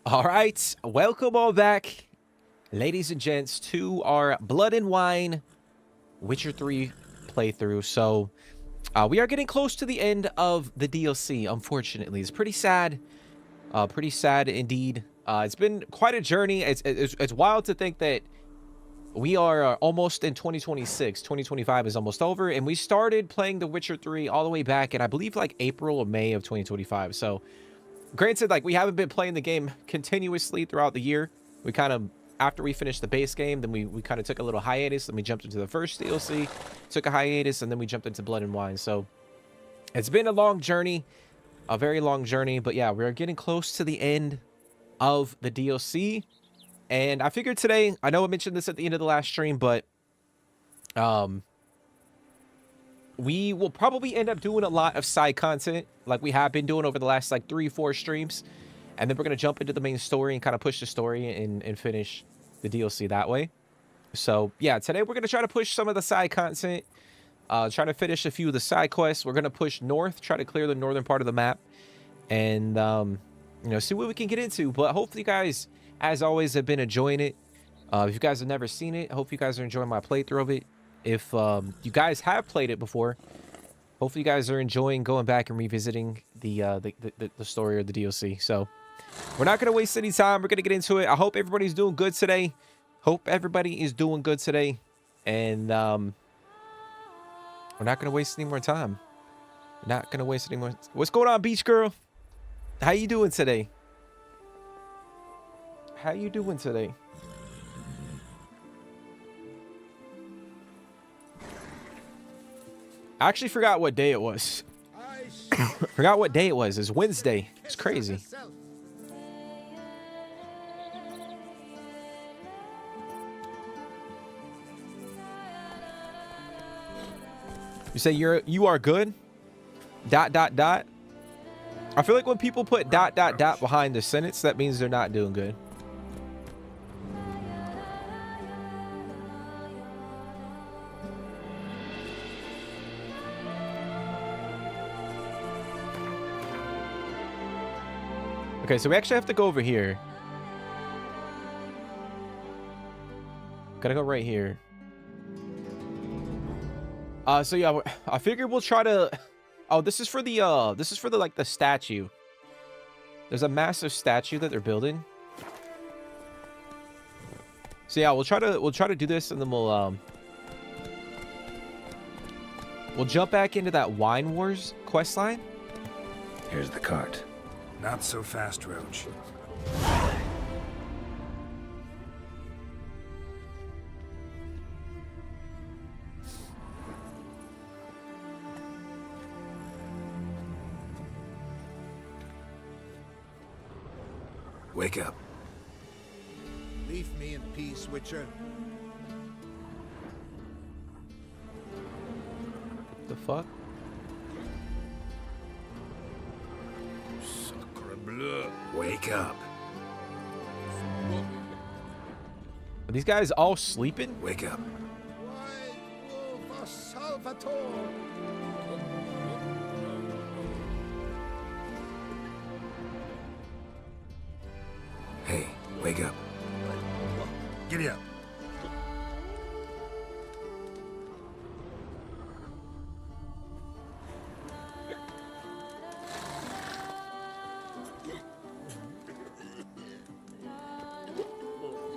All right, welcome all back, ladies and gents, to our Blood and Wine Witcher 3 playthrough. So, we are getting close to the end of the DLC, unfortunately. It's pretty sad. Pretty sad indeed. It's been quite a journey. It's wild to think that we are almost in 2026. 2025 is almost over, and we started playing The Witcher 3 all the way back in, I believe, like April or May of 2025. So, granted, like, we haven't been playing the game continuously throughout the year. We kind of, after we finished the base game, then we kind of took a little hiatus. Then we jumped into the first DLC, took a hiatus, and then we jumped into Blood and Wine. So it's been a long journey, a very long journey. But yeah, we're getting close to the end of the DLC. And I figured today, I know I mentioned this at the end of the last stream, but we will probably end up doing a lot of side content like we have been doing over the last like 3-4 streams. And then we're going to jump into the main story and kind of push the story and finish the DLC that way. So yeah, today we're going to try to push some of the side content, try to finish a few of the side quests. We're going to push north, try to clear the northern part of the map, and you know, see what we can get into. But hopefully you guys, as always, have been enjoying it. If you guys have never seen it, I hope you guys are enjoying my playthrough of it. If you guys have played it before, hopefully you guys are enjoying going back and revisiting the story or the DLC. So we're not going to waste any time. We're going to get into it. I hope everybody's doing good today. Hope everybody is doing good today. And we're not going to waste any more time. We're not going to waste any more. What's going on, Beach Girl? How you doing today? How you doing today? I actually forgot what day it was. Forgot what day it was. It's Wednesday. It's crazy. You say you are good? ... I feel like when people put ... behind the sentence, that means they're not doing good. Okay, so we actually have to go over here. Gotta go right here. So yeah, I figured we'll try to. Oh, this is for the like the statue. There's a massive statue that they're building. So yeah, we'll try to do this, and then we'll jump back into that Wine Wars quest line. Here's the cart. Not so fast, Roach. Wake up. Leave me in peace, Witcher. The fuck? Wake up. Are these guys all sleeping? Wake up. White Wolf of Salvatore. Hey, wake up. Giddy up.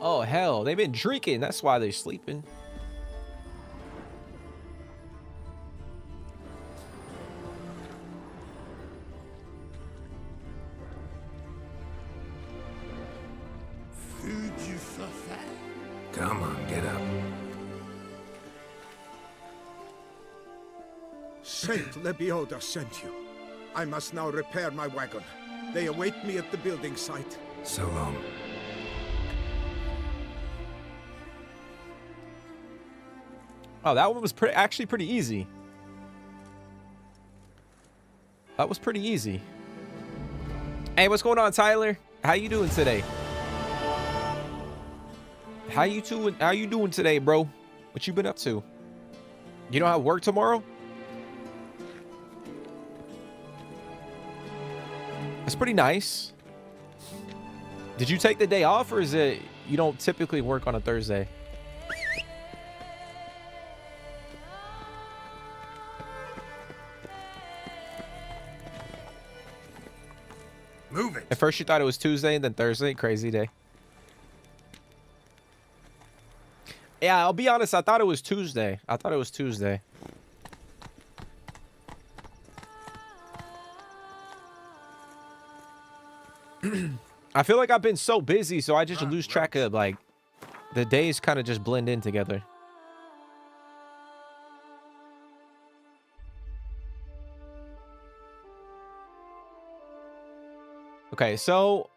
Oh hell, they've been drinking. That's why they're sleeping. Come on, get up. Saint Lebioda sent you. I must now repair my wagon. They await me at the building site. So long. Oh, that one was actually pretty easy. That was pretty easy. Hey, what's going on, Tyler? How you doing today? How you doing today, bro? What you been up to? You don't have work tomorrow? That's pretty nice. Did you take the day off, or is it you don't typically work on a Thursday? Move it. At first you thought it was Tuesday and then Thursday. Crazy day. Yeah, I'll be honest. I thought it was Tuesday. I thought it was Tuesday. I feel like I've been so busy, so I just lose track of, like, the days kind of just blend in together. Okay, so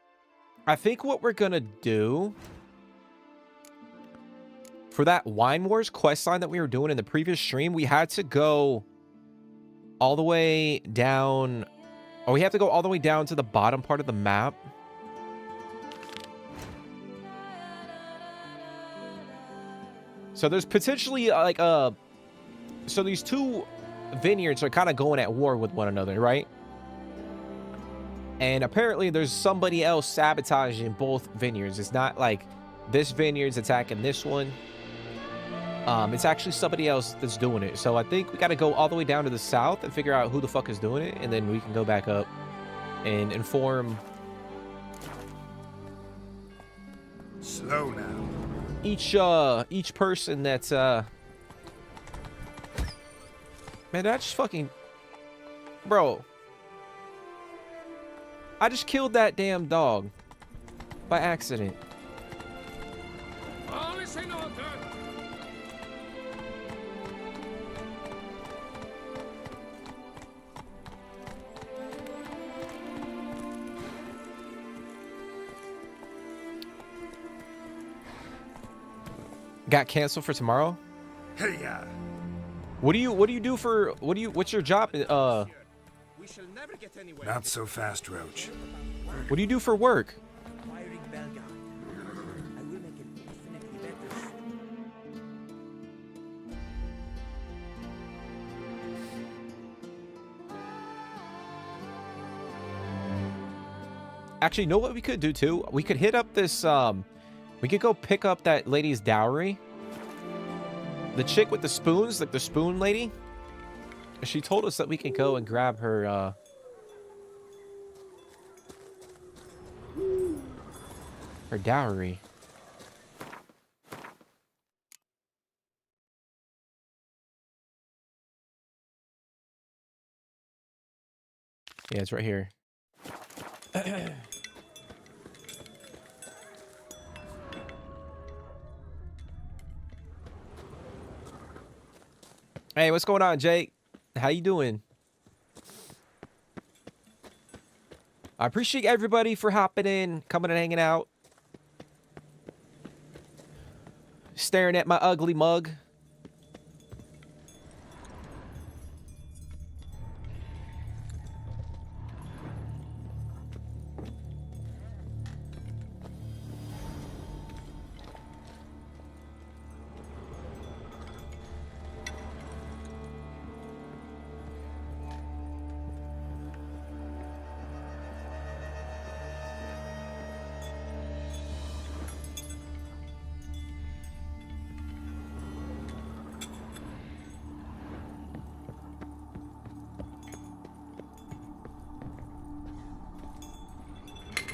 I think what we're gonna do for that Wine Wars quest line that we were doing in the previous stream, we had to go all the way down. Oh, we have to go all the way down to the bottom part of the map. So there's potentially like so these two vineyards are kind of going at war with one another, right? And apparently there's somebody else sabotaging both vineyards. It's not like this vineyard's attacking this one. It's actually somebody else that's doing it. So I think we got to go all the way down to the south and figure out who the fuck is doing it, and then we can go back up and inform Slow now. each person that's man, that's fucking bro. I just killed that damn dog by accident. Got canceled for tomorrow? Hey, yeah. What do you do for what's your job? We shall never get anywhere. Not so fast, Roach. What do you do for work? Acquiring Belgard. I will make it infinitely better. Actually, you know what we could do too? We could hit up this we could go pick up that lady's dowry. The chick with the spoons, like the spoon lady. She told us that we can go and grab her her dowry. Yeah, it's right here. Hey, what's going on, Jake? How you doing? I appreciate everybody for hopping in, coming and hanging out. Staring at my ugly mug.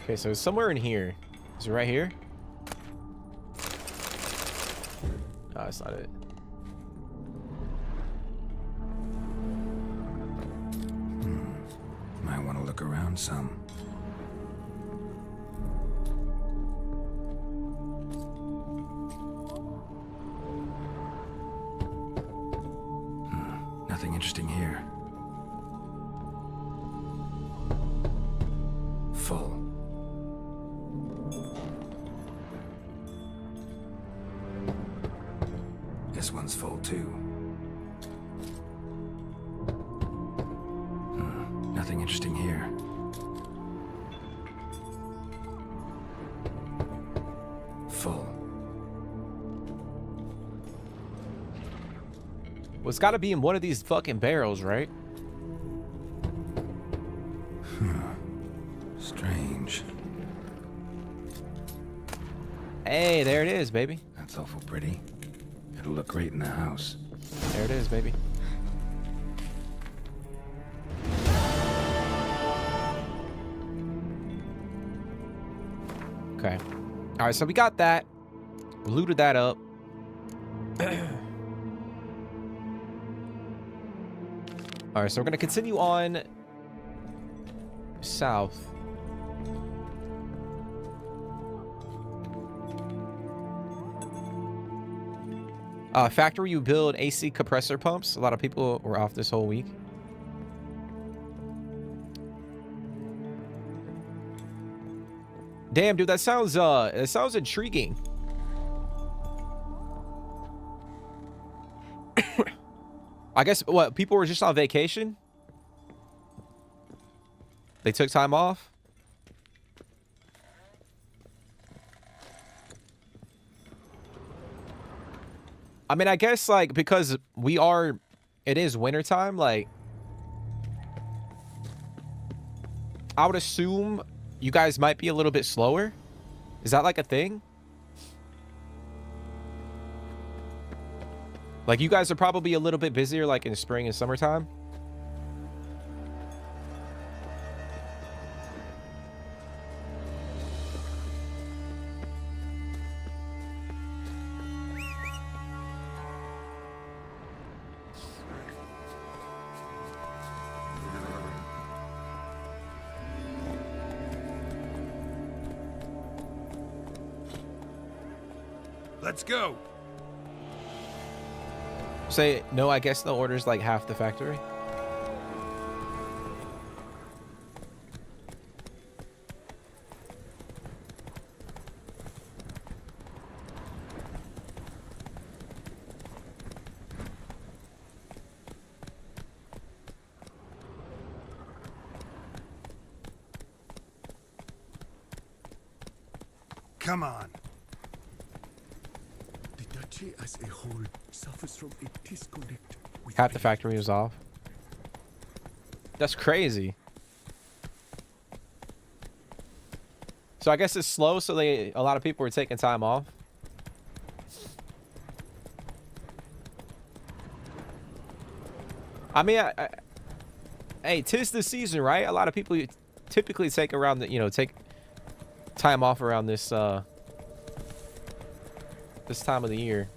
Okay, so it's somewhere in here. Is it right here? Oh, that's not it. Might want to look around some. Nothing interesting here. Full. This one's full too. Nothing interesting here. Full. Well, it's got to be in one of these fucking barrels, right? Strange. Hey, there it is, baby. That's awful pretty. It'll look great in the house. There it is, baby. Okay. All right, so we got that. We looted that up. All right, so we're going to continue on south. Factory, you build AC compressor pumps. A lot of people were off this whole week. Damn, dude, that sounds intriguing. I guess what, people were just on vacation? They took time off? I mean, I guess like because it is wintertime, like I would assume you guys might be a little bit slower. Is that like a thing? Like you guys are probably a little bit busier like in spring and summertime. Let's go. Say no, I guess the order's like half the factory. Come on. The duchy as a whole suffers from a disconnect with Half the factory was off. That's crazy. So I guess it's slow, so a lot of people were taking time off. I mean, hey, 'tis the season, right? A lot of people typically take around the, take time off around this this time of the year.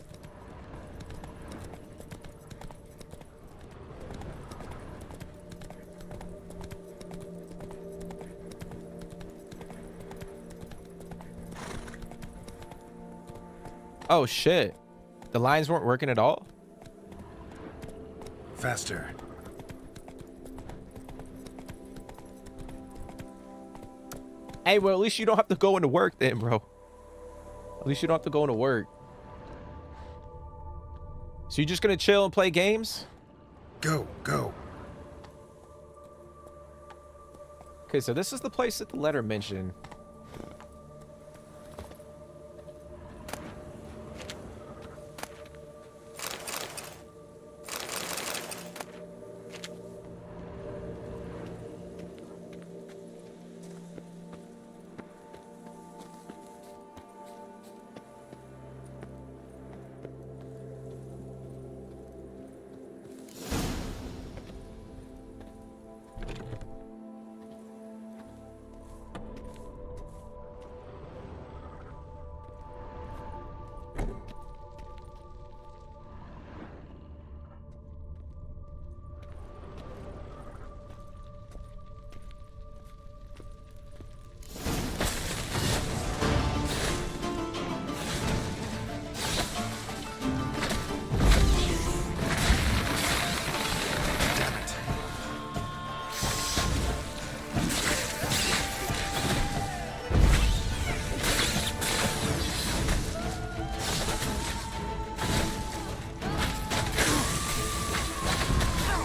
Oh shit. The lines weren't working at all? Faster. Hey, well, at least you don't have to go into work then, bro. At least you don't have to go into work. So you're just gonna chill and play games? Go, go. Okay, so this is the place that the letter mentioned.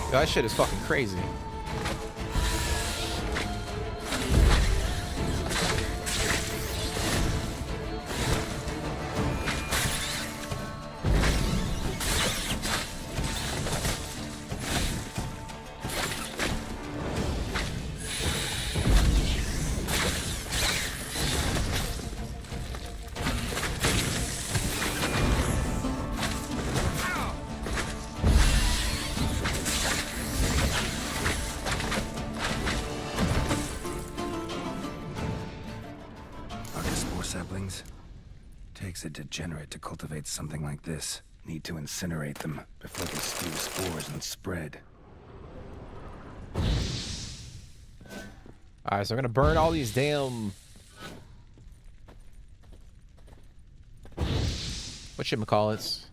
That shit is fucking crazy. things? Takes a degenerate to cultivate something like this. Need to incinerate them before they spew spores and spread. All right, so I'm gonna burn all these damn whatchamacallits.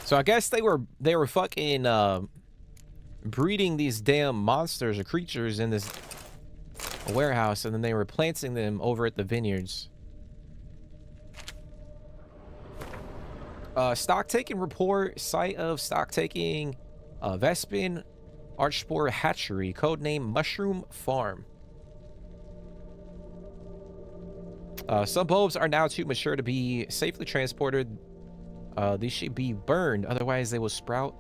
So I guess they were fucking breeding these damn monsters or creatures in this warehouse, and then they were planting them over at the vineyards. Stock taking report, site of stock taking, Vespin Archspore Hatchery, codename Mushroom Farm. Some bulbs are now too mature to be safely transported. These should be burned, otherwise they will sprout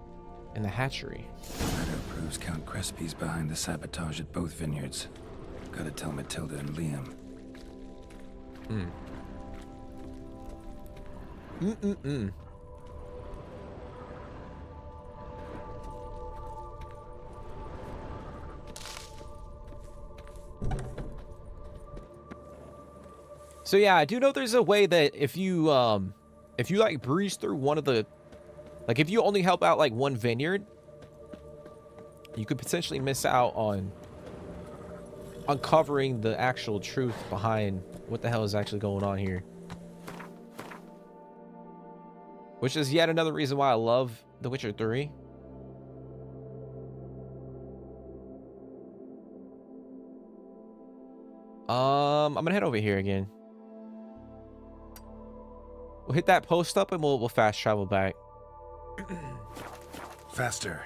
in the hatchery. Letter proves Count Crespi's behind the sabotage at both vineyards. Gotta tell Matilda and Liam. So yeah, I do know there's a way that if you like breeze through one of the, like if you only help out like one vineyard, you could potentially miss out on uncovering the actual truth behind what the hell is actually going on here. Which is yet another reason why I love The Witcher 3. I'm gonna head over here again. We'll hit that post up and we'll fast travel back. Faster.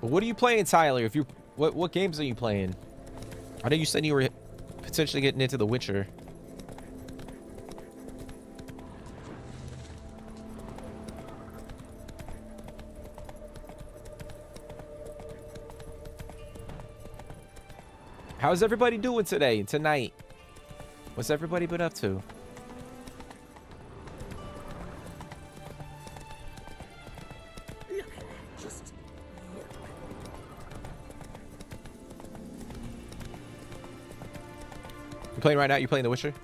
What are you playing, Tyler? If you what games are you playing? I know you said you were potentially getting into The Witcher. How's everybody doing today, tonight? What's everybody been up to? You playing right now? You playing The Witcher?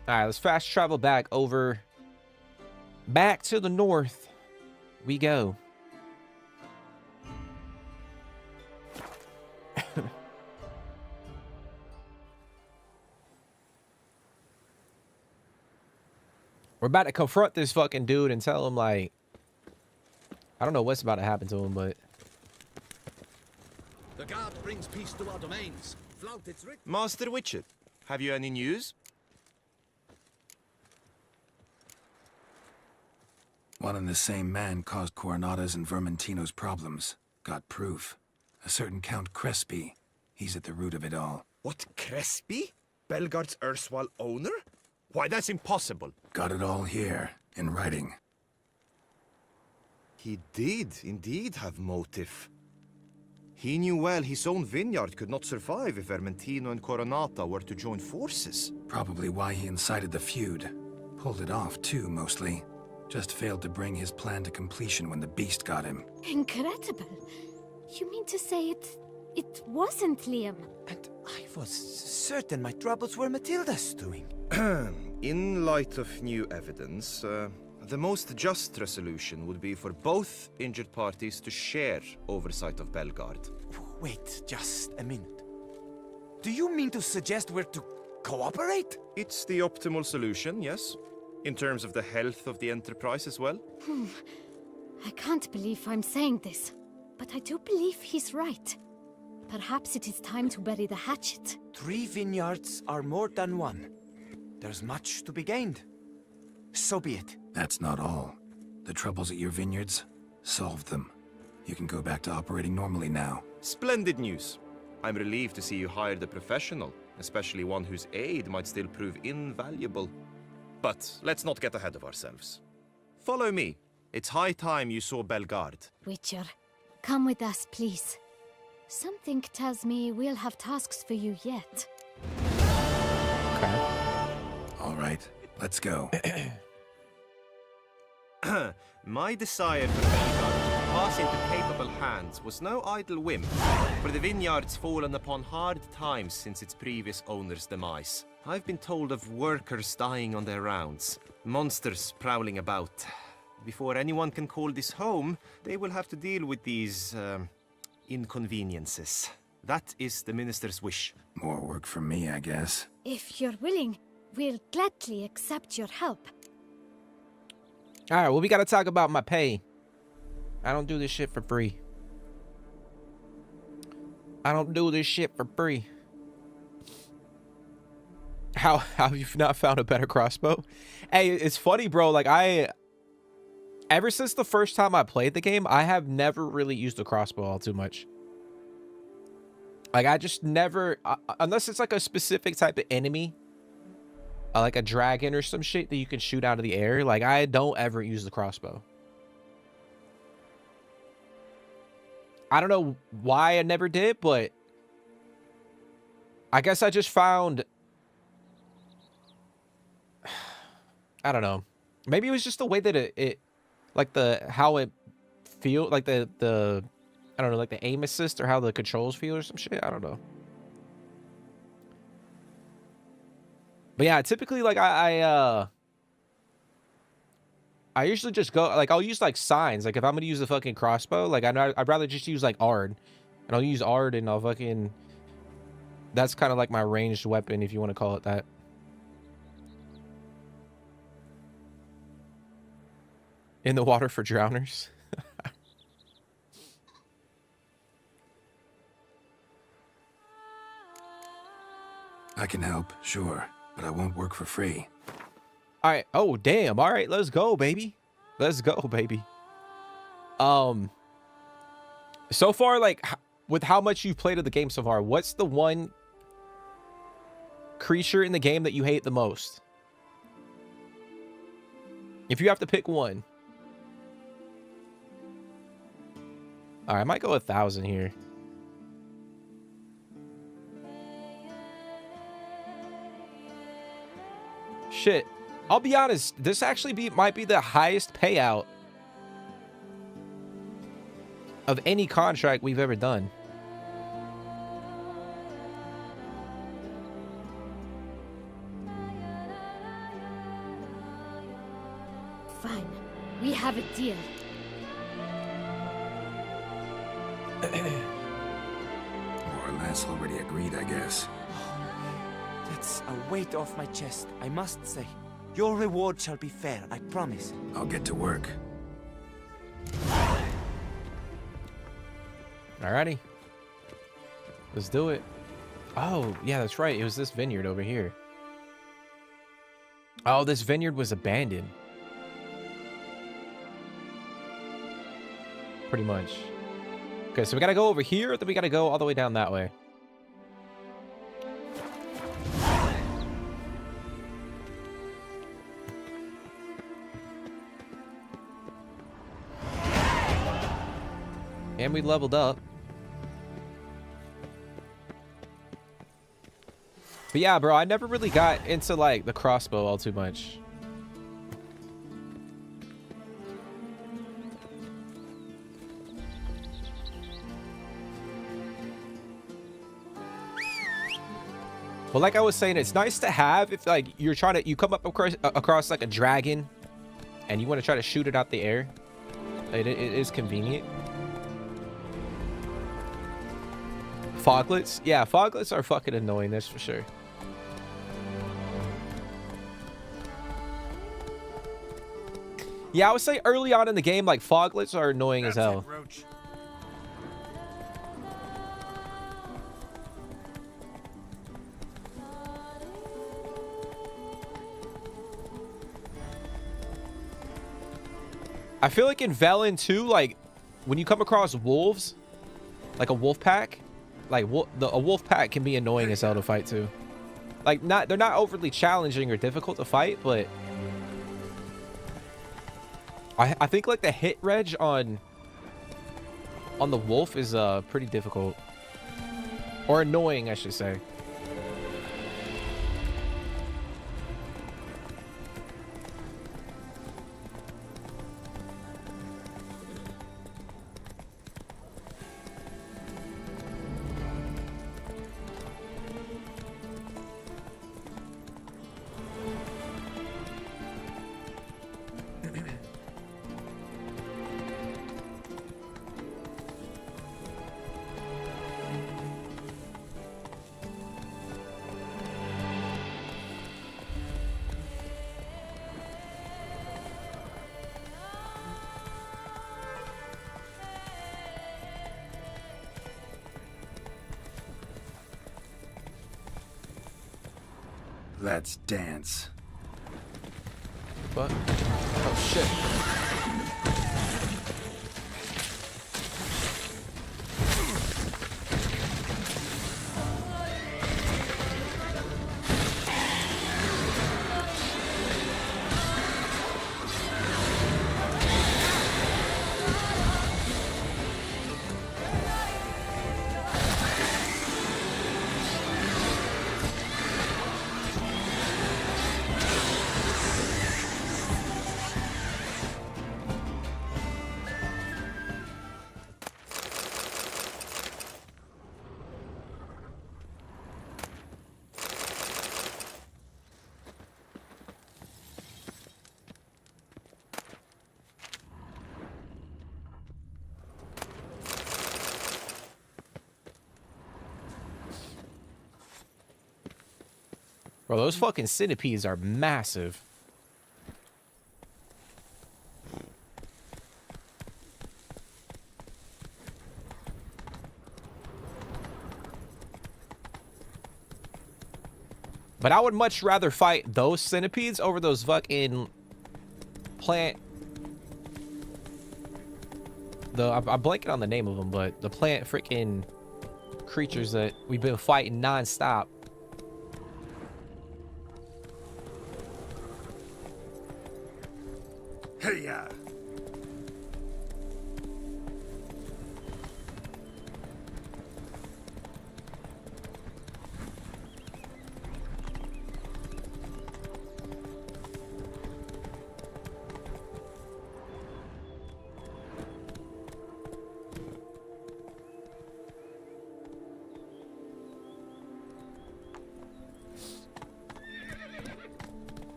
All right, let's fast travel back to the north we go. We're about to confront this fucking dude and tell him, like, I don't know what's about to happen to him, but The guard brings peace to our domains. Flout its writ. Master Witcher, have you any news? One and the same man caused Coronata's and Vermentino's problems. Got proof. A certain Count Crespi. He's at the root of it all. What, Crespi? Belgard's erstwhile owner? Why, that's impossible. Got it all here, in writing. He did indeed have motive. He knew well his own vineyard could not survive if Vermentino and Coronata were to join forces. Probably why he incited the feud. Pulled it off, too, mostly. Just failed to bring his plan to completion when the beast got him. Incredible. You mean to say it wasn't Liam? And I was certain my troubles were Matilda's doing. In light of new evidence, the most just resolution would be for both injured parties to share oversight of Belgard. Wait just a minute. Do you mean to suggest we're to cooperate? It's the optimal solution, yes. In terms of the health of the enterprise as well. I can't believe I'm saying this, but I do believe he's right. Perhaps it is time to bury the hatchet. 3 vineyards are more than 1. There's much to be gained. So be it. That's not all. The troubles at your vineyards, solved them. You can go back to operating normally now. Splendid news. I'm relieved to see you hired a professional, especially one whose aid might still prove invaluable. But let's not get ahead of ourselves. Follow me. It's high time you saw Bellegarde. Witcher, come with us, please. Something tells me we'll have tasks for you yet. Okay. All right, let's go. My desire for Bellegarde to pass into capable hands was no idle whim, for the vineyard's fallen upon hard times since its previous owner's demise. I've been told of workers dying on their rounds, monsters prowling about. Before anyone can call this home, they will have to deal with these, inconveniences. That is the minister's wish. More work for me, I guess. If you're willing, we'll gladly accept your help. All right, well, we got to talk about my pay. I don't do this shit for free. I don't do this shit for free. How have you not found a better crossbow? Hey, it's funny, bro. Like, ever since the first time I played the game, I have never really used a crossbow all too much. Like, I just never, unless it's like a specific type of enemy, like a dragon or some shit that you can shoot out of the air. Like, I don't ever use the crossbow. I don't know why I never did, but I guess I just found, I don't know. Maybe it was just the way that it like how it feel, like the I don't know, like the aim assist or how the controls feel or some shit. I don't know. But yeah, typically, like, I usually just go, like, I'll use, like, signs. Like, if I'm gonna use the fucking crossbow, like, I'd rather just use, like, Ard. And I'll use Ard and I'll fucking... That's kind of like my ranged weapon, if you want to call it that. In the water for drowners. I can help, sure, but I won't work for free. All right. Oh, damn. All right. Let's go, baby. Let's go, baby. So far, like, with how much you've played of the game so far, what's the one creature in the game that you hate the most? If you have to pick one. All right. I might go 1,000 here. Shit. I'll be honest, this actually might be the highest payout of any contract we've ever done. Fine. We have a deal. More or less already agreed, I guess. That's a weight off my chest, I must say. Your reward shall be fair, I promise. I'll get to work. Alrighty. Let's do it. Oh, yeah, that's right. It was this vineyard over here. Oh, this vineyard was abandoned. Pretty much. Okay, so we gotta go over here, or then we gotta go all the way down that way. And we leveled up. But yeah, bro, I never really got into, like, the crossbow all too much. But like I was saying, it's nice to have if, like, you're trying to, you come up across like a dragon and you want to try to shoot it out the air. It is convenient. Foglets? Yeah, foglets are fucking annoying, that's for sure. Yeah, I would say early on in the game, like, foglets are annoying as hell. I feel like in Velen too, like when you come across wolves, like a wolf pack, like a wolf pack can be annoying as hell to fight too. Like they're not overly challenging or difficult to fight, but I think like the hit reg on the wolf is pretty difficult. Or annoying, I should say. Let's dance. What? Oh shit. Bro, those fucking centipedes are massive. But I would much rather fight those centipedes over those fucking plant. I'm blanking on the name of them, but the plant freaking creatures that we've been fighting nonstop. Hey, yeah.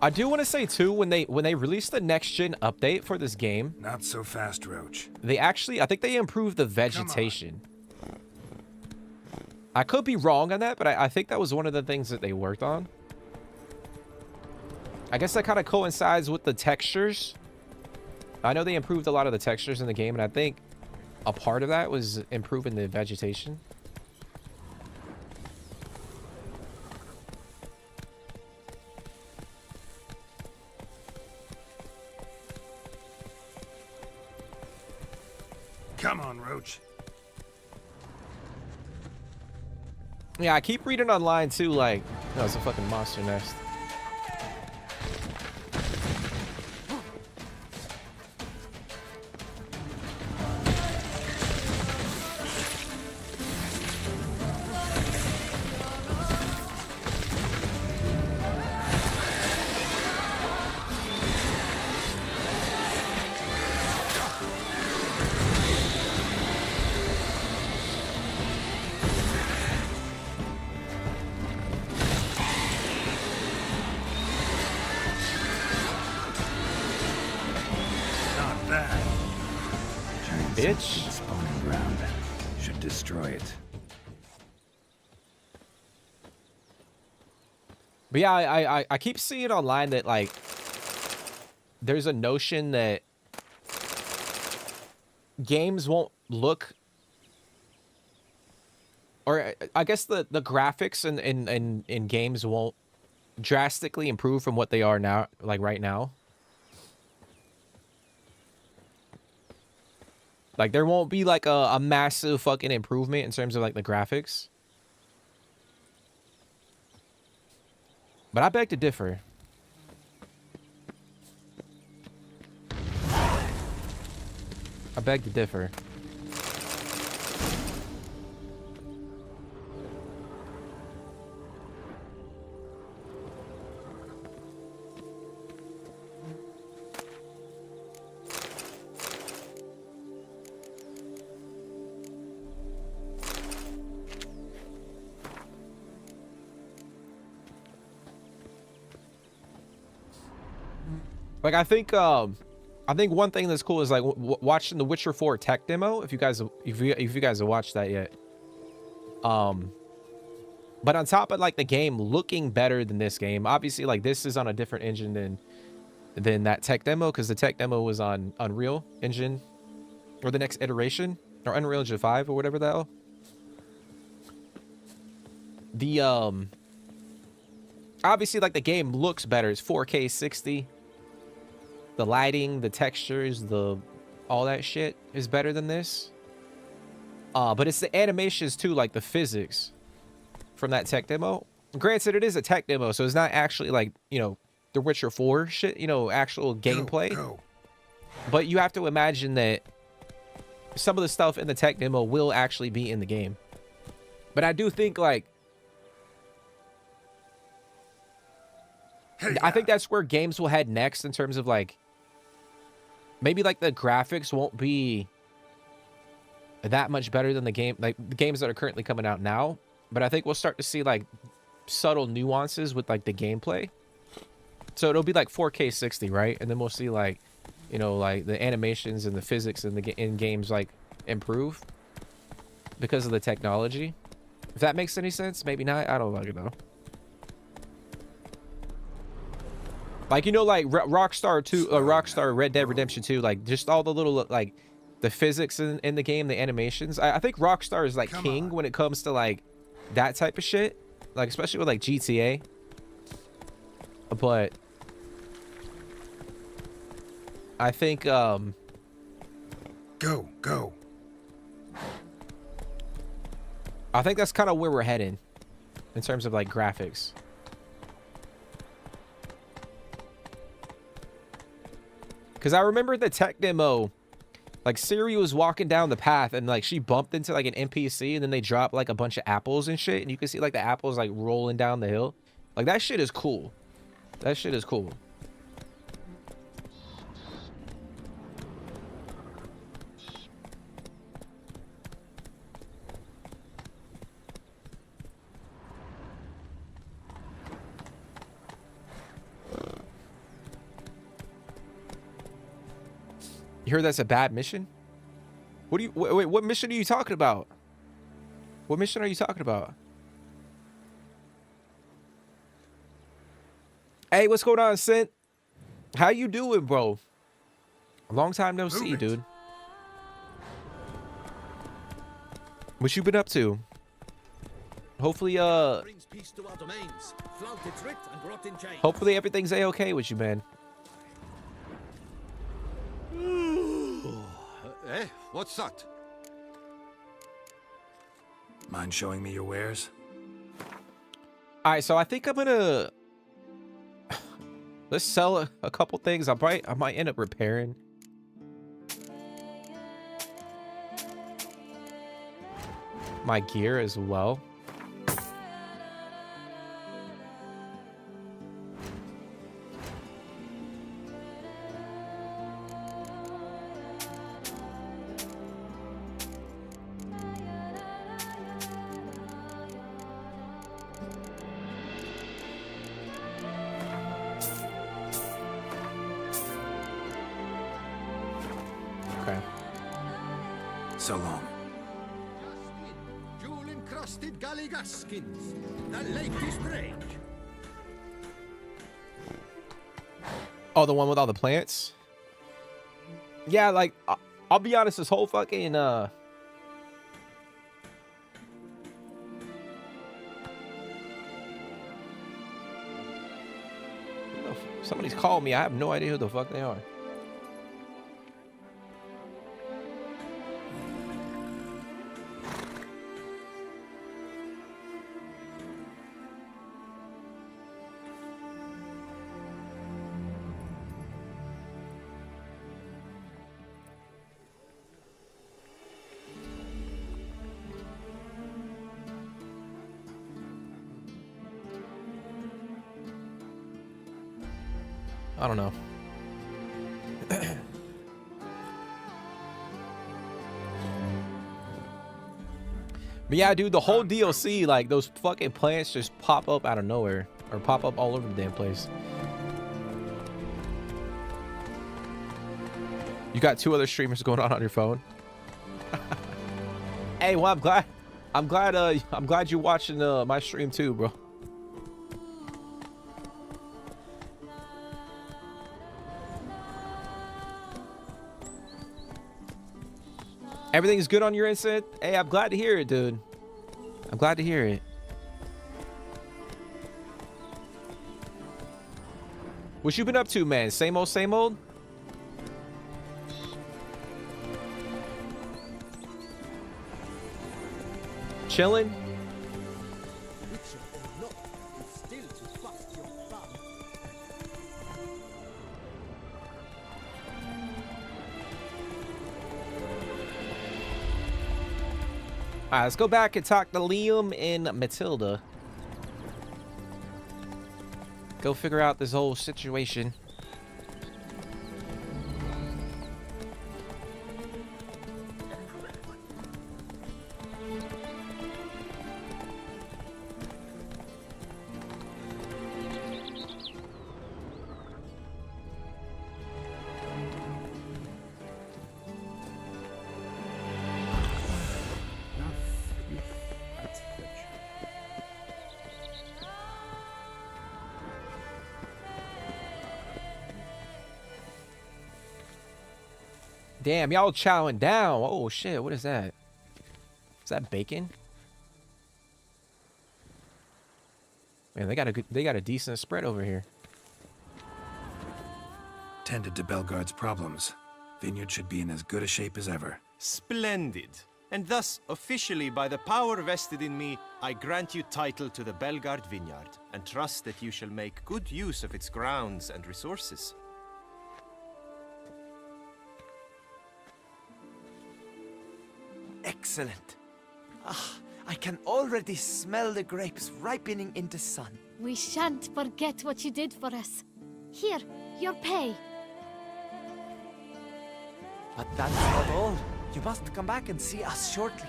I do want to say too, when they released the next gen update for this game, Not so fast, Roach. they actually, I think they improved the vegetation. I could be wrong on that, but I think that was one of the things that they worked on. I guess that kind of coincides with the textures. I know they improved a lot of the textures in the game, and I think a part of that was improving the vegetation. Come on, Roach. Yeah, I keep reading online too, like, no, it's a fucking monster nest. Not bad. Bitch. Spawning ground. Should destroy it. But yeah, I keep seeing online that, like, there's a notion that games won't look, or I guess the graphics in games won't drastically improve from what they are now, like right now. Like there won't be like a massive fucking improvement in terms of like the graphics. But I beg to differ. I beg to differ. Like I think one thing that's cool is like watching the Witcher 4 tech demo. If you guys have watched that yet, but on top of like the game looking better than this game, obviously like this is on a different engine than that tech demo, because the tech demo was on Unreal Engine, or the next iteration, or Unreal Engine 5 or whatever the hell. The obviously like the game looks better. It's 4K 60. The lighting, the textures, all that shit is better than this. But it's the animations too, like the physics from that tech demo. Granted, it is a tech demo, so it's not actually like, you know, the Witcher 4 shit, you know, actual gameplay. Go. But you have to imagine that some of the stuff in the tech demo will actually be in the game. But I do think like, I think that's where games will head next in terms of like, maybe like the graphics won't be that much better than the games that are currently coming out now. But I think we'll start to see like subtle nuances with like the gameplay. So it'll be like 4K 60, right? And then we'll see like, you know, like the animations and the physics in games like improve because of the technology. If that makes any sense, maybe not. I don't fucking know. Like, you know, like Rockstar Red Dead Redemption 2, like just all the little like the physics in the game, the animations. I think Rockstar is like king when it comes to like that type of shit, like especially with like GTA. But I think Go. I think that's kind of where we're heading in terms of like graphics. Because I remember the tech demo, like Ciri was walking down the path and like she bumped into like an NPC and then they dropped like a bunch of apples and shit. And you can see like the apples like rolling down the hill. Like that shit is cool. That shit is cool. You heard that's a bad mission? What do you wait, what mission are you talking about? What mission are you talking about? Hey, what's going on, Sint? How you doing, bro? Long time no see, dude. What you been up to? Hopefully, Brings peace to our domains. Flout its writ and brought in chains. hopefully everything's a-okay with you, man. Eh? What's that? Mind showing me your wares? All right, so I think I'm gonna let's sell a couple things. I might end up repairing. My gear as well. So long. Jewel-encrusted galligaskins. The latest range. Oh, the one with all the plants? Yeah, like, I'll be honest, this whole fucking, somebody's called me. I have no idea who the fuck they are. I don't know. But yeah, dude, the whole DLC, like, those fucking plants just pop up out of nowhere. Or pop up all over the damn place. You got 2 other streamers going on your phone? Hey, well, I'm glad you're watching my stream too, bro. Everything's good on your end, Sid? Hey, I'm glad to hear it, dude. I'm glad to hear it. What you been up to, man? Same old, same old? Chilling? Alright, let's go back and talk to Liam and Matilda. Go figure out this whole situation. Damn, y'all chowing down. Oh shit, what is that? Is that bacon? Man, they got a decent spread over here. Tended to Belgard's problems. Vineyard should be in as good a shape as ever. Splendid. And thus, officially, by the power vested in me, I grant you title to the Belgard Vineyard, and trust that you shall make good use of its grounds and resources. Excellent. Ah, I can already smell the grapes ripening in the sun. We shan't forget what you did for us. Here, your pay. But that's not all. You must come back and see us shortly.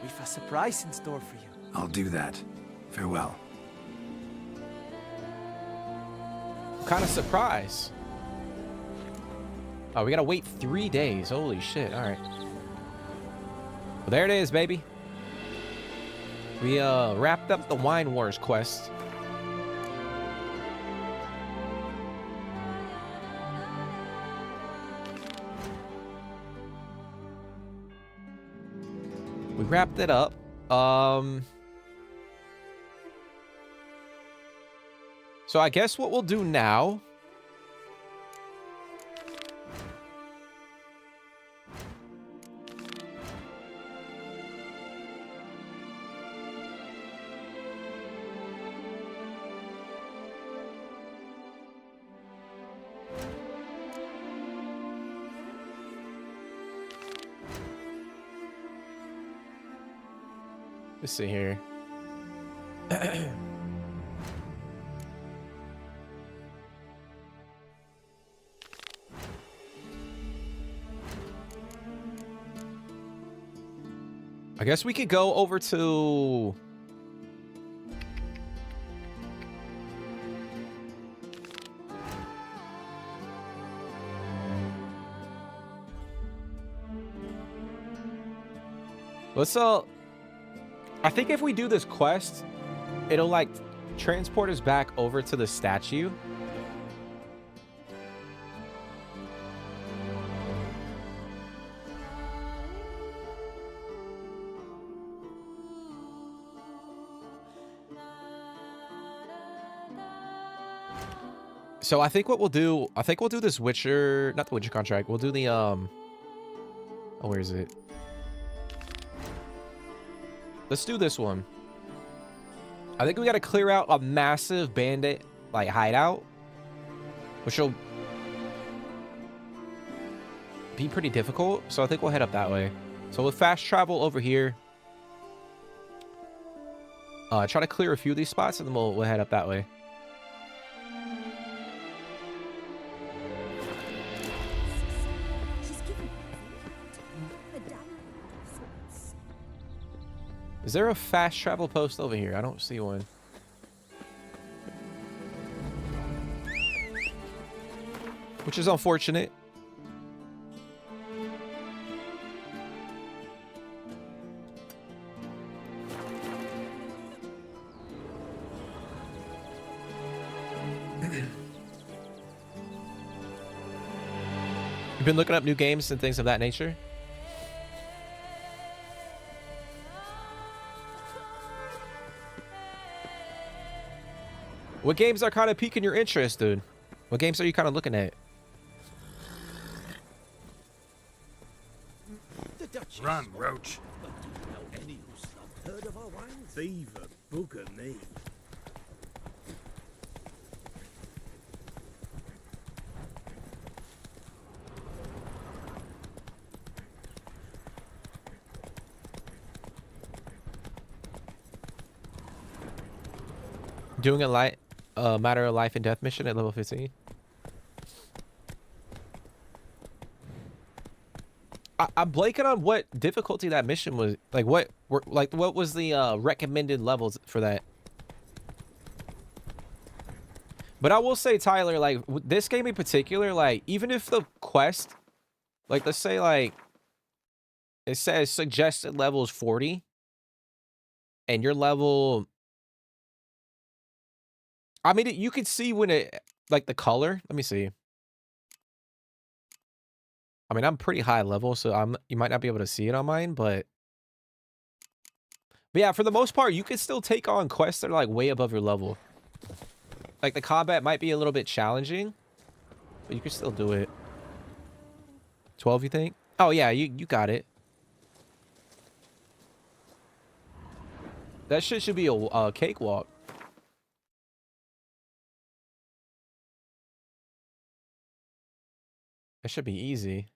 We've a surprise in store for you. I'll do that. Farewell. Kind of surprise. Oh, we gotta wait 3 days. Holy shit. All right. Well, there it is, baby. We wrapped up the Wine Wars quest. We wrapped it up. So I guess what we'll do now. Let's see here. I guess we could go over to... Let's I think if we do this quest, it'll like transport us back over to the statue. So I think what we'll do, we'll do this Witcher, not the Witcher contract. We'll do the oh, where is it? Let's do this one. I think we got to clear out a massive bandit like hideout, which will be pretty difficult. So I think we'll head up that way. So we'll fast travel over here. Try to clear a few of these spots, and then we'll head up that way. Is there a fast travel post over here? I don't see one. Which is unfortunate. You've been looking up new games and things of that nature? What games are kind of piquing your interest, dude? What games are you kind of looking at? Run, Roach. Any who's not heard of our wine? Fever, booger me. Doing a matter of life and death mission at level 15. I'm blanking on what difficulty that mission was. Like what was the recommended levels for that? But I will say, Tyler, like this game in particular, like even if the quest, like let's say like it says suggested level is 40, and your level, I mean, you could see when it, like the color. Let me see. I mean, I'm pretty high level, so you might not be able to see it on mine, but yeah, for the most part, you can still take on quests that are like way above your level. Like the combat might be a little bit challenging, but you can still do it. 12, you think? Oh yeah, you got it. That shit should be a cakewalk. That should be easy.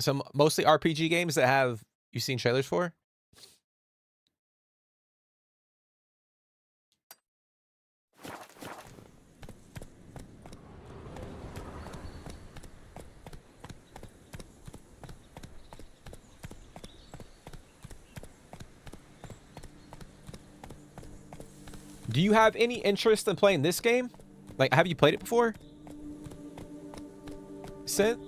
Some mostly RPG games that have you seen trailers for? Do you have any interest in playing this game? Like, have you played it before? Sent?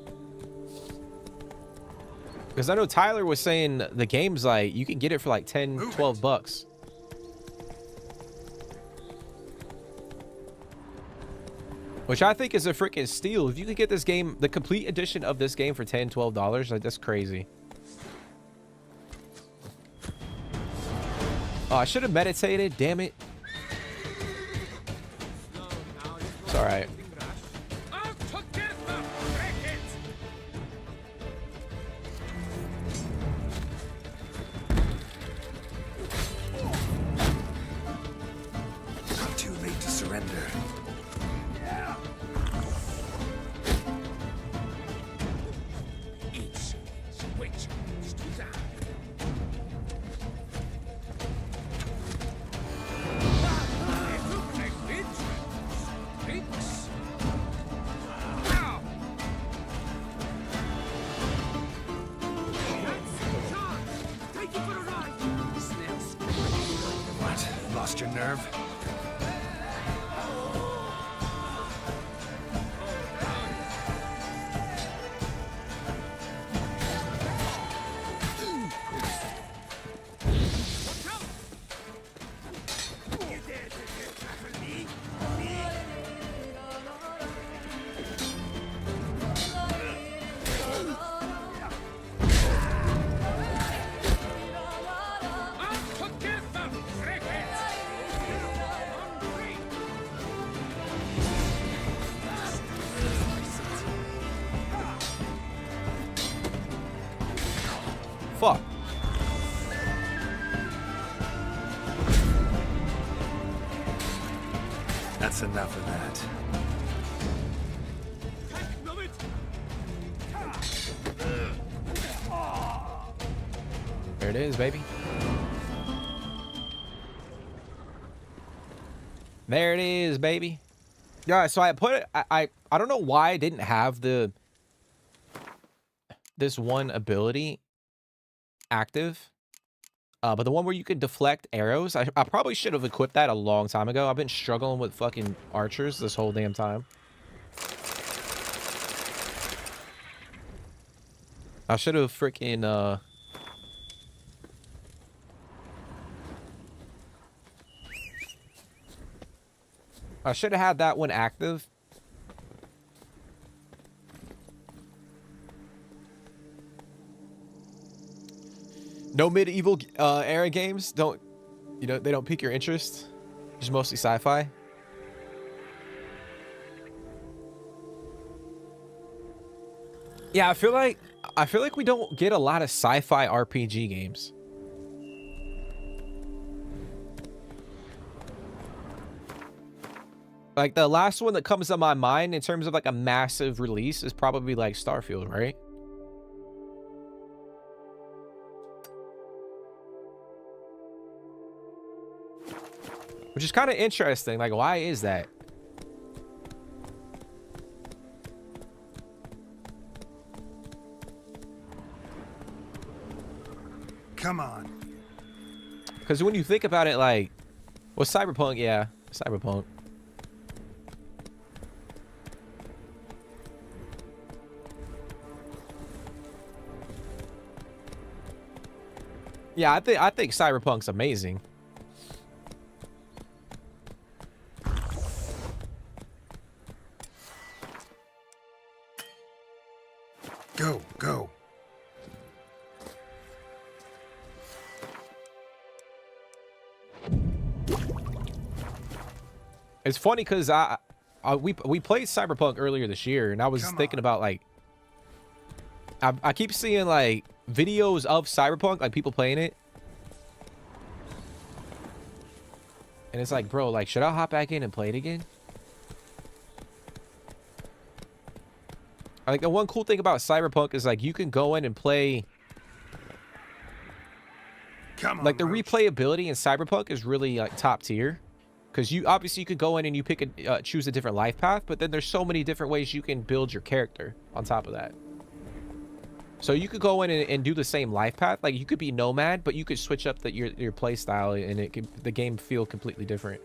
Because I know Tyler was saying the game's like, you can get it for like 10, 12 bucks. Which I think is a freaking steal. If you could get this game, the complete edition of this game for 10, 12 dollars, like that's crazy. Oh, I should have meditated, damn it. It's all right. Too late to surrender. What? Lost your nerve? That's enough of that. There it is, baby. There it is, baby. Yeah, so I put it, I don't know why I didn't have this one ability active. But the one where you can deflect arrows, I probably should have equipped that a long time ago. I've been struggling with fucking archers this whole damn time. I should have freaking I should have had that one active. No medieval era games don't, you know, they don't pique your interest. Just mostly sci-fi. Yeah, I feel like we don't get a lot of sci-fi RPG games. Like the last one that comes to my mind in terms of like a massive release is probably like Starfield, right? Which is kind of interesting. Like, why is that? Come on. Because when you think about it, like, well, Cyberpunk, yeah, Cyberpunk. Yeah, I think Cyberpunk's amazing. Go. It's funny because we played Cyberpunk earlier this year, and I was thinking about like I keep seeing like videos of Cyberpunk, like people playing it, and it's like, bro, like, should I hop back in and play it again? Like, the one cool thing about Cyberpunk is like you can go in and play. Like the replayability in Cyberpunk is really like top tier, because you obviously you could go in and you pick a choose a different life path, but then there's so many different ways you can build your character on top of that. So you could go in and do the same life path. Like you could be nomad, but you could switch up your play style, and the game feel completely different.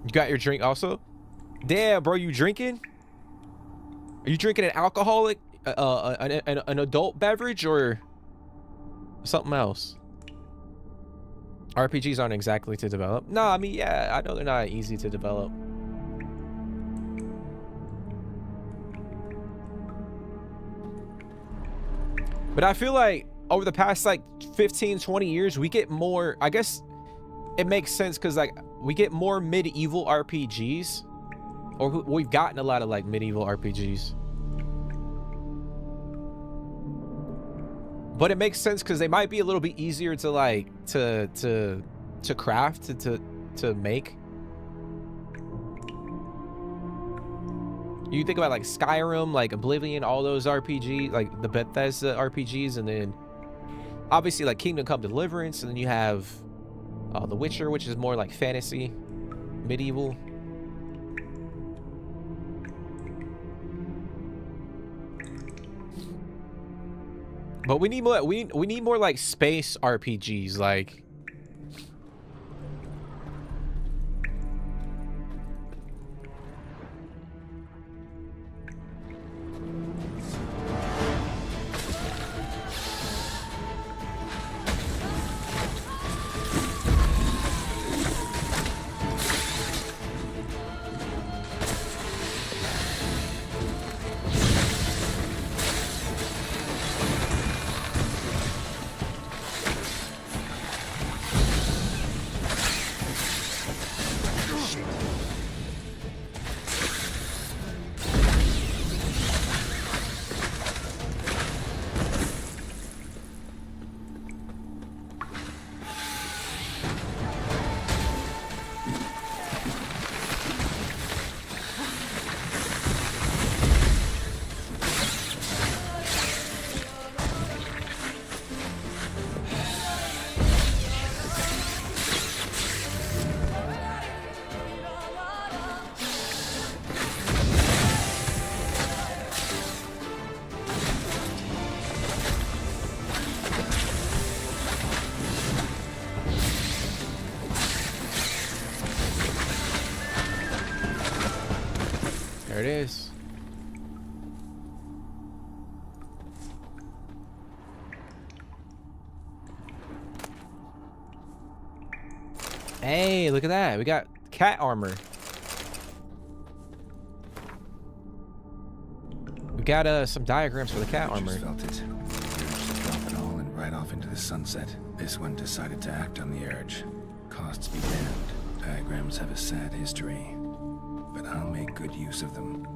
You got your drink also? Damn, bro, you drinking? Are you drinking an alcoholic, an adult beverage, or something else? RPGs aren't exactly to develop. No, I mean, yeah, I know they're not easy to develop. But I feel like over the past like 15, 20 years, we get more, I guess it makes sense because like we get more medieval RPGs, or we've gotten a lot of like medieval RPGs. But it makes sense because they might be a little bit easier to like to craft, to make. You think about like Skyrim, like Oblivion, all those RPG, like the Bethesda RPGs, and then obviously like Kingdom Come Deliverance, and then you have The Witcher, which is more like fantasy, medieval. But we need more. We need more like space RPGs, like. There it is. Hey, look at that. We got cat armor. We got some diagrams for the cat armor. Felt it. Urge to drop it all and ride off into the sunset. This one decided to act on the urge. Costs be damned. Diagrams have a sad history, but I'll make good use of them.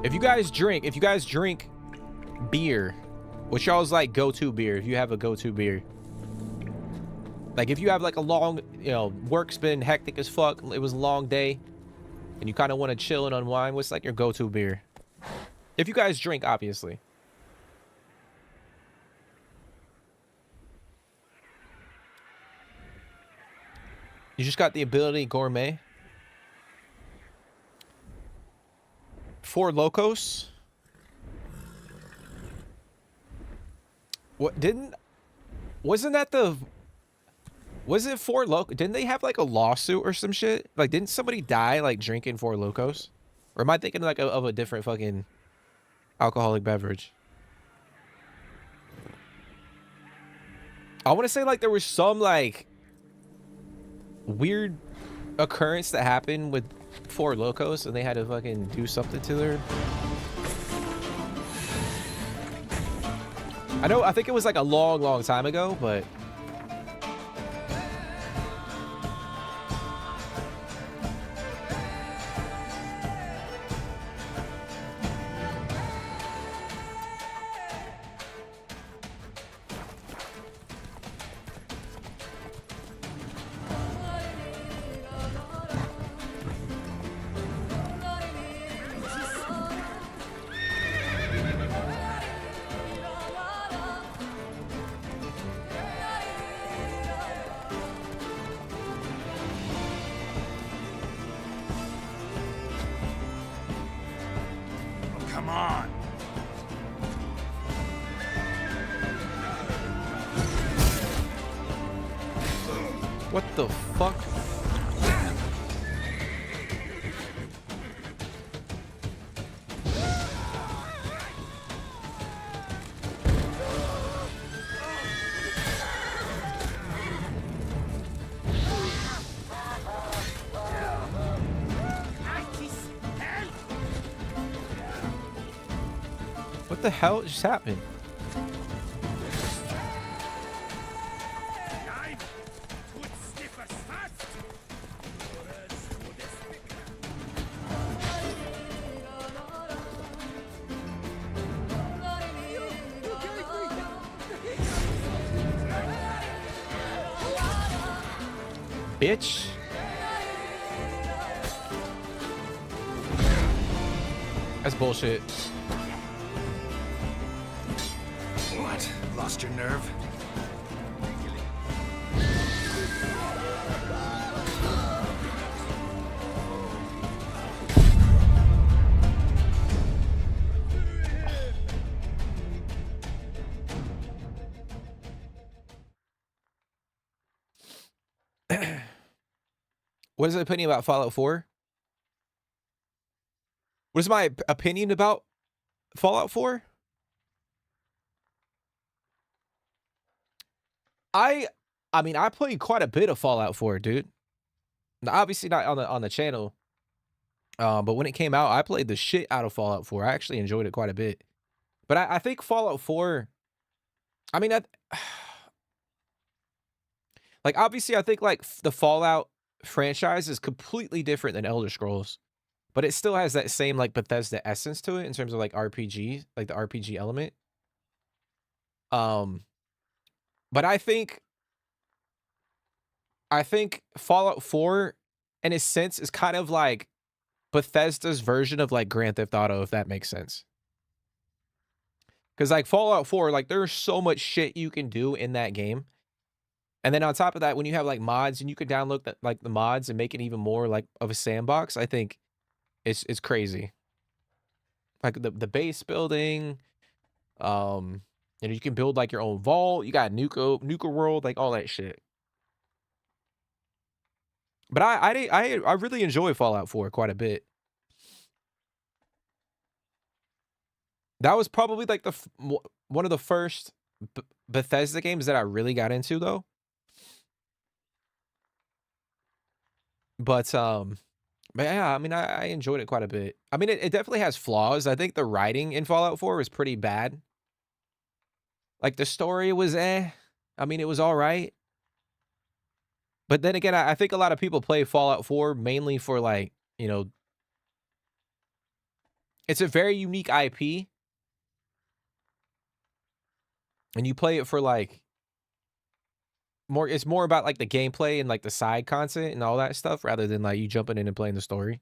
If you guys drink beer, what's y'all's like go-to beer? If you have a go-to beer, like if you have like a long, you know, work's been hectic as fuck, it was a long day, and you kind of want to chill and unwind, what's like your go-to beer? If you guys drink, obviously. You just got the ability gourmet. Four Locos. What wasn't that the, was it Four Locos? Didn't they have like a lawsuit or some shit? Like, didn't somebody die like drinking Four Locos? Or am I thinking like of a different fucking alcoholic beverage? I want to say like there was some like weird occurrence that happened with Four Locos and they had to fucking do something to her. I think it was like a long time ago, but Come on. what the fuck? What the hell just happened? Bitch. That's bullshit. What? Lost your nerve? What is the opinion about Fallout 4? What is my opinion about Fallout 4? I mean, I played quite a bit of Fallout 4, dude. Now, obviously not on the channel. But when it came out, I played the shit out of Fallout 4. I actually enjoyed it quite a bit. But I think Fallout 4, I mean, like obviously I think like the Fallout franchise is completely different than Elder Scrolls, but it still has that same like Bethesda essence to it in terms of like RPG, like the RPG element. But I think Fallout 4 in a sense is kind of like Bethesda's version of like Grand Theft Auto, if that makes sense. Because like Fallout 4, like there's so much shit you can do in that game. And then on top of that, when you have like mods and you could download the mods and make it even more like of a sandbox, I think it's crazy. Like the base building, you can build like your own vault. You got Nuka World, like all that shit. But I really enjoy Fallout 4 quite a bit. That was probably like one of the first Bethesda games that I really got into though. But yeah, I mean, I enjoyed it quite a bit. I mean, it definitely has flaws. I think the writing in Fallout 4 was pretty bad. Like the story was I mean, it was all right. But then again, I think a lot of people play Fallout 4 mainly for like, it's a very unique IP. And you play it for like it's more about like the gameplay and like the side content and all that stuff rather than like you jumping in and playing the story.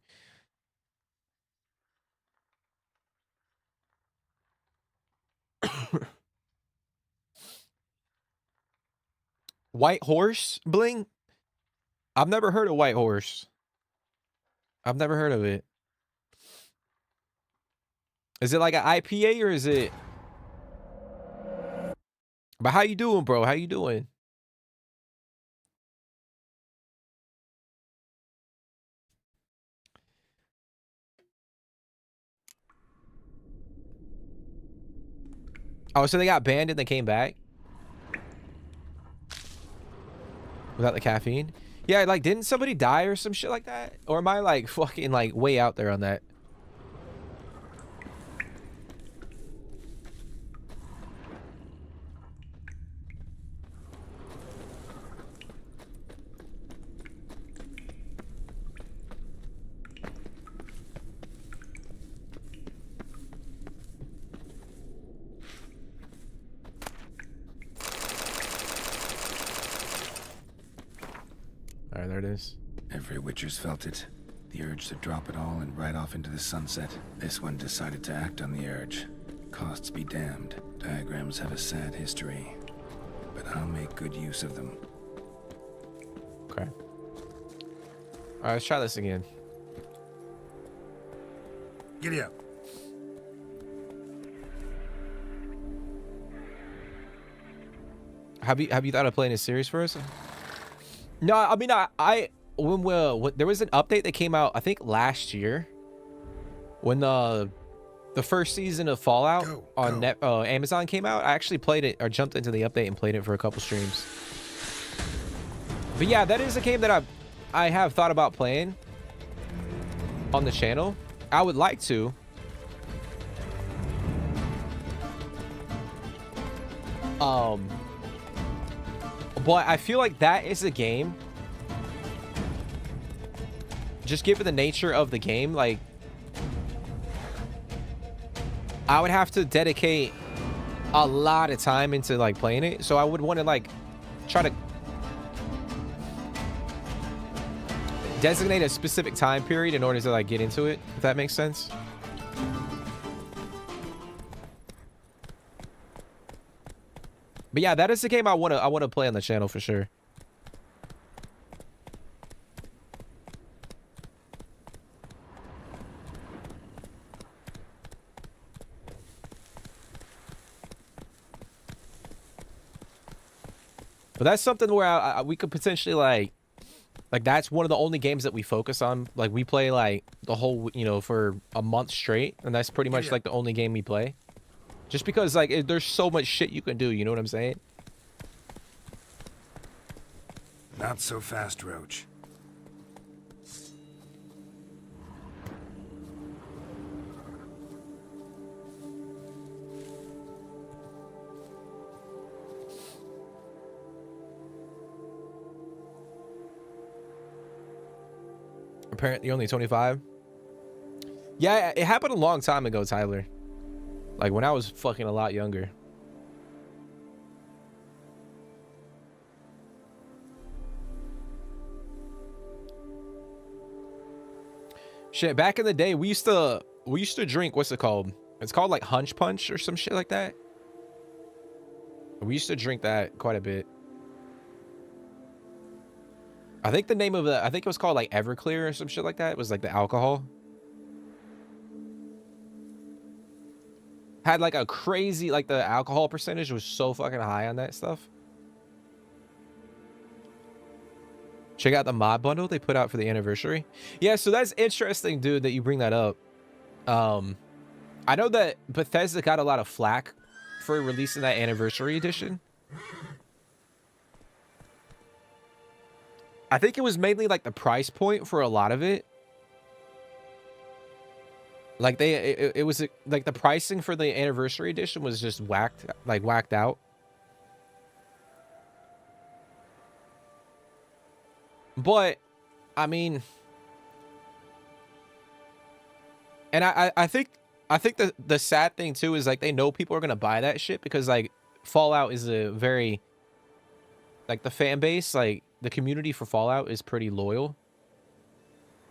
White Horse Bling? I've never heard of White Horse. I've never heard of it. Is it like an IPA or is it? But how you doing, bro? How you doing? Oh, so they got banned and they came back? Without the caffeine? Yeah, like, didn't somebody die or some shit like that? Or am I, like, fucking, like, way out there on that? Alright, there it is. Every Witcher's felt it. The urge to drop it all and ride off into the sunset. This one decided to act on the urge. Costs be damned. Diagrams have a sad history. But I'll make good use of them. Okay. Alright, let's try this again. Giddy up. Have you thought of playing a series for us? No, I mean, when there was an update that came out, I think last year, when the first season of Fallout on Amazon came out, I actually played it or jumped into the update and played it for a couple streams. But yeah, that is a game that I have thought about playing on the channel. I would like to. But I feel like that is a game, just given the nature of the game, like, I would have to dedicate a lot of time into, like, playing it. So I would want to, like, try to designate a specific time period in order to, like, get into it, if that makes sense. But yeah, that is the game I want to play on the channel for sure. But that's something where we could potentially like that's one of the only games that we focus on. Like we play like the whole, for a month straight, and that's pretty much like the only game we play. Just because, like, there's so much shit you can do, you know what I'm saying? Not so fast, Roach. Apparently, you're only 25. Yeah, it happened a long time ago, Tyler. Like, when I was fucking a lot younger. Shit, back in the day, we used to drink, what's it called? It's called, like, Hunch Punch or some shit like that. We used to drink that quite a bit. I think the name of I think it was called like Everclear or some shit like that. It was like the alcohol. Had like a crazy, like the alcohol percentage was so fucking high on that stuff. Check out the mod bundle they put out for the anniversary. Yeah, so that's interesting, dude, that you bring that up. I know that Bethesda got a lot of flack for releasing that anniversary edition. I think it was mainly like the price point for a lot of it. Like it was like the pricing for the anniversary edition was just whacked out. But I mean, and I think the sad thing too is like they know people are gonna buy that shit because like Fallout is a very, like, the fan base, like the community for Fallout is pretty loyal,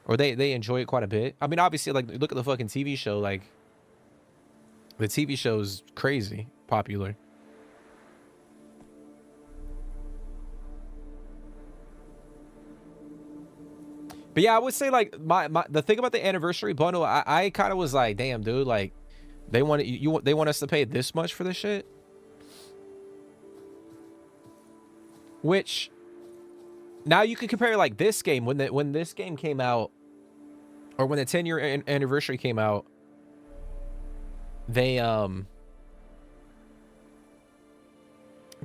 or they enjoy it quite a bit. I mean, obviously, like, look at the fucking TV show. Like, the TV show is crazy popular. But yeah, I would say like the thing about the anniversary bundle, I kind of was like, damn, dude, like they want they want us to pay this much for this shit. Which now you can compare like this game when this game came out, or when the 10-year anniversary came out. They damn,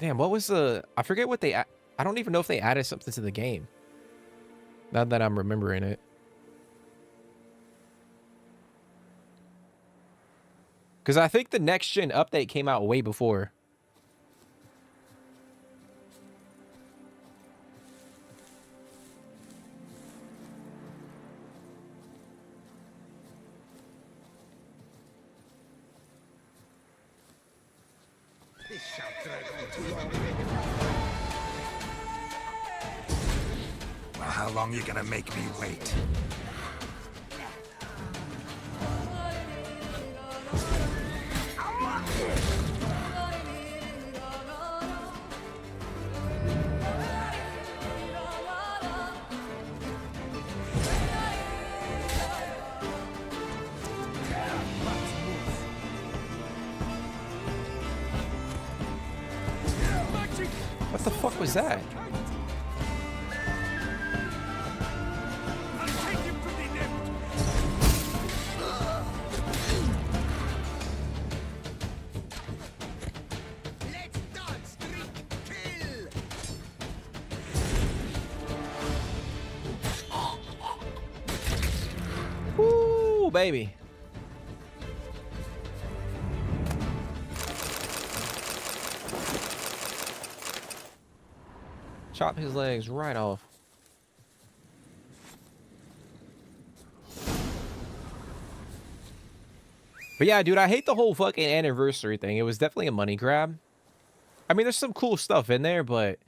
what was I forget what I don't even know if they added something to the game. Now that I'm remembering it. Because I think the next gen update came out way before. This shall drag on too long. Well, how long you gonna make me wait? What the fuck was that? Woo, baby. Chop his legs right off. But yeah, dude, I hate the whole fucking anniversary thing. It was definitely a money grab. I mean, there's some cool stuff in there, but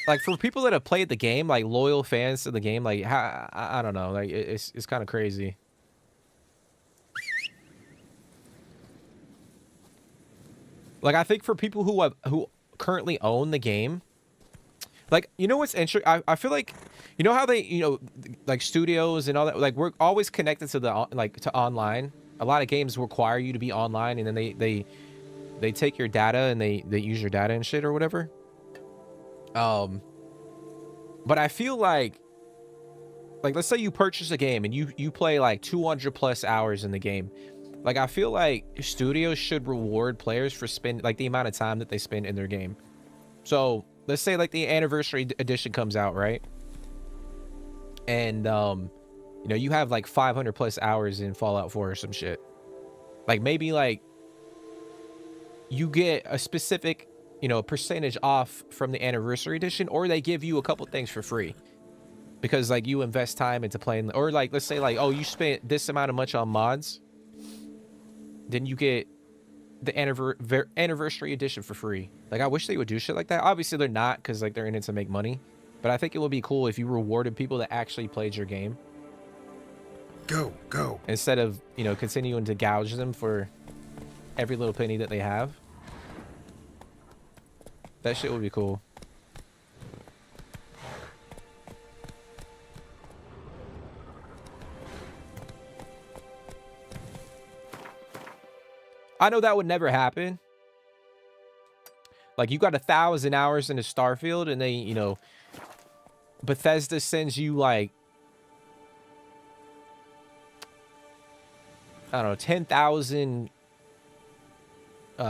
like for people that have played the game, like loyal fans to the game, like I don't know, like it's kind of crazy. Like I think for people who currently own the game, like, you know what's interesting? I feel like, you know how they, you know, like studios and all that, like we're always connected to the to online. A lot of games require you to be online, and then they take your data and they use your data and shit or whatever. But I feel like let's say you purchase a game and you play like 200 plus hours in the game. Like, I feel like studios should reward players for like the amount of time that they spend in their game. So let's say like the anniversary edition comes out, right? And you know, you have like 500 plus hours in Fallout 4 or some shit. Like maybe like you get a specific, you know, percentage off from the anniversary edition, or they give you a couple things for free because like you invest time into playing. Or like, let's say like, oh, you spent this amount of much on mods, then you get the anniversary edition for free. Like, I wish they would do shit like that. Obviously they're not, because like they're in it to make money, but I think it would be cool if you rewarded people that actually played your game. Go. Instead of, you know, continuing to gouge them for every little penny that they have. That shit would be cool. I know that would never happen. Like, you got 1,000 hours into Starfield, and they, you know, Bethesda sends you, like, I don't know, 10,000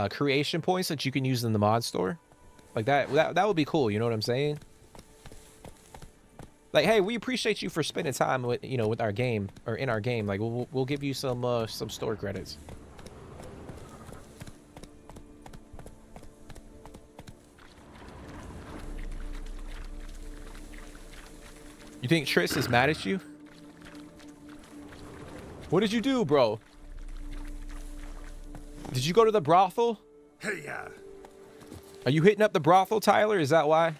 creation points that you can use in the mod store. Like, that would be cool, you know what I'm saying? Like, hey, we appreciate you for spending time with, you know, with our game, or in our game. Like, we'll give you some store credits. You think Triss is mad at you? What did you do, bro? Did you go to the brothel? Hey, Are you hitting up the brothel, Tyler? Is that why?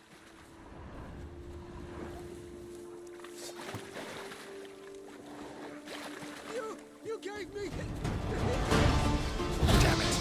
You gave me. Damn it.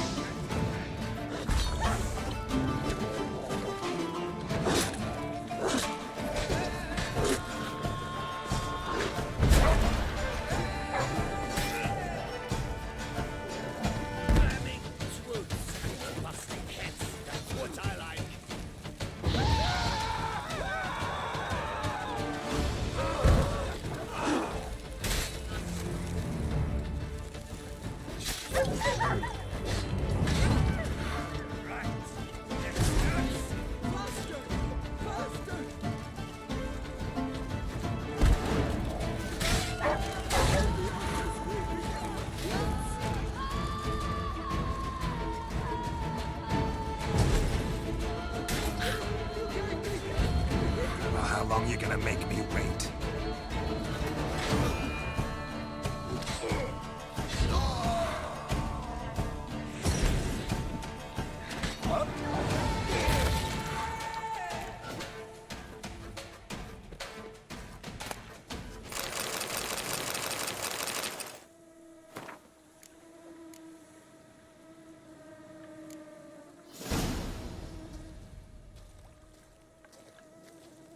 Well, how long you gonna make me wait?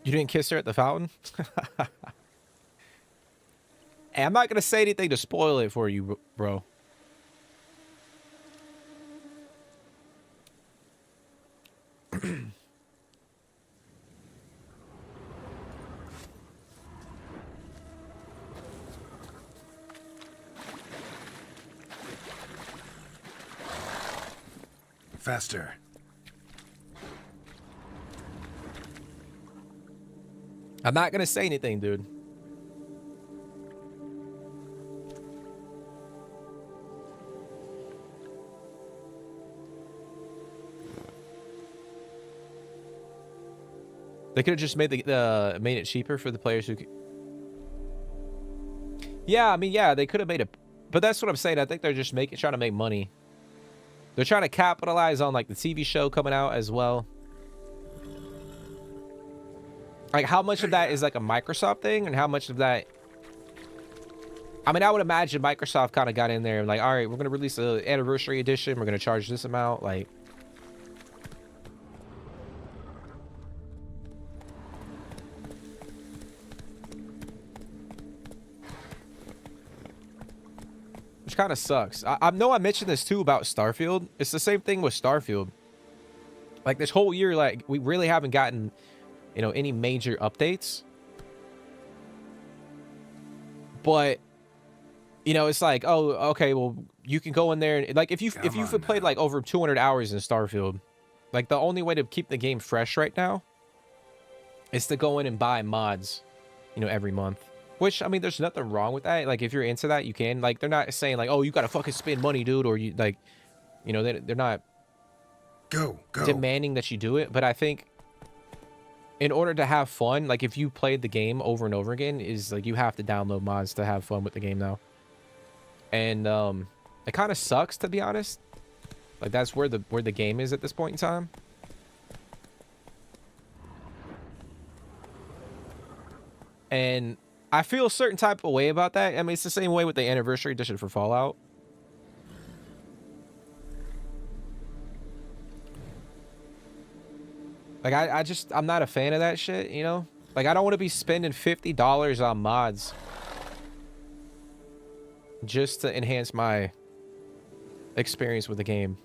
You didn't kiss her at the fountain? Hey, I'm not going to say anything to spoil it for you, bro. Faster. I'm not going to say anything, dude. They could have just made made it cheaper for the players who. Yeah, I mean, yeah, they could have made it, but that's what I'm saying. I think they're just trying to make money. They're trying to capitalize on like the TV show coming out as well. Like, how much of that is like a Microsoft thing, and how much of that? I mean, I would imagine Microsoft kind of got in there and like, all right, we're gonna release an anniversary edition. We're gonna charge this amount, like. Which kind of sucks. I know I mentioned this too about Starfield. It's the same thing with Starfield. Like, this whole year, like, we really haven't gotten, you know, any major updates. But, you know, it's like, oh, okay, well, you can go in there and like, if you've played like over 200 hours in Starfield, like, the only way to keep the game fresh right now is to go in and buy mods, you know, every month. Which, I mean, there's nothing wrong with that. Like, if you're into that, you can. Like, they're not saying like, oh, you gotta fucking spend money, dude, or you like, you know, they're not demanding that you do it. But I think in order to have fun, like, if you played the game over and over again, is like, you have to download mods to have fun with the game now. And it kind of sucks, to be honest. Like, that's where the game is at this point in time. And I feel a certain type of way about that. I mean, it's the same way with the anniversary edition for Fallout. Like, I'm not a fan of that shit, you know? Like, I don't want to be spending $50 on mods just to enhance my experience with the game.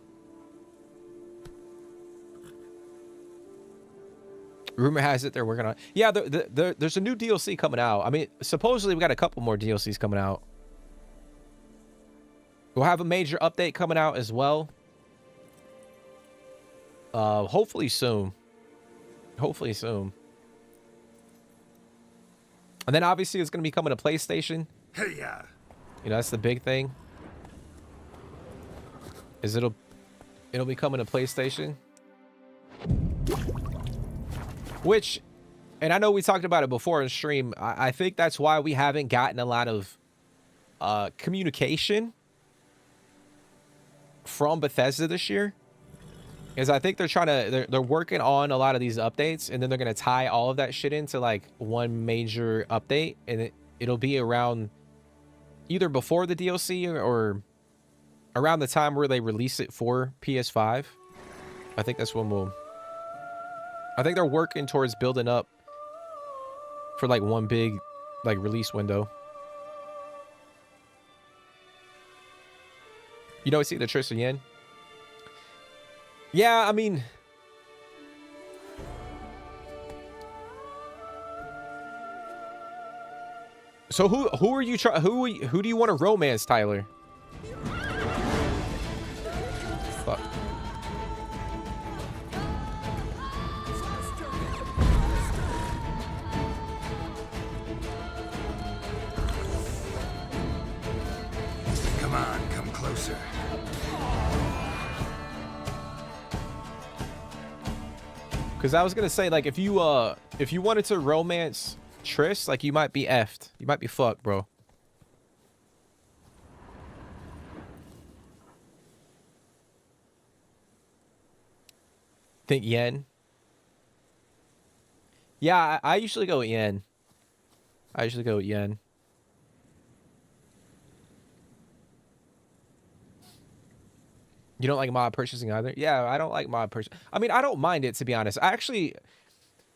Rumor has it they're working on... Yeah, there's a new DLC coming out. I mean, supposedly we got a couple more DLCs coming out. We'll have a major update coming out as well. Hopefully soon. Hopefully soon. And then obviously it's going to be coming to PlayStation. Hey, yeah. You know, that's the big thing. Is it'll be coming to PlayStation. Which, and I know we talked about it before in stream, I think that's why we haven't gotten a lot of communication from Bethesda this year. Is I think they're trying to, they're working on a lot of these updates, and then they're going to tie all of that shit into like one major update, and it'll be around either before the DLC or around the time where they release it for PS5. I think that's when I think they're working towards building up for like one big like release window. You know, see the Tristan Yen? Yeah, I mean, so who are you trying? Who do you want to romance, Tyler? Fuck. Come on, come closer. Because I was gonna say, like, if you wanted to romance Triss, like, you might be effed. You might be fucked, bro. Think Yen? Yeah, I usually go with Yen. I usually go with Yen. You don't like mod purchasing either? Yeah, I don't like mod purchasing. I mean, I don't mind it, to be honest. I actually,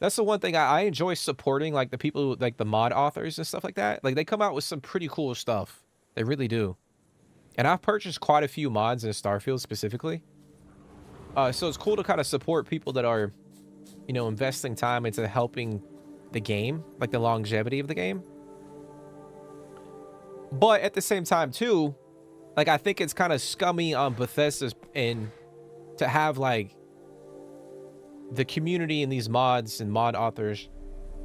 that's the one thing I enjoy supporting, like the people, like the mod authors and stuff like that. Like, they come out with some pretty cool stuff. They really do. And I've purchased quite a few mods in Starfield specifically. So it's cool to kind of support people that are, you know, investing time into helping the game, like the longevity of the game. But at the same time, too, like, I think it's kind of scummy on Bethesda's end to have, like, the community and these mods and mod authors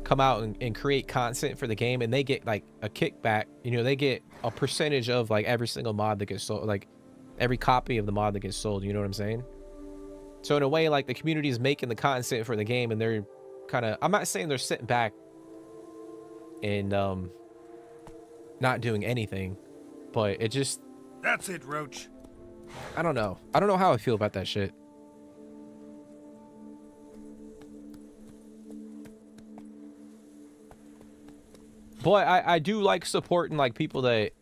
come out and create content for the game, and they get, like, a kickback. You know, they get a percentage of, like, every single mod that gets sold, like, every copy of the mod that gets sold. You know what I'm saying? So, in a way, like, the community is making the content for the game, and they're kind of... I'm not saying they're sitting back and not doing anything, but it just... That's it, Roach. I don't know. I don't know how I feel about that shit. But I do like supporting, like, people that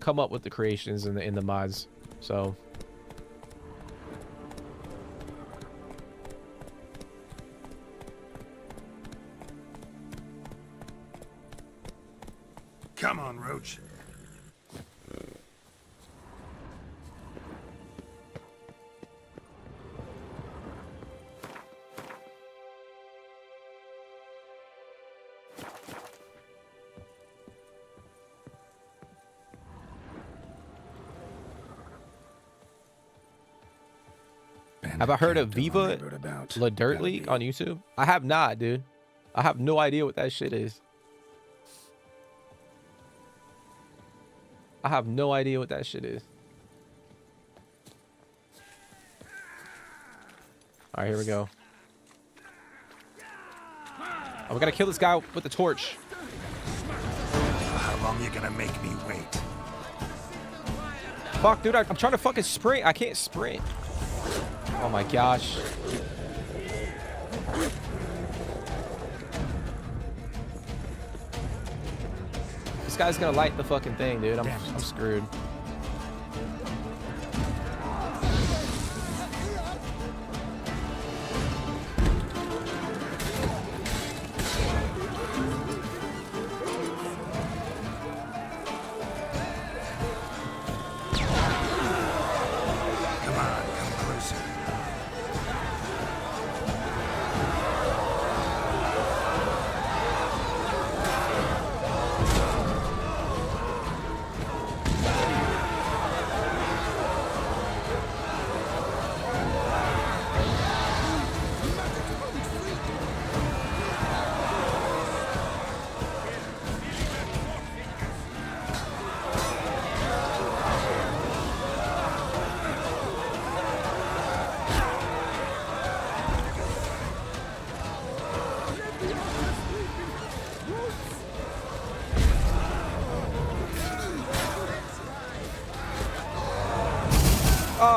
come up with the creations in the mods. So Come on, Roach. have I heard of Viva La Dirt League on YouTube? I have not, dude. I have no idea what that shit is. I have no idea what that shit is. All right, here we go. Oh, we gotta kill this guy with the torch. How long you gonna make me wait? Fuck, dude, I'm trying to fucking sprint. I can't sprint. Oh my gosh. This guy's gonna light the fucking thing, dude. I'm screwed.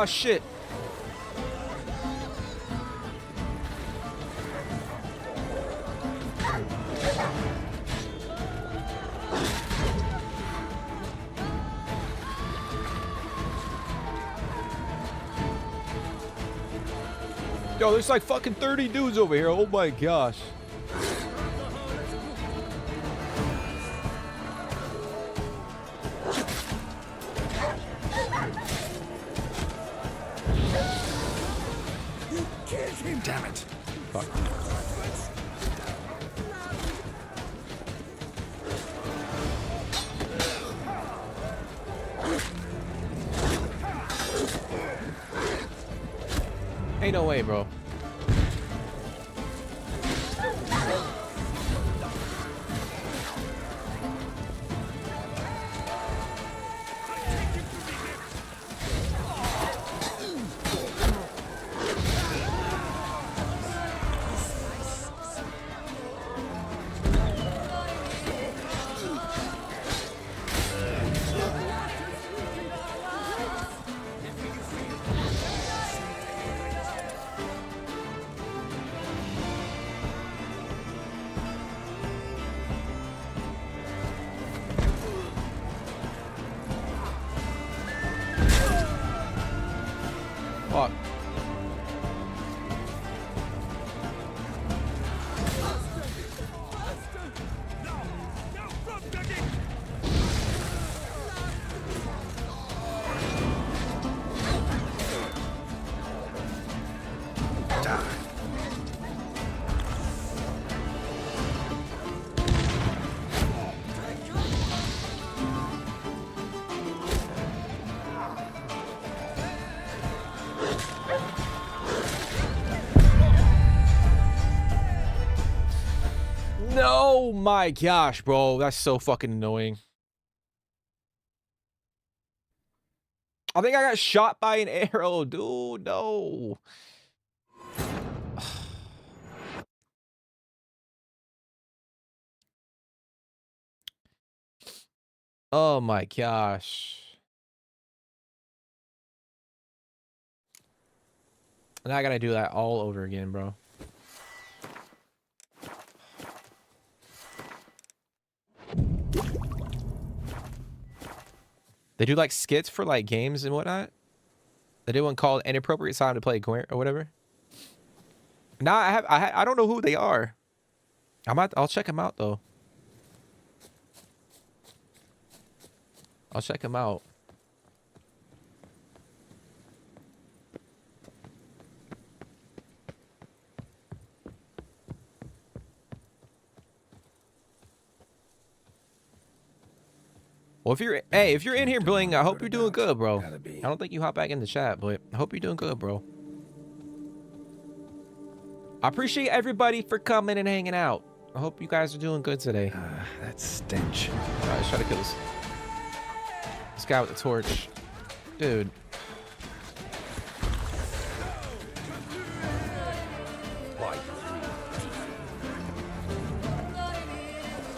Oh shit. Yo, there's like fucking 30 dudes over here. Oh my gosh. Damn it. Fuck. Ain't no way, bro. Fuck. No, my gosh, bro. That's so fucking annoying. I think I got shot by an arrow, dude. No. Oh my gosh. And I gotta do that all over again, bro. They do like skits for like games and whatnot. They do one called "Inappropriate Time to Play Gwent" or whatever. Now I don't know who they are. I'll check them out though. I'll check them out. Well, if you're in here, Bling, I hope you're doing good, bro. I don't think you hop back in the chat, but I hope you're doing good, bro. I appreciate everybody for coming and hanging out. I hope you guys are doing good today. That stench. All right, let's try to kill this guy with the torch, dude.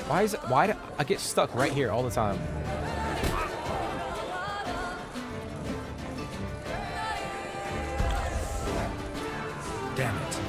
Why do I get stuck right here all the time? Damn it.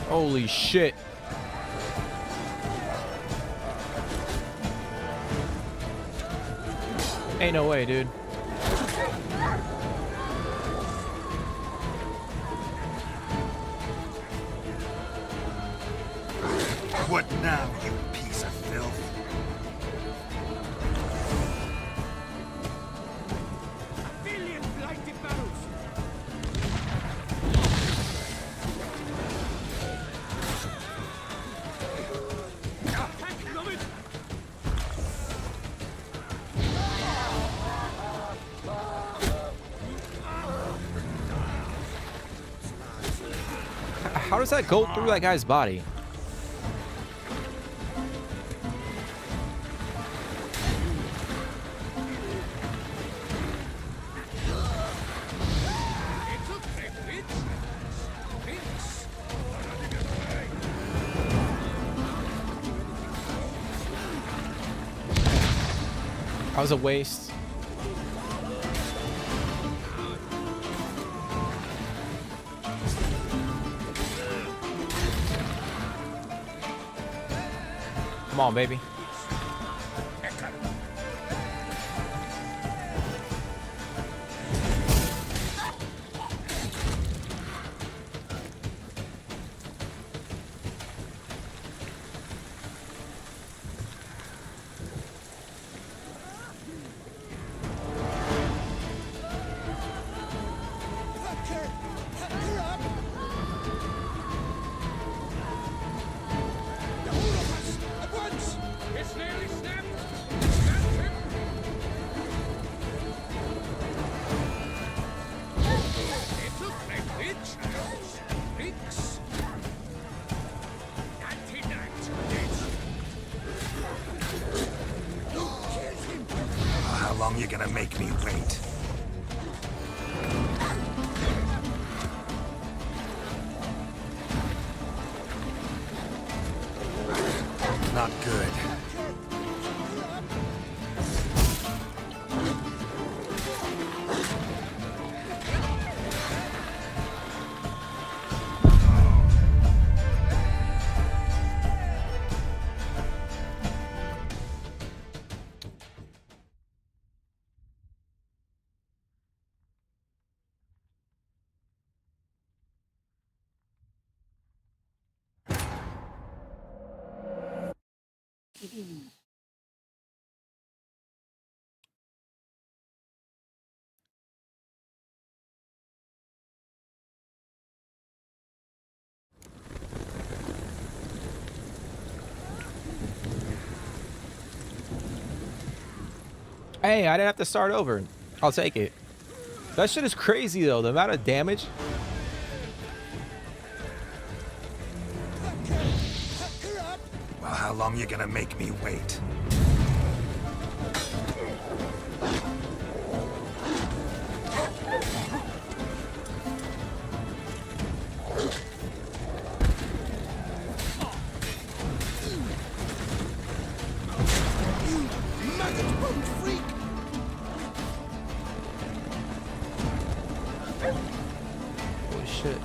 Holy shit. Ain't no way, dude. What now, you piece of filth? Billion blighted barrels! How does that go through that guy's body? That was a waste. Come on, baby. How long you gonna make me wait? Not good. Hey, I didn't have to start over. I'll take it. That shit is crazy, though. The amount of damage. Well, how long you gonna make me wait? Holy shit.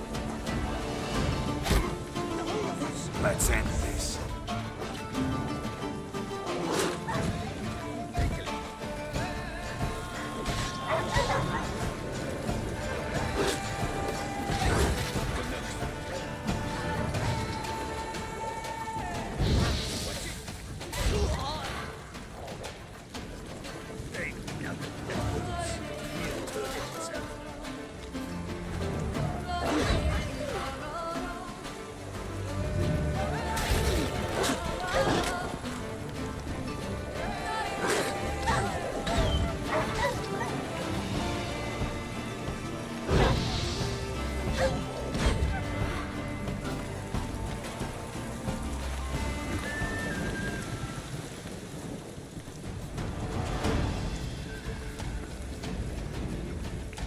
Let's end this.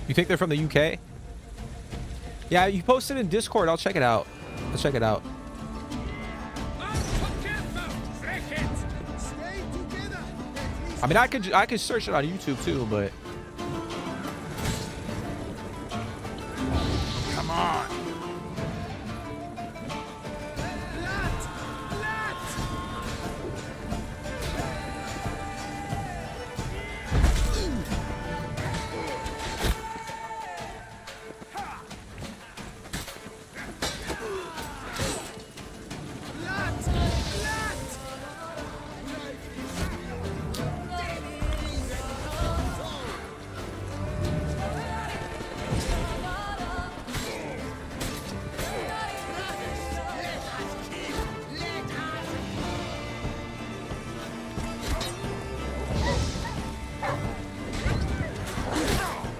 You think they're from the UK? Yeah, you posted in Discord. I'll check it out. I'll check it out. I mean, I could search it on YouTube too, but Come on.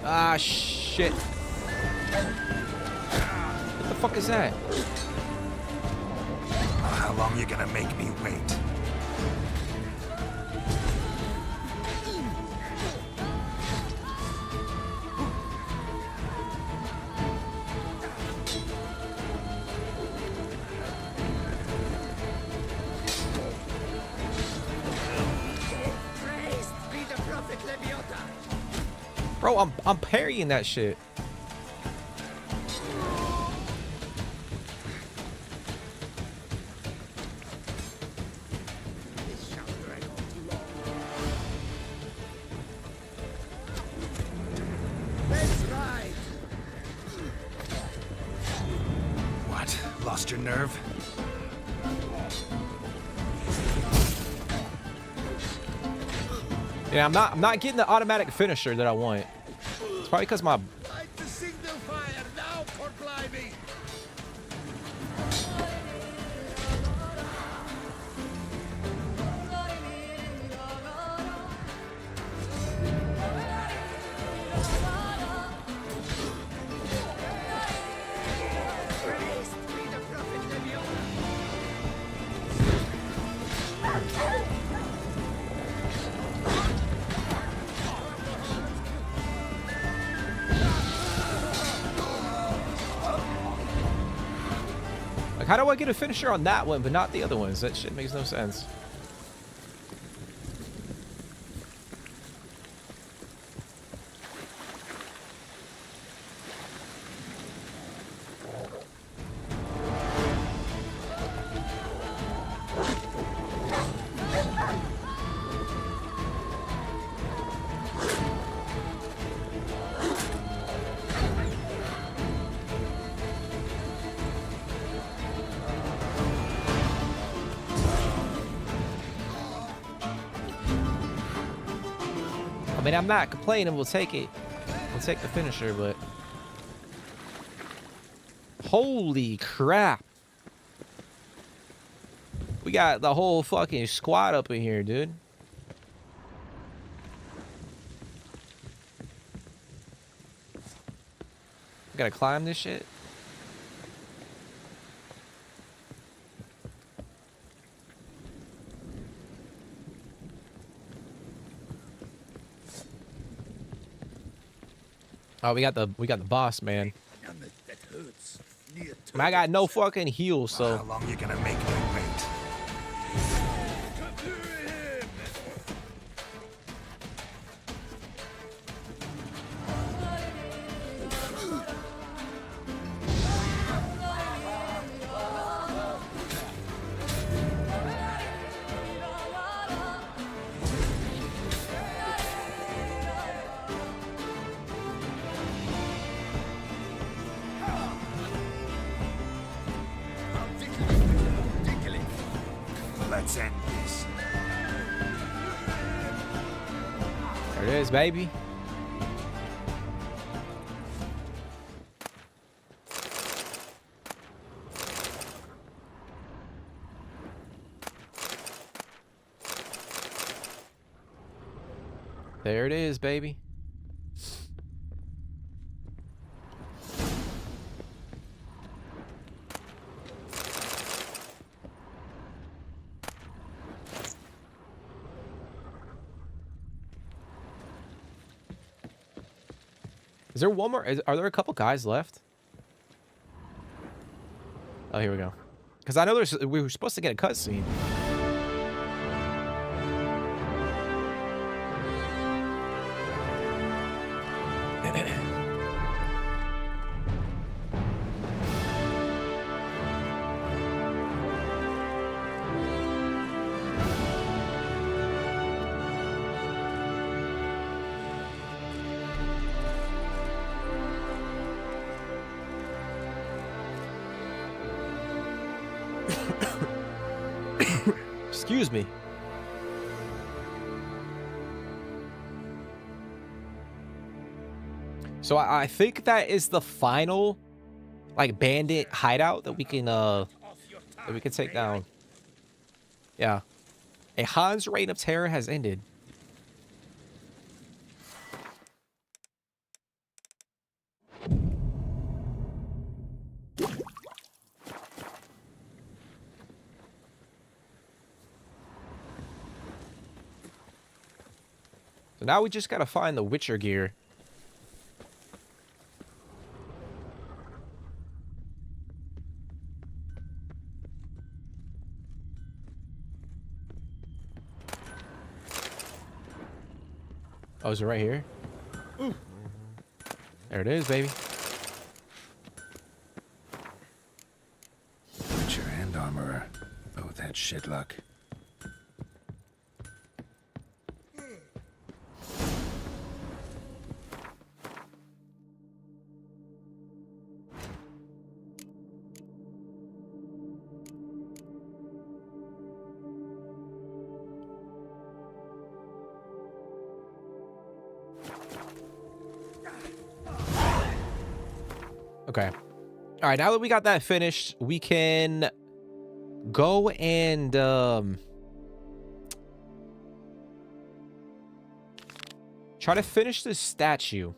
Ah, shit. What the fuck is that? How long you gonna make me wait? Bro, I'm parrying that shit. What? Lost your nerve? Yeah, I'm not getting the automatic finisher that I want. It's probably because my... Light the signal fire now, for blimey! Like, how do I get a finisher on that one, but not the other ones? That shit makes no sense. I mean, I'm not complaining. We'll take it. We'll take the finisher, but... Holy crap. We got the whole fucking squad up in here, dude. I gotta climb this shit. Oh, we got the boss, man. That hurts. Near I mean, I got no fucking heals, so... How long you gonna make me wait? Let's end this. There it is, baby. There it is, baby. Is there one more? Are there a couple guys left? Oh, here we go. Because I know we were supposed to get a cutscene. Excuse me. So I think that is the final, like, bandit hideout that we can take down. Yeah. A Han's reign of terror has ended. So now we just gotta find the Witcher gear. Oh, is it right here? There it is, baby. Witcher and armorer both had shit luck. Okay. All right, now that we got that finished, we can go and try to finish this statue.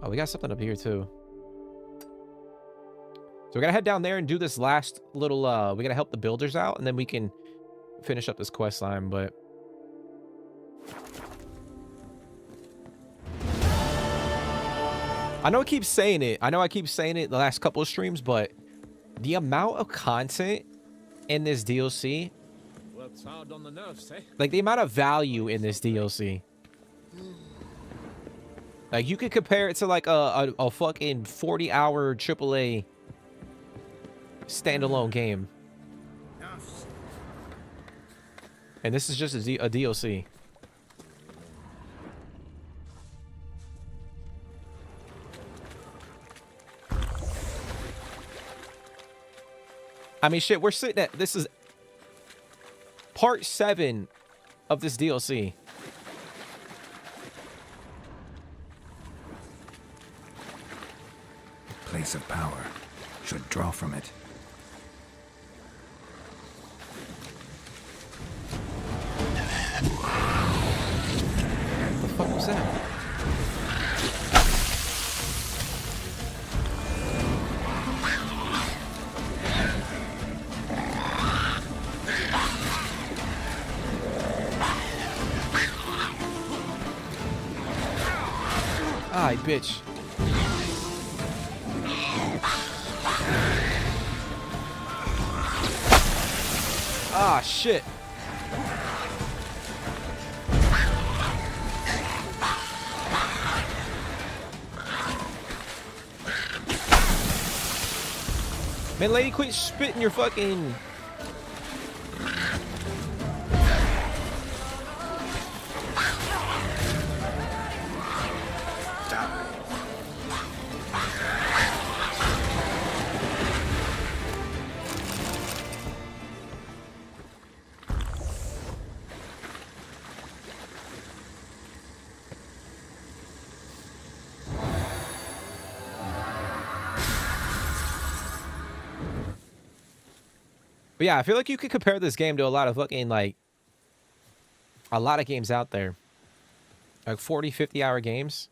Oh, we got something up here too. So we're gonna head down there and do this last little we gotta help the builders out, and then we can finish up this quest line. But I know I keep saying it. I know I keep saying it the last couple of streams, but the amount of content in this DLC, Works hard on the nerves, eh? like the amount of value in this DLC, like you could compare it to like a fucking 40-hour AAA standalone game, and this is just a DLC. I mean, shit, we're sitting at, this is part 7 of this DLC. Place of power. Should draw from it. What the fuck was that? Ay, bitch. Ah, shit. Man, lady, quit spitting your fucking... But yeah, I feel like you could compare this game to a lot of fucking, like, a lot of games out there. Like 40, 50-hour games.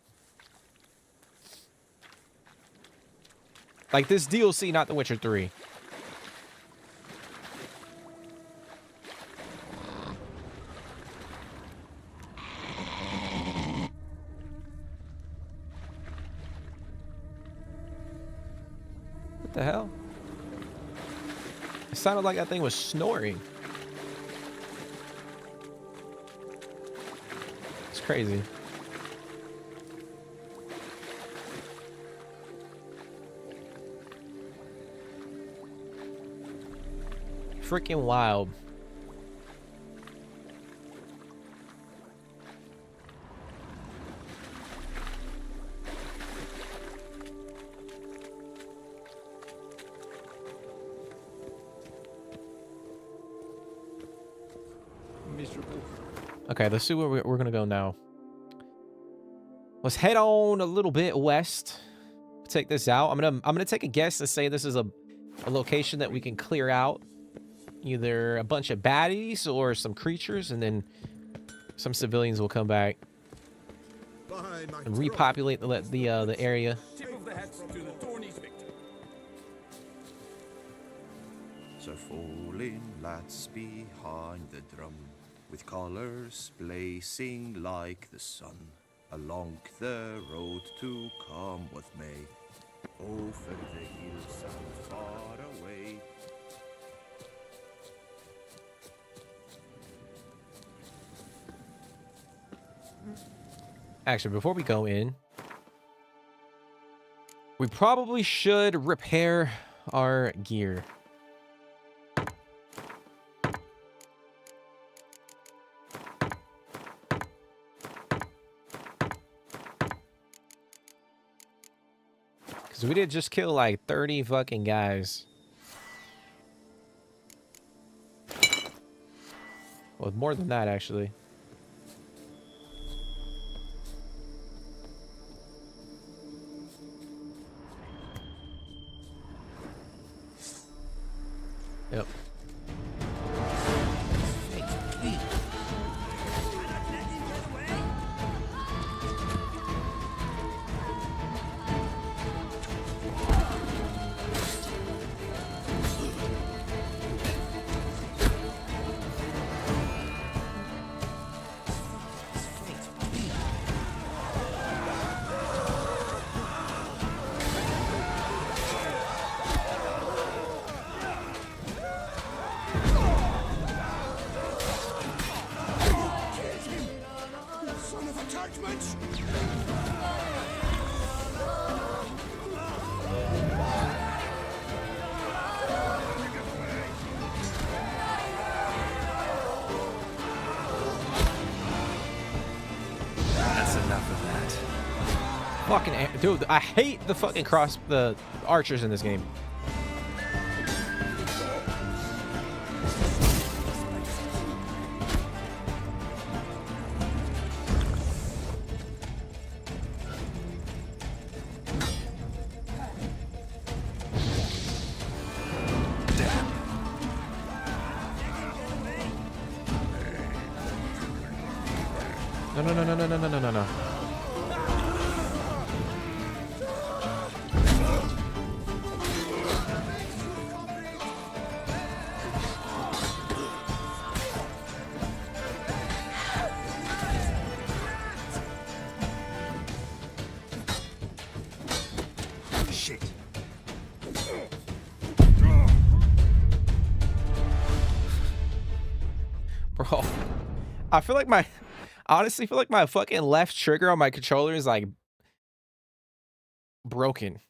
Like this DLC, not The Witcher 3. What the hell? It sounded like that thing was snoring. It's crazy. Freaking wild. Okay, let's see where we're gonna go now. Let's head on a little bit west. Take this out. I'm gonna take a guess and say this is a location that we can clear out. Either a bunch of baddies or some creatures, and then some civilians will come back and repopulate the area. Tip of the hat to the Tourney's victor. So fall in, lads, behind the drum. with colors blazing like the sun, along the road to come with me, over the hills and far away. Actually, before we go in, we probably should repair our gear. Because we did just kill like 30 fucking guys. Well, more than that, actually. Yep. Fucking dude, I hate the fucking the archers in this game. No. Bro, I feel like I honestly feel like my fucking left trigger on my controller is like broken.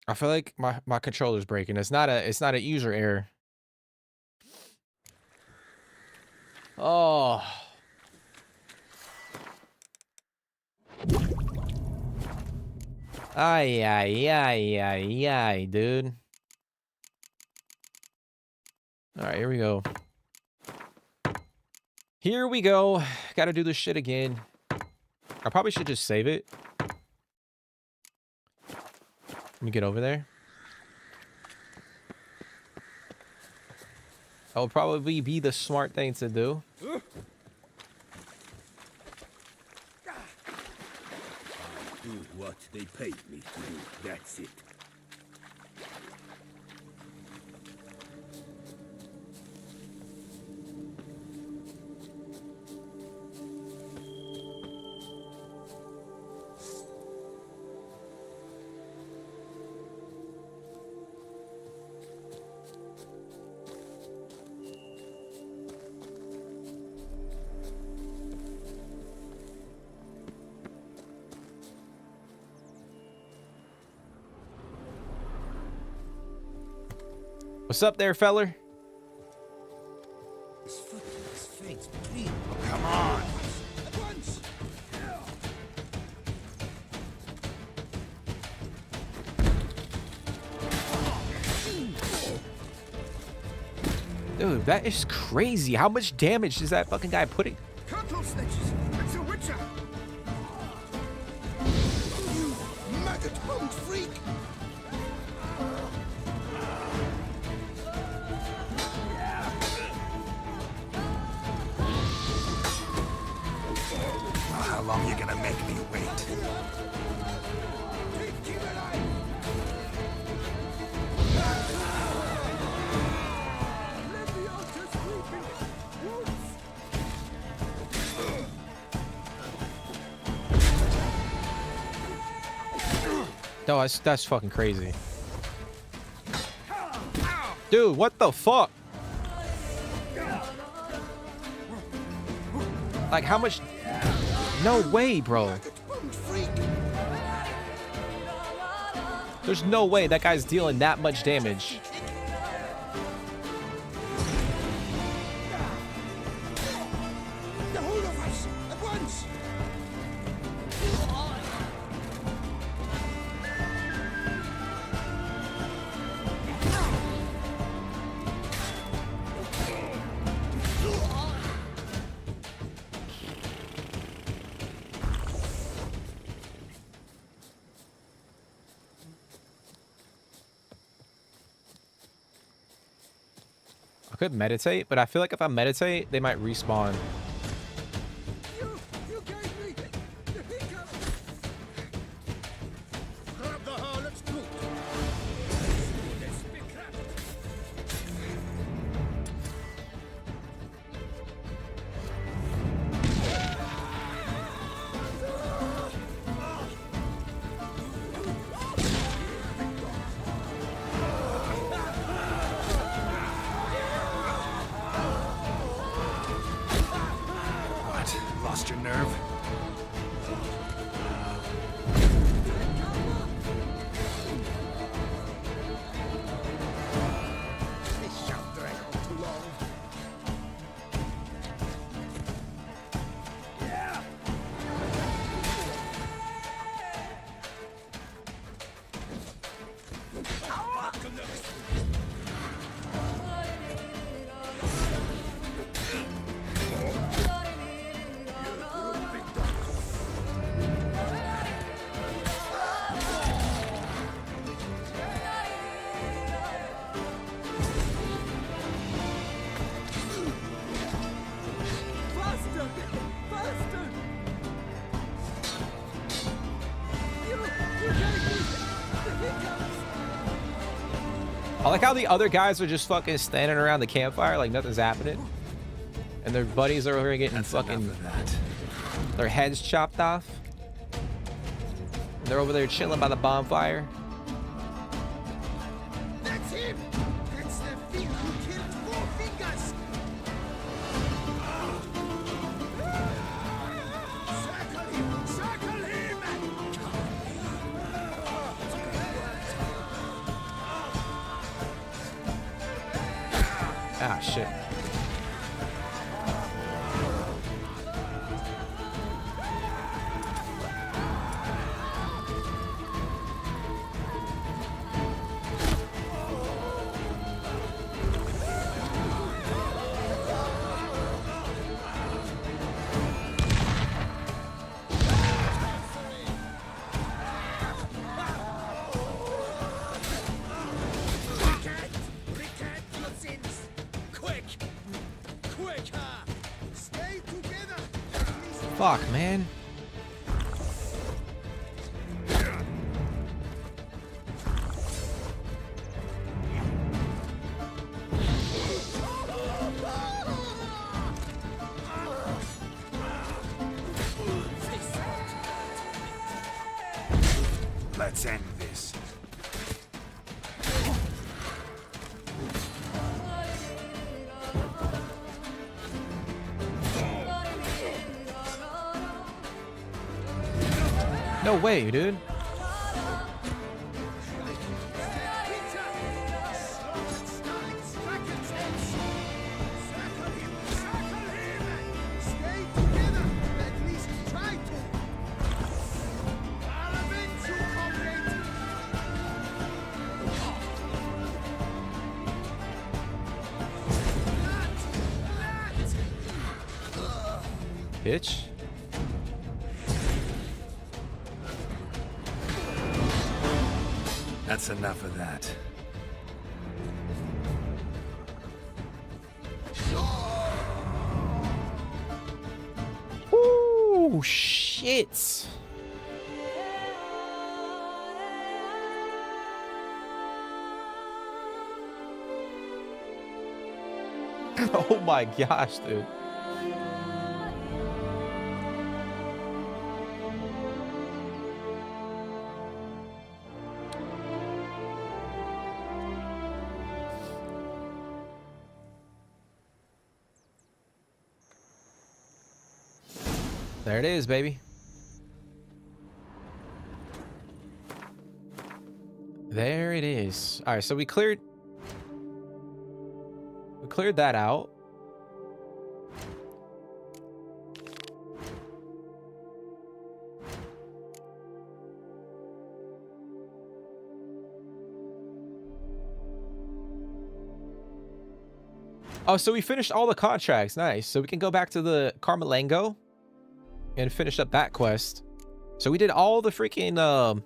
I feel like my controller's breaking. It's not a user error. Oh. Ay, dude. All right, here we go. Here we go. Got to do this shit again. I probably should just save it. Let me get over there. That would probably be the smart thing to do. Do what they paid me to do. That's it. What's up there, feller? His foot and his face between. Oh, come on. At once. Dude, that is crazy. How much damage is that fucking guy putting? Cattle snitches! It's a witcher! You maggot-bummed freak! How long you gonna make me wait? No, that's fucking crazy. Dude, what the fuck? Like, how much? No way, bro. There's no way that guy's dealing that much damage. The whole of us at once. I could meditate, but I feel like if I meditate, they might respawn. You gave me the hiccup. Grab the harlot's coat. Let's be crap. What? Lost your nerve? This shan't drag on too long. Faster! Faster! You gave me the hiccups. I like how the other guys are just fucking standing around the campfire like nothing's happening. And their buddies are over here getting That's fucking enough of that. their heads chopped off. They're over there chilling by the bonfire. That's him! That's the thing who killed 4 fingers! Circle him! Circle him! Ah, shit. Recant your sins! Quick! Quicker! Stay together! Fuck, man. Let's end this. No way, dude. Bitch. That's enough of that. Ooh, shit. Oh my gosh, dude. There it is, baby. There it is. All right, so we cleared that out. Oh, so we finished all the contracts. Nice. So we can go back to the Carmelango and finish up that quest. So we did all the freaking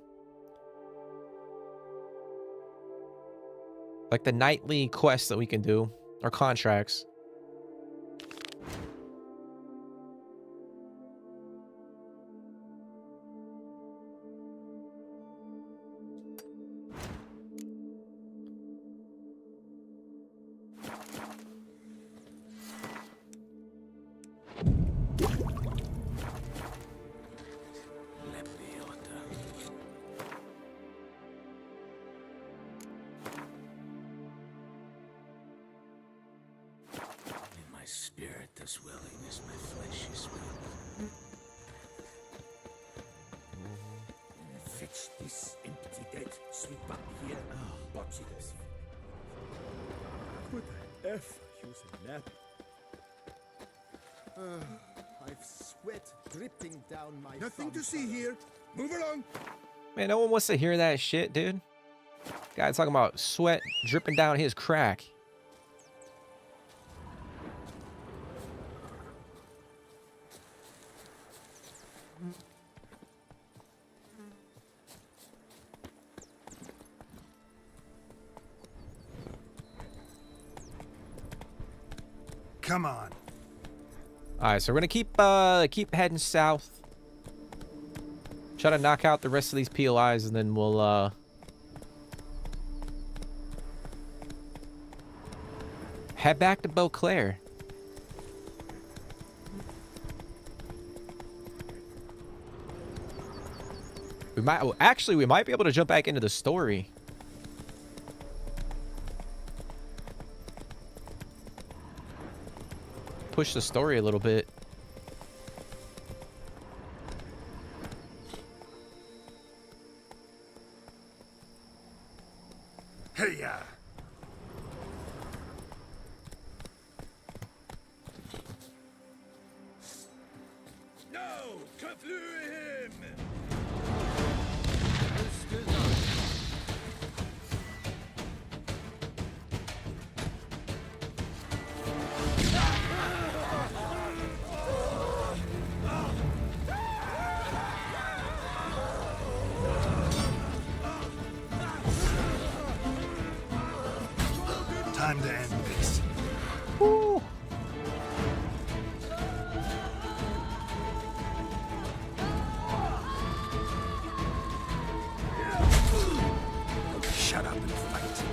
like the nightly quests that we can do, or contracts. Spirit as willing as my flesh is weak. Fetch this empty dead, sweep up here, botch it. Could I ever use a nap? I've sweat dripping down my Nothing to thumb. see here. Move along. Man, no one wants to hear that shit, dude. Guy talking about sweat dripping down his crack. Come on. All right, so we're gonna keep heading south. Try to knock out the rest of these POIs, and then we'll head back to Beauclair. We might actually we might be able to jump back into the story. Push the story a little bit. Hey ya. No! Conflue him! Time to end this. Woo. Shut up and fight.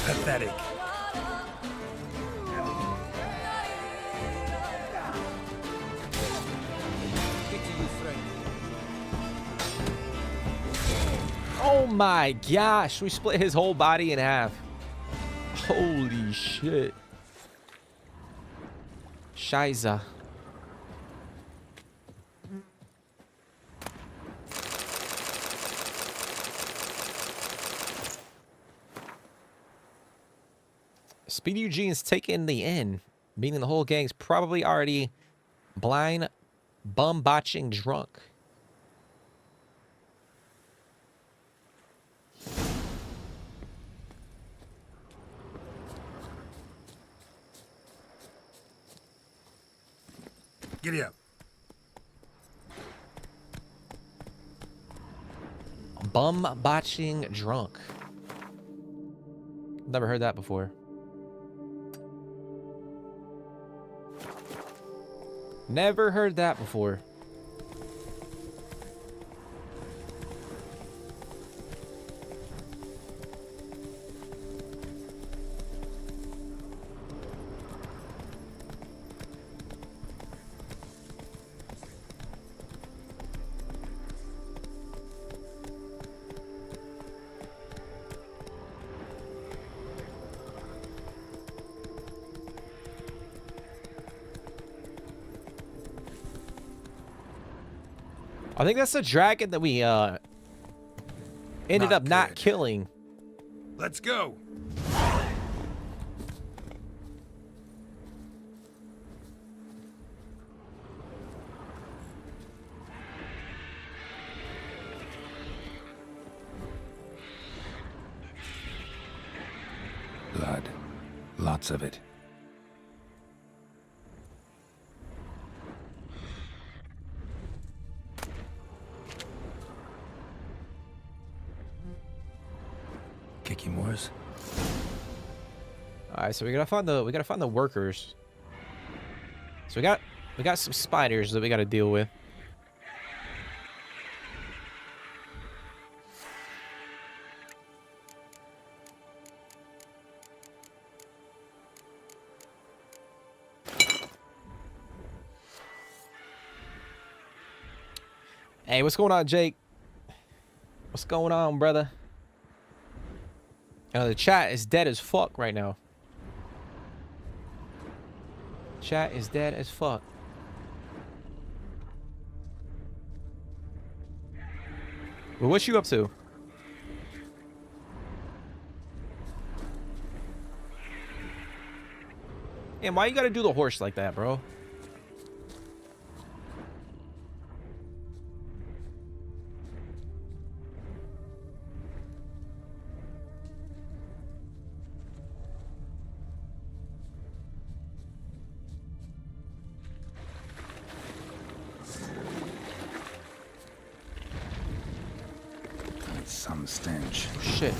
Pathetic. Oh my gosh, we split his whole body in half. Holy shit. Scheiße. Speedy Eugene's taken the inn, meaning the whole gang's probably already blind, bum-botching drunk. Giddy up. Bum-botching drunk. Never heard that before. Never heard that before. I think that's the dragon that we ended up not killing. Let's go. Blood. Lots of it. Kikimores? All right, so we gotta find the workers. So we got some spiders that we gotta deal with. Hey, what's going on, Jake? What's going on, brother? The chat is dead as fuck right now. Chat is dead as fuck. Well, what you up to? And why you gotta do the horse like that, bro? Some stench. Shit.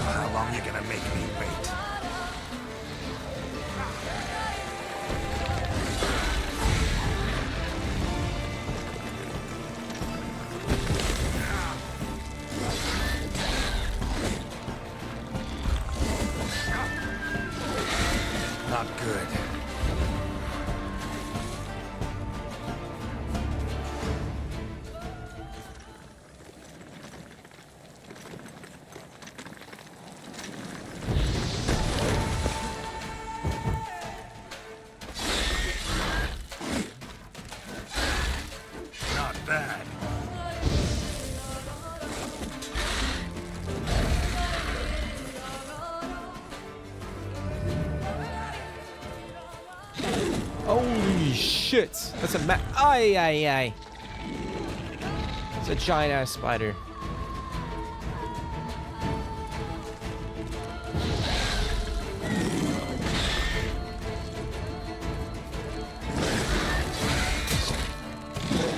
How long you gonna make me wait? Not good. Not bad. Holy shit. That's a ay, ay, ay. It's a giant ass spider.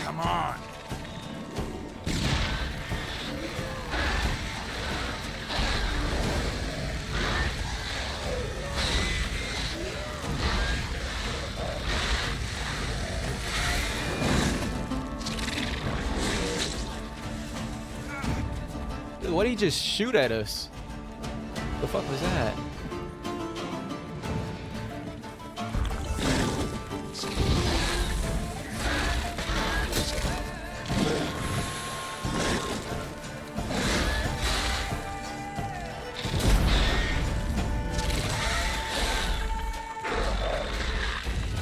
Come on. Dude, what did he just shoot at us? The fuck was that?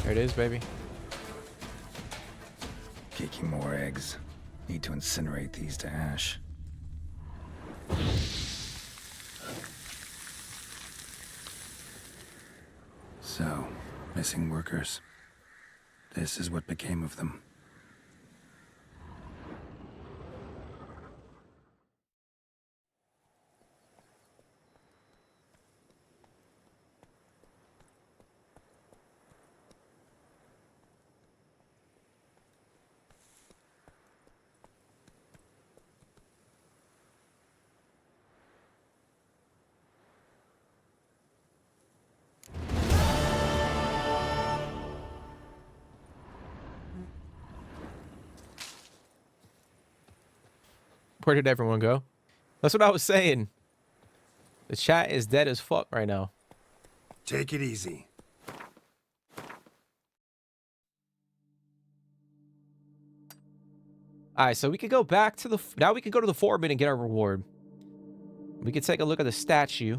There it is, baby. Kikimore eggs. Need to incinerate these to ash. So, missing workers. This is what became of them. Where did everyone go? That's what I was saying. The chat is dead as fuck right now. Take it easy. All right, so we could go back to the... Now we can go to the foreman and get our reward. We could take a look at the statue.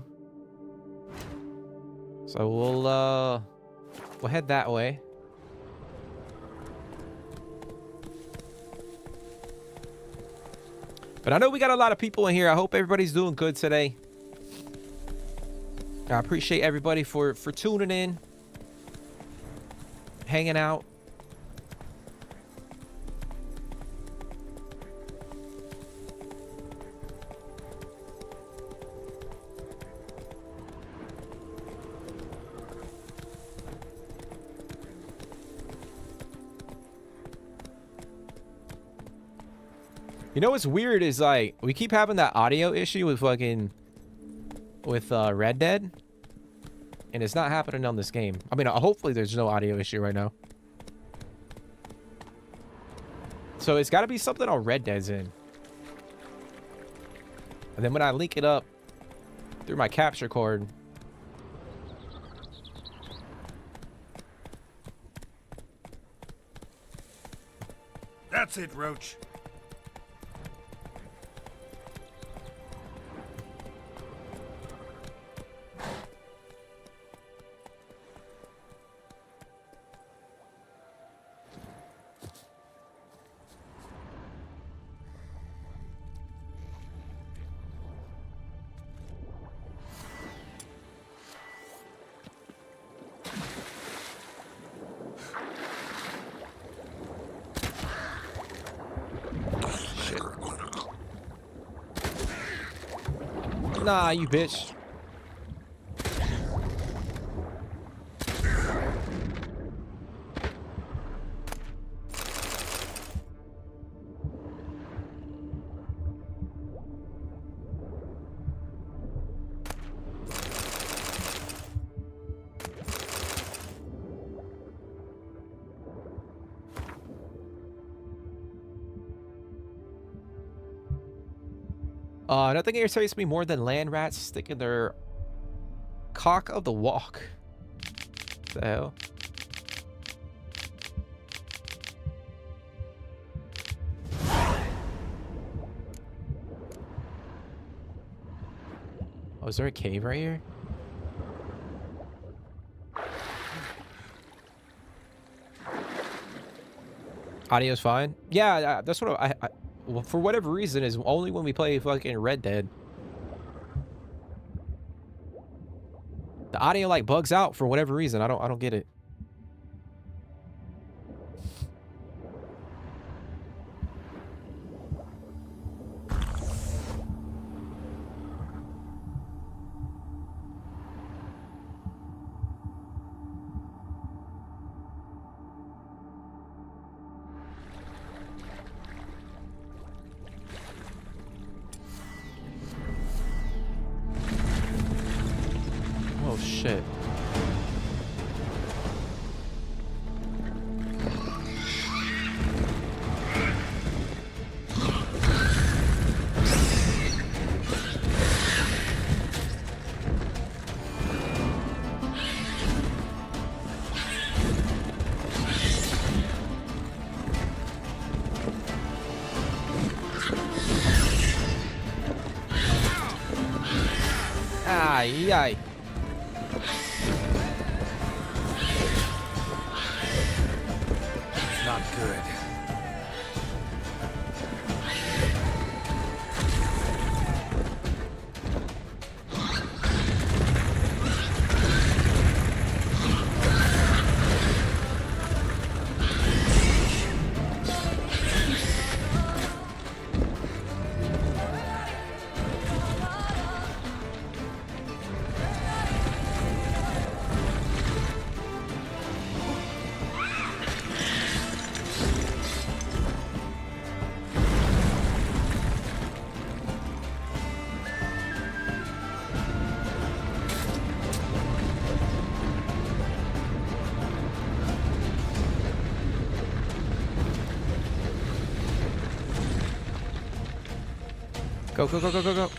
So we'll head that way. But I know we got a lot of people in here. I hope everybody's doing good today. I appreciate everybody for tuning in, hanging out. You know what's weird is like we keep having that audio issue with Red Dead, and it's not happening on this game. I mean, hopefully there's no audio issue right now. So it's got to be something on Red Dead's in. And then when I link it up through my capture card, That's it, Roach. nah, you bitch. Nothing irritates me more than land rats sticking their cock of the walk. What the hell? Oh, is there a cave right here? Audio's fine? Yeah, that's what I well, for whatever reason, is only when we play fucking Red Dead. The audio like bugs out for whatever reason. I don't get it. Oh shit. Ay, ay. Not good. Go, go, go, go, go, go.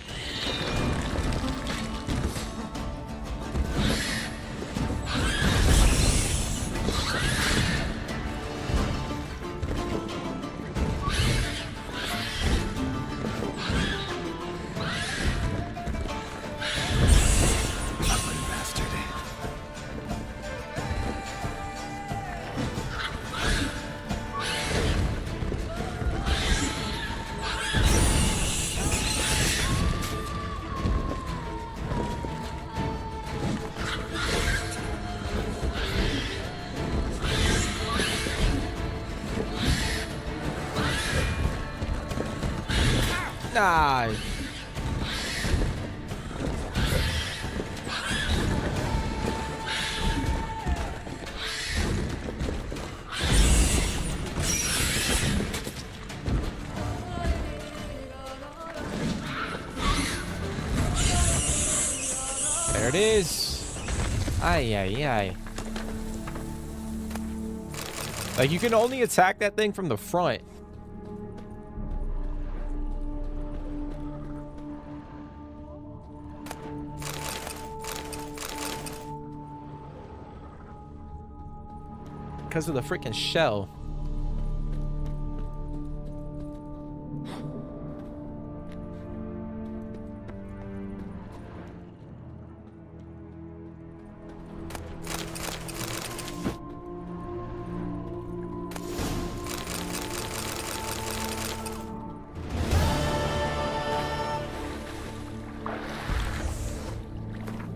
Nah. There it is. Ay, ay, ay. Like, you can only attack that thing from the front. Because of the freaking shell.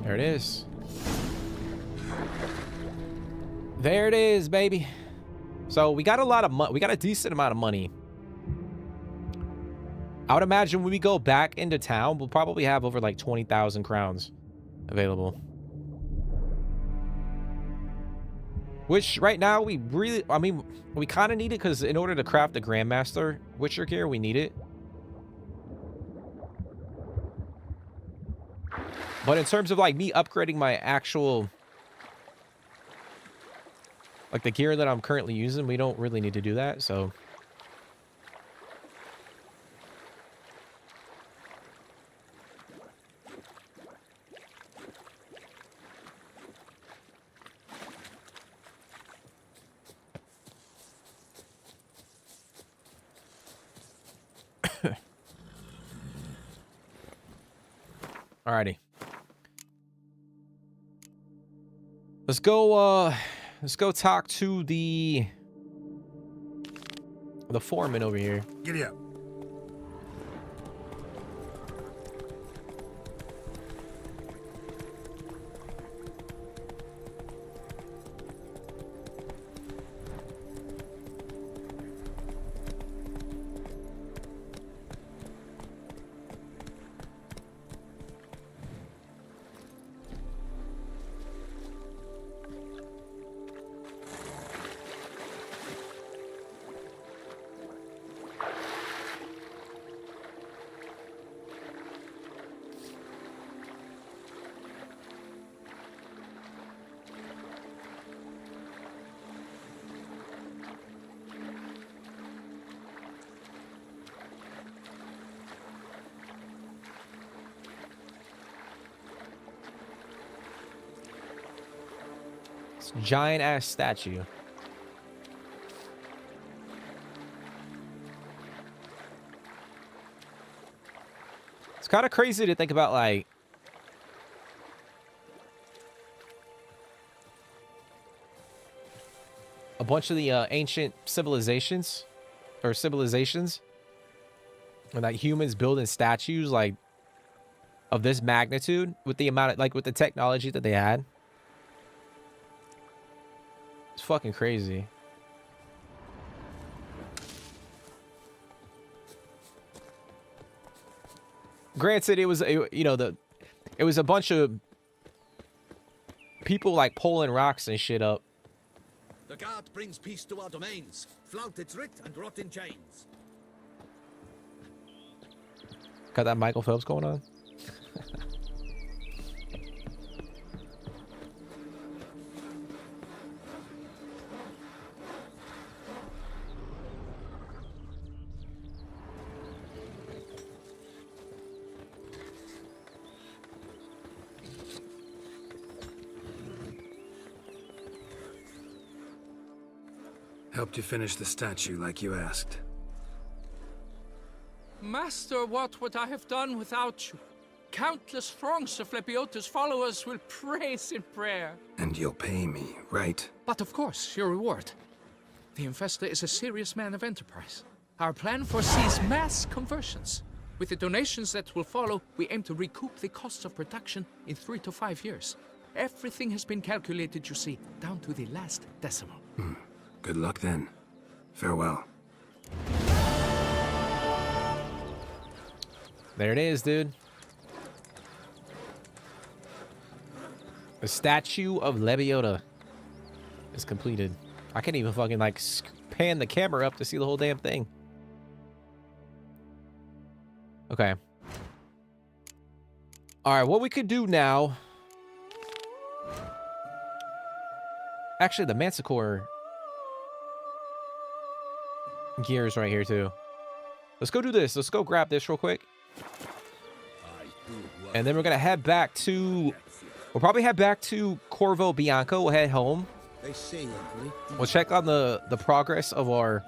There it is. There it is, baby. So we got a lot of money. We got a decent amount of money. I would imagine when we go back into town, we'll probably have over like 20,000 crowns available. Which right now we really, I mean, we kind of need it because in order to craft the Grandmaster Witcher gear, we need it. But in terms of like me upgrading my actual, like the gear that I'm currently using, we don't really need to do that, so. Alrighty. Let's go talk to the foreman over here. Giddy up. Giant ass statue. It's kind of crazy to think about, like, a bunch of the ancient civilizations and like humans building statues like of this magnitude with the amount of, like, with the technology that they had. It's fucking crazy. Granted, it was it was a bunch of people like pulling rocks and shit up. The guard brings peace to our domains. Flout its writ and rot in chains. Got that Michael Phelps going on? Helped you finish the statue like you asked. Master, what would I have done without you? Countless throngs of Lebiota's followers will praise in prayer. And you'll pay me, right? But of course, your reward. The Infestor is a serious man of enterprise. Our plan foresees mass conversions. With the donations that will follow, we aim to recoup the costs of production in 3 to 5 years. Everything has been calculated, you see, down to the last decimal. Good luck then. Farewell. There it is, dude. The statue of Lebiota is completed. I can't even fucking like pan the camera up to see the whole damn thing. Okay. All right, what we could do now. Actually, the Manticore gear is right here too. Let's go do this. Let's go grab this real quick. And then we're gonna head back to. We'll probably head back to Corvo Bianco. We'll head home. We'll check on the progress of our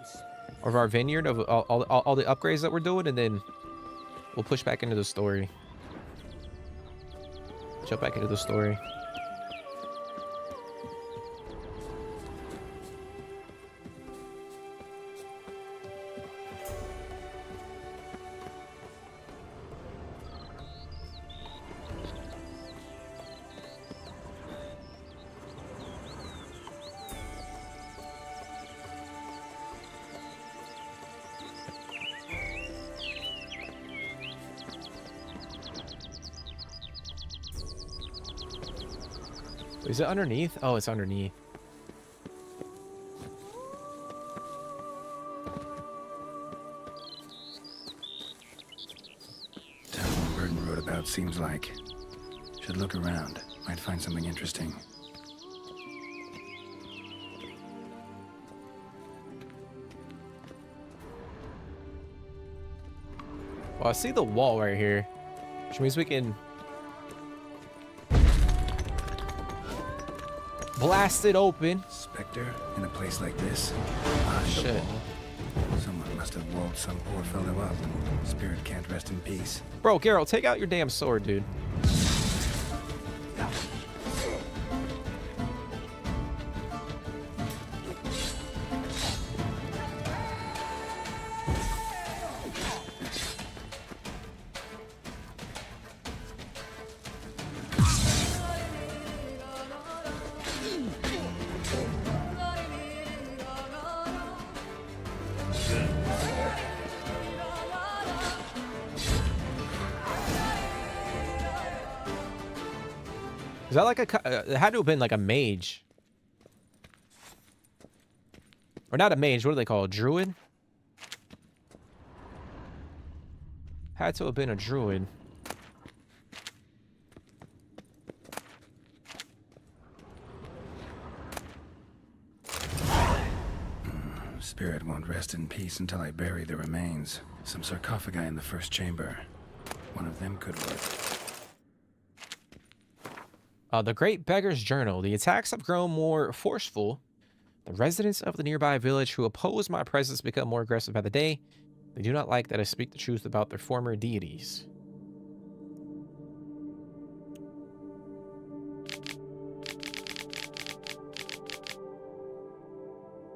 vineyard, of all the upgrades that we're doing, and then we'll push back into the story. Jump back into the story. Is it underneath? Oh, it's underneath. Town Burden wrote about seems like. Should look around. Might find something interesting. Well, I see the wall right here, which means we can blast it open. Spectre in a place like this? Shit. Someone must have walled some poor fellow up. Spirit can't rest in peace. Bro, Geralt, take out your damn sword, dude. Is that like a... it had to have been like a mage. Or not a mage, what do they call it? Druid? Had to have been a druid. Spirit won't rest in peace until I bury the remains. Some sarcophagi in the first chamber. One of them could work. The Great Beggar's Journal. The attacks have grown more forceful. The residents of the nearby village who oppose my presence become more aggressive by the day. They do not like that I speak the truth about their former deities.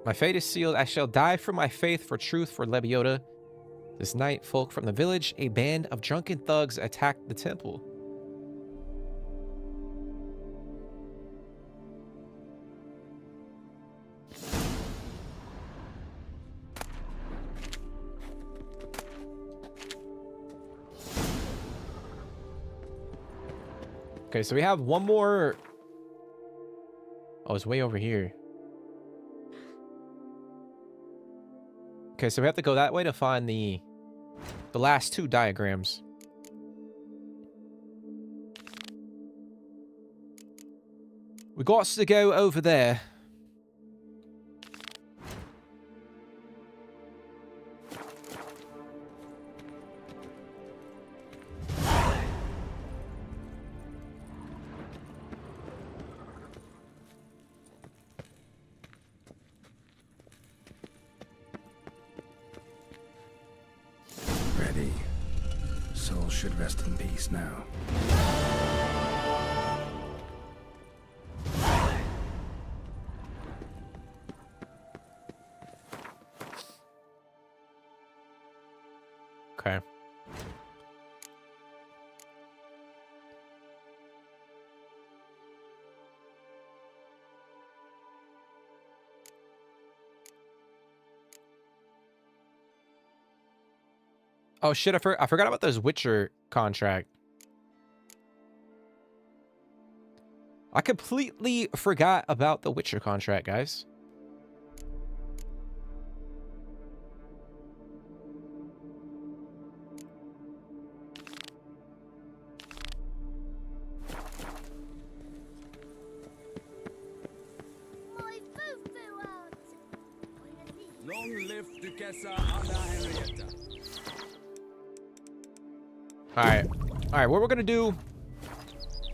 My fate is sealed. I shall die for my faith, for truth, for Lebiota. This night, folk from the village, a band of drunken thugs, attacked the temple. Okay, so we have one more. Oh, it's way over here. Okay, so we have to go that way to find the last two diagrams. We got to go over there. Ready. Soul should rest in peace now. Okay. Oh shit, I forgot about this Witcher contract. I completely forgot about the Witcher contract, guys. Long live Duchessa Anna Henrietta. All right, what we're gonna do,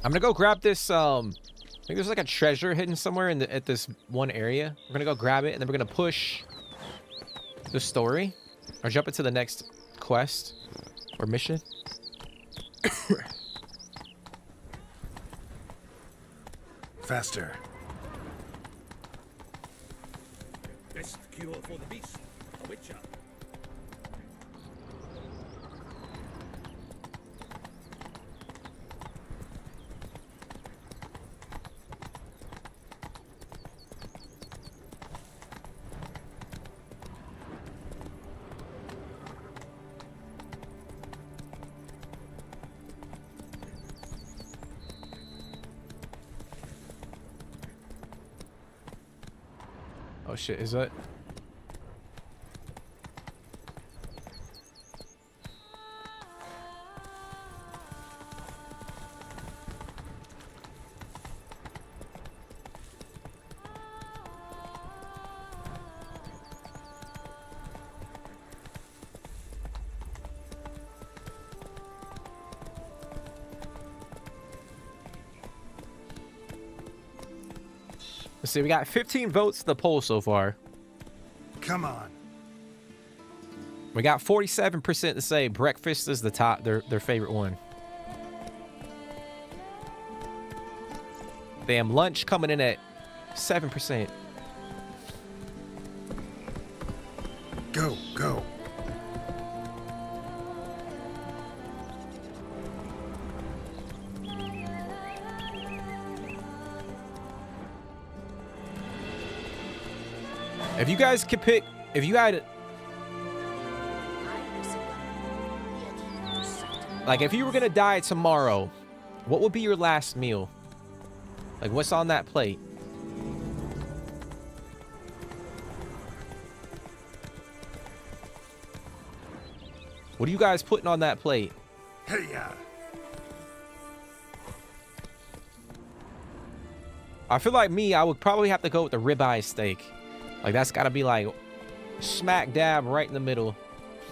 I'm gonna go grab this, I think there's like a treasure hidden somewhere at this one area. We're gonna go grab it, and then we're gonna push the story, or jump into the next quest, or mission. Faster. Best cure for the beast. A witcher. Oh shit, is that? Let's see, we got 15 votes to the poll so far. Come on. We got 47% to say breakfast is the top, their favorite one. Damn, lunch coming in at 7%. Go, go. If you guys could pick, if you had, like, if you were gonna die tomorrow, what would be your last meal? Like, what's on that plate? What are you guys putting on that plate? Hey, yeah. I feel like me, I would probably have to go with the ribeye steak. Like, that's gotta be like smack dab right in the middle.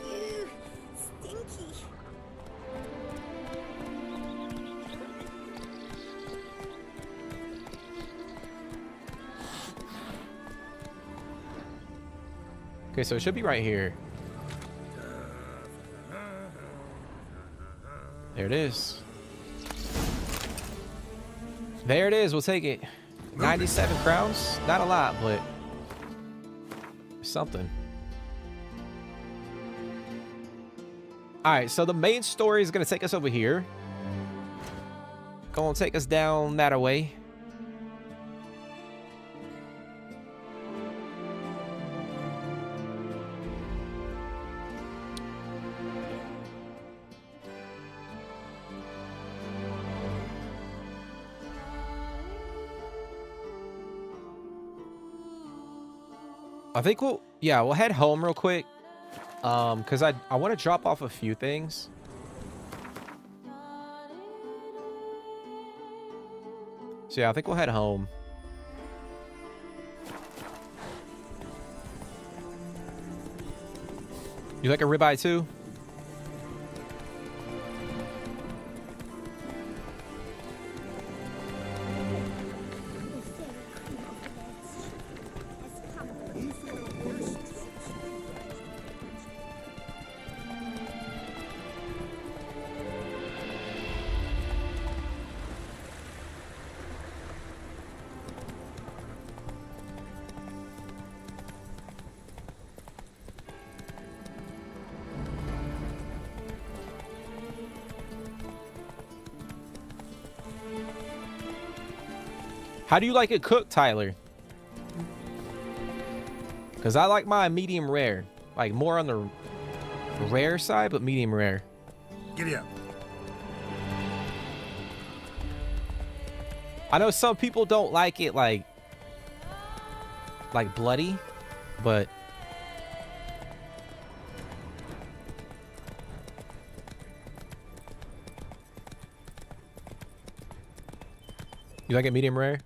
Phew, stinky. Okay, so it should be right here. There it is. There it is. We'll take it. 97 crowns. Not a lot, but something. All right, so the main story is going to take us over here. Going to take us down that way. I think we'll head home real quick. Because I want to drop off a few things. So yeah, I think we'll head home. You like a ribeye too? How do you like it cooked, Tyler? Because I like mine medium rare. Like more on the rare side, but medium rare. Giddy up. I know some people don't like it like bloody, but you like it medium rare?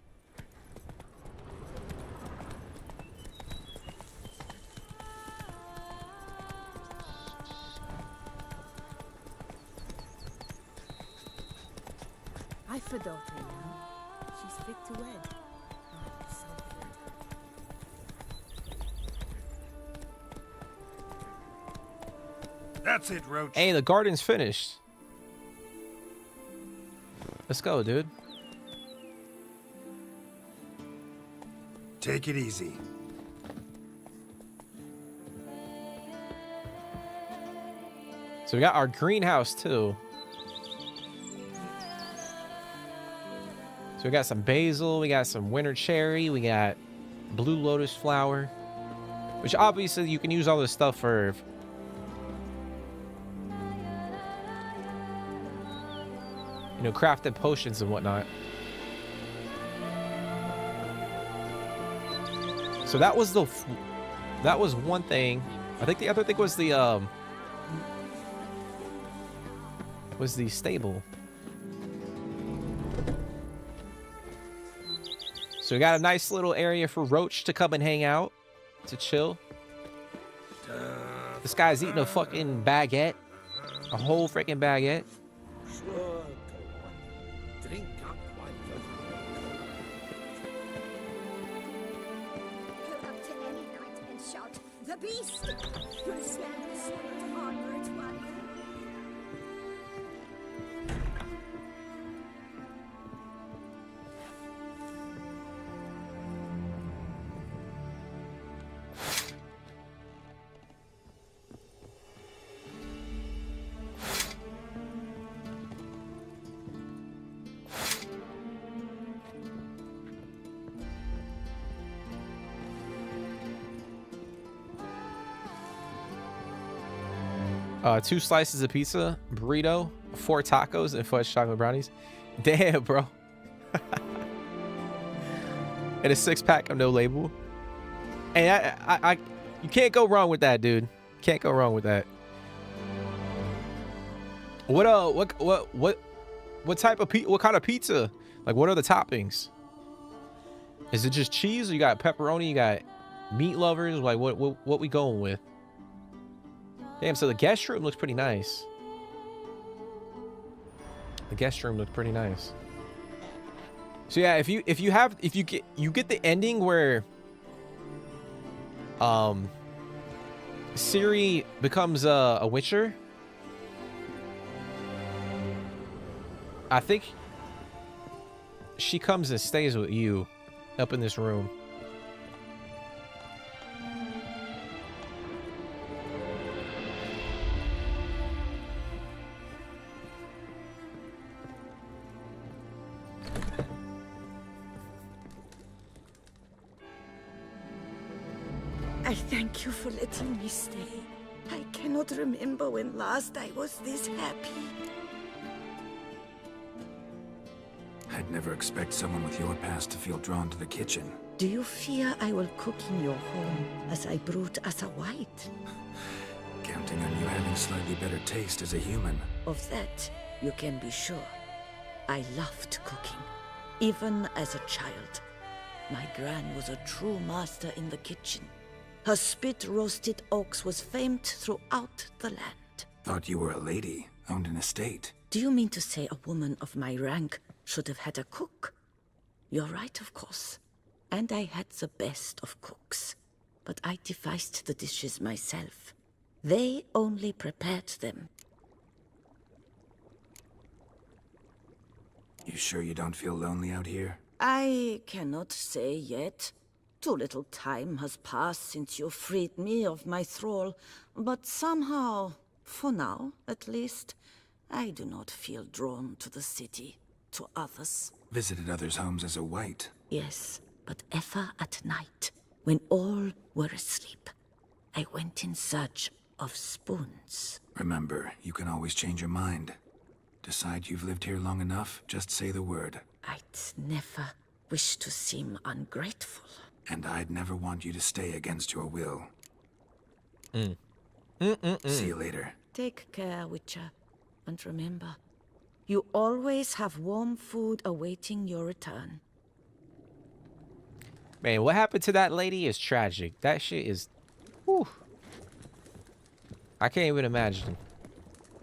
I've a daughter now. She's fit to wed. Oh, so good. That's it, Roach. Hey, the garden's finished. Let's go, dude. Take it easy. So we got our greenhouse too. So we got some basil, we got some winter cherry, we got blue lotus flower, which obviously you can use all this stuff for crafted potions and whatnot. So that was one thing. I think the other thing was the stable. So we got a nice little area for Roach to come and hang out, to chill. This guy's eating a fucking baguette, a whole freaking baguette. Sure, go on. Drink up while Go up to any knight and shout, "The beast!" You'll smell the sweet armor at once. Two slices of pizza, burrito, 4 tacos, and fudge chocolate brownies. Damn, bro. And a 6-pack of No Label. And I you can't go wrong with that, dude. Can't go wrong with that. What type of what kind of pizza? Like, what are the toppings? Is it just cheese? Or you got pepperoni? You got meat lovers? Like, what we going with? Damn, so the guest room looks pretty nice. The guest room looks pretty nice. So yeah, if you get the ending where Ciri becomes a witcher, I think she comes and stays with you up in this room. I thank you for letting me stay. I cannot remember when last I was this happy. I'd never expect someone with your past to feel drawn to the kitchen. Do you fear I will cook in your home as I brewed as a white? Counting on you having slightly better taste as a human. Of that, you can be sure. I loved cooking, even as a child. My gran was a true master in the kitchen. Her spit-roasted ox was famed throughout the land. Thought you were a lady, owned an estate. Do you mean to say a woman of my rank should have had a cook? You're right, of course. And I had the best of cooks. But I devised the dishes myself. They only prepared them. You sure you don't feel lonely out here? I cannot say yet. Too little time has passed since you freed me of my thrall, but somehow, for now at least, I do not feel drawn to the city, to others. Visited others' homes as a white. Yes, but ever at night, when all were asleep, I went in search of spoons. Remember, you can always change your mind. Decide you've lived here long enough, just say the word. I'd never wish to seem ungrateful. And I'd never want you to stay against your will. See you later. Take care, Witcher. And remember, you always have warm food awaiting your return. Man, what happened to that lady is tragic. That shit is... Whew. I can't even imagine.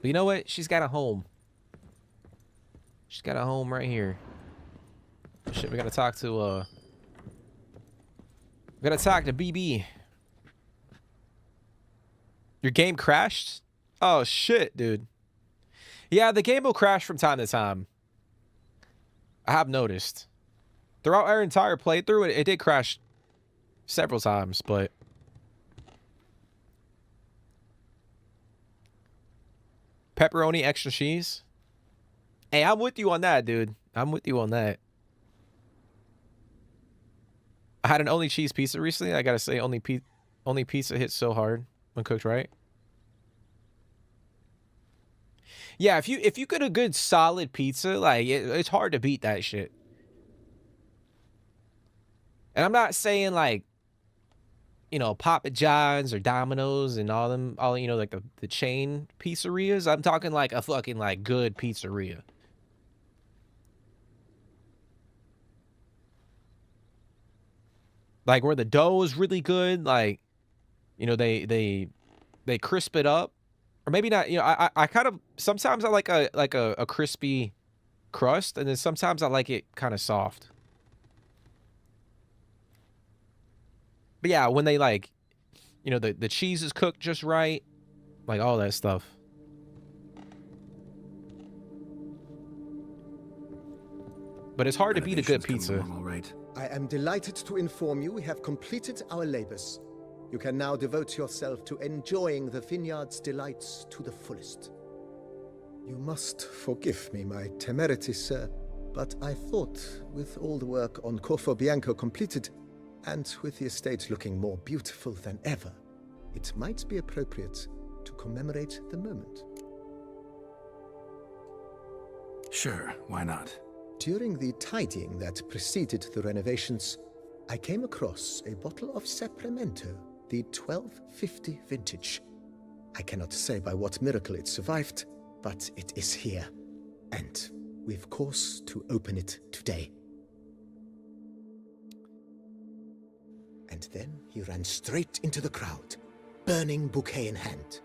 But you know what? She's got a home. She's got a home right here. Shit, we gotta talk to, we gotta talk to BB. Your game crashed? Oh, shit, dude. Yeah, the game will crash from time to time. I have noticed. Throughout our entire playthrough, it did crash several times, but... Pepperoni, extra cheese? Hey, I'm with you on that, dude. I'm with you on that. I had an only cheese pizza recently. I gotta say, only pizza hits so hard when cooked right. Yeah, if you get a good solid pizza, like it's hard to beat that shit. And I'm not saying like, you know, Papa John's or Domino's and all you know, like the chain pizzerias. I'm talking like a fucking like good pizzeria. Like where the dough is really good, like, you know, they crisp it up. Or maybe not, you know, I kind of sometimes I like a crispy crust, and then sometimes I like it kind of soft. But yeah, when they like, you know, the cheese is cooked just right, like all that stuff. But it's hard to beat a good pizza. All right. I am delighted to inform you we have completed our labors. You can now devote yourself to enjoying the vineyard's delights to the fullest. You must forgive me my temerity, sir, but I thought with all the work on Corfo Bianco completed, and with the estate looking more beautiful than ever, it might be appropriate to commemorate the moment. Sure, why not? During the tidying that preceded the renovations, I came across a bottle of Sapramento, the 1250 vintage. I cannot say by what miracle it survived, but it is here, and we've cause to open it today. And then he ran straight into the crowd, burning bouquet in hand.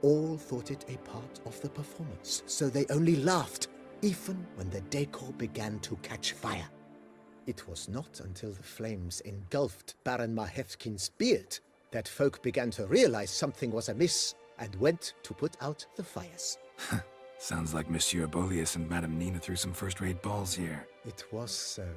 All thought it a part of the performance, so they only laughed, even when the decor began to catch fire. It was not until the flames engulfed Baron Mahevkin's beard that folk began to realize something was amiss and went to put out the fires. Sounds like Monsieur Bolius and Madame Nina threw some first-rate balls here. It was so.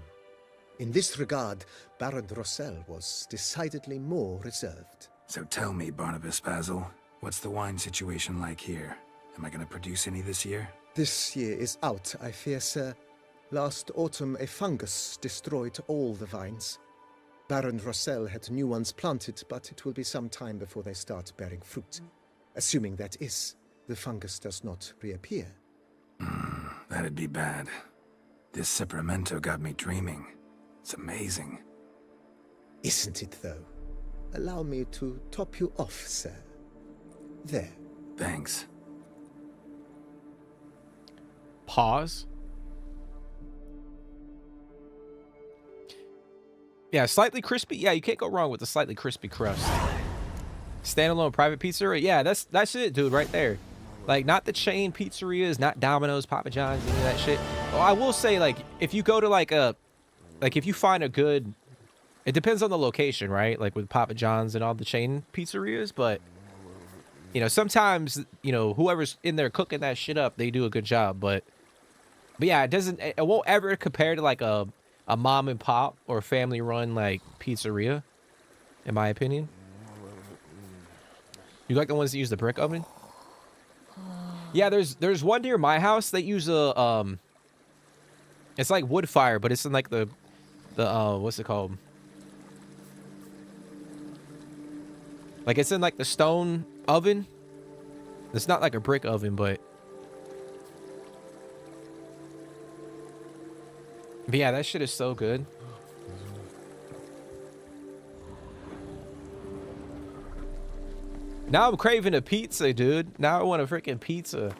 In this regard, Baron Rossel was decidedly more reserved. So tell me, Barnabas Basil, what's the wine situation like here? Am I going to produce any this year? This year is out, I fear, sir. Last autumn, a fungus destroyed all the vines. Baron Rossel had new ones planted, but it will be some time before they start bearing fruit. Assuming that is, the fungus does not reappear. That'd be bad. This Sapramento got me dreaming. It's amazing. Isn't it, though? Allow me to top you off, sir. There. Thanks. Pause. Yeah, slightly crispy. Yeah, you can't go wrong with a slightly crispy crust. Standalone private pizzeria. Yeah, that's it, dude, right there. Like, not the chain pizzerias, not Domino's, Papa John's, any of that shit. Well, I will say, like, if you go to like if you find a good, it depends on the location, right? Like with Papa John's and all the chain pizzerias, but you know, sometimes, you know, whoever's in there cooking that shit up, they do a good job, but yeah, it won't ever compare to like a mom and pop or family run like pizzeria, in my opinion. You like the ones that use the brick oven? Yeah, there's one near my house. They use a it's like wood fire, but it's in like the what's it called? Like it's in like the stone oven. It's not like a brick oven, but yeah, that shit is so good. Now I'm craving a pizza, dude. Now I want a freaking pizza.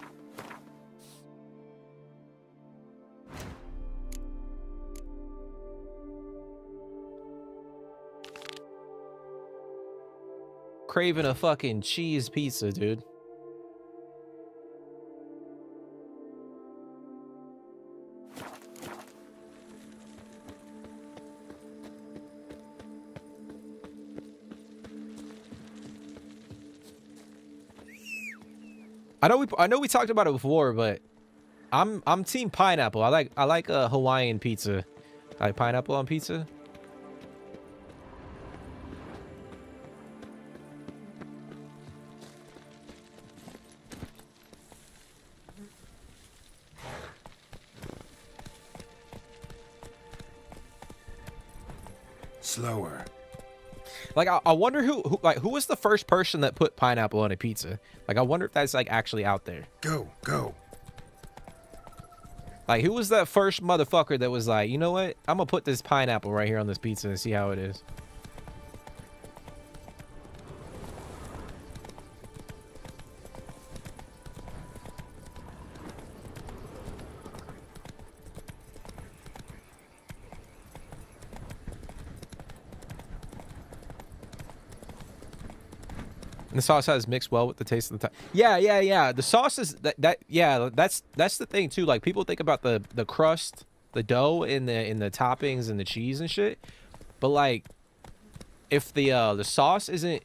Craving a fucking cheese pizza, dude. I know we talked about it before, but I'm team pineapple. I like a Hawaiian pizza. I like pineapple on pizza. Slower. Like I wonder who was the first person that put pineapple on a pizza? Like I wonder if that's like actually out there. Go, go. Like who was that first motherfucker that was like, you know what? I'm gonna put this pineapple right here on this pizza and see how it is. The sauce has mixed well with the taste of the time. Yeah. The sauce is that's the thing too. Like people think about the crust, the dough, in the toppings and the cheese and shit. But like, if the sauce isn't,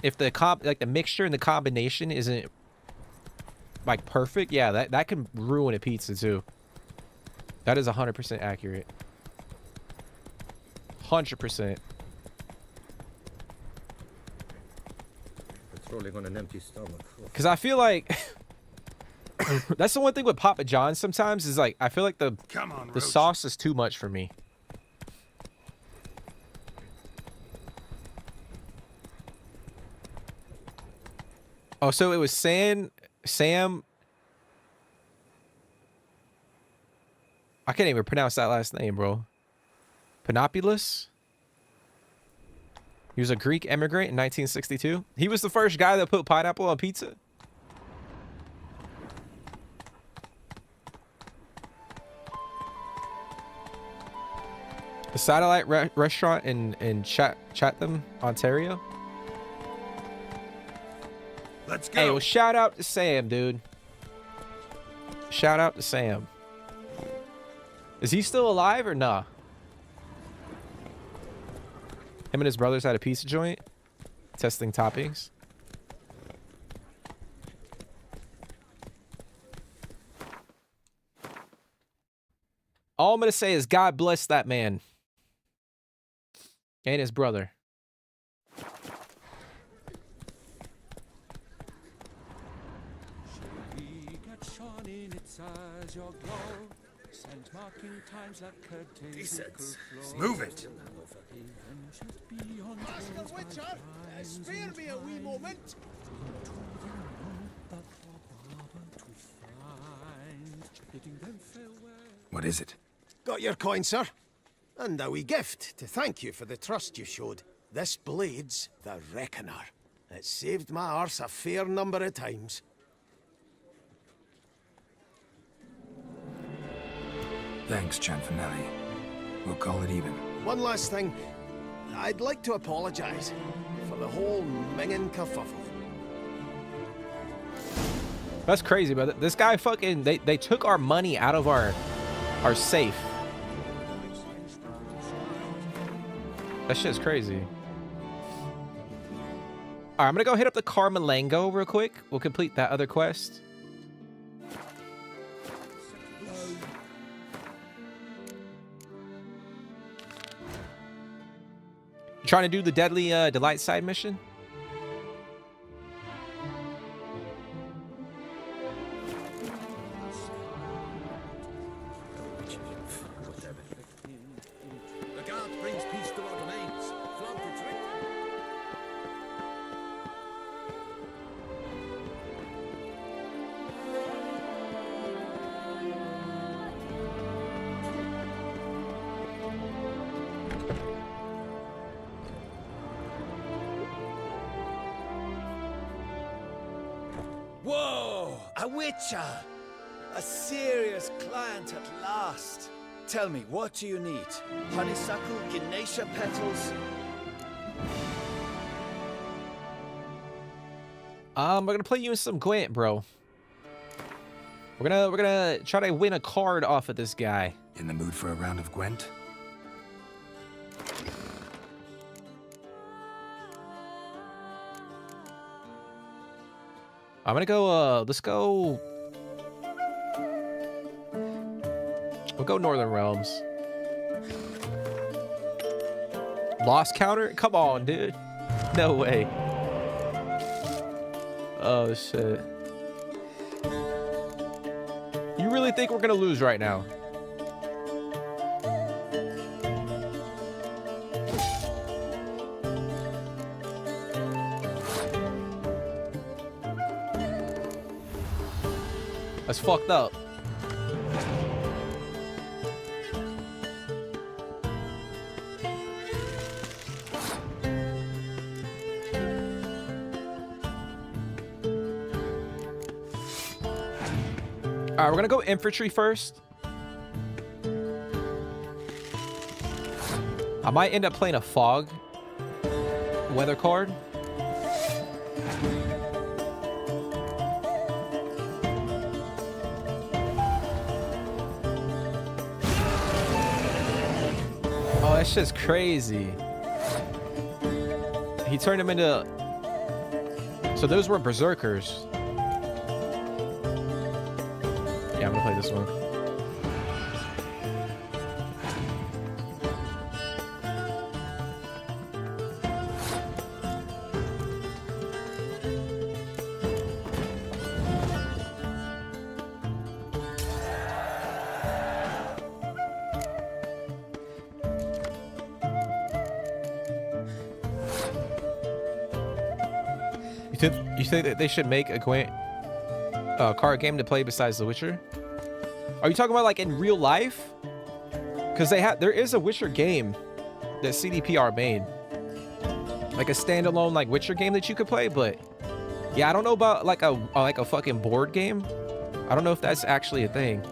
if the mixture and the combination isn't like perfect, yeah, that can ruin a pizza too. That is 100% accurate. 100%. On an empty stomach. Because I feel like that's the one thing with Papa John's sometimes is like I feel like the sauce is too much for me. Oh, so it was Sam. I can't even pronounce that last name, bro. Panopoulos? He was a Greek immigrant in 1962. He was the first guy that put pineapple on pizza. The satellite restaurant in Chatham, Ontario. Let's go. Hey, well, shout out to Sam, dude. Shout out to Sam. Is he still alive or nah? Him and his brothers had a pizza joint, testing toppings. All I'm going to say is God bless that man and his brother. Decent. Move it. Master Witcher, spare me a wee moment. What is it? Got your coin, sir. And a wee gift to thank you for the trust you showed. This blade's the Reckoner. It saved my arse a fair number of times. Thanks, Cianfanelli. We'll call it even. One last thing. I'd like to apologize for the whole minging kerfuffle. That's crazy, but this guy fucking they took our money out of our safe. That shit's crazy. All right, I'm gonna go hit up the Carmalango real quick. We'll complete that other quest. You trying to do the Deadly Delight side mission? Whoa! A witcher! A serious client at last. Tell me, what do you need? Honeysuckle, Gymnasia petals? We're gonna play you in some Gwent, bro. We're gonna try to win a card off of this guy. In the mood for a round of Gwent? I'm gonna go, let's go... We'll go Northern Realms. Lost counter? Come on, dude. No way. Oh, shit. You really think we're gonna lose right now? That's fucked up. All right, we're gonna go infantry first. I might end up playing a fog weather card. Oh, that shit's crazy. He turned him into... So those were berserkers. Yeah, I'm gonna play this one. You think that they should make a Gwent card game to play besides The Witcher? Are you talking about like in real life? Because there is a Witcher game that CDPR made, like a standalone like Witcher game that you could play. But yeah, I don't know about like a fucking board game. I don't know if that's actually a thing.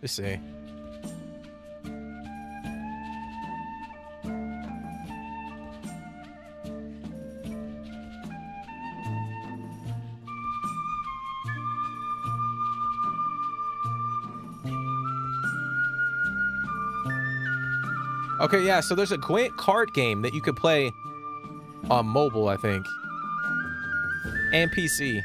Let's see. Okay, yeah, so there's a Gwent card game that you could play on mobile, I think, and PC.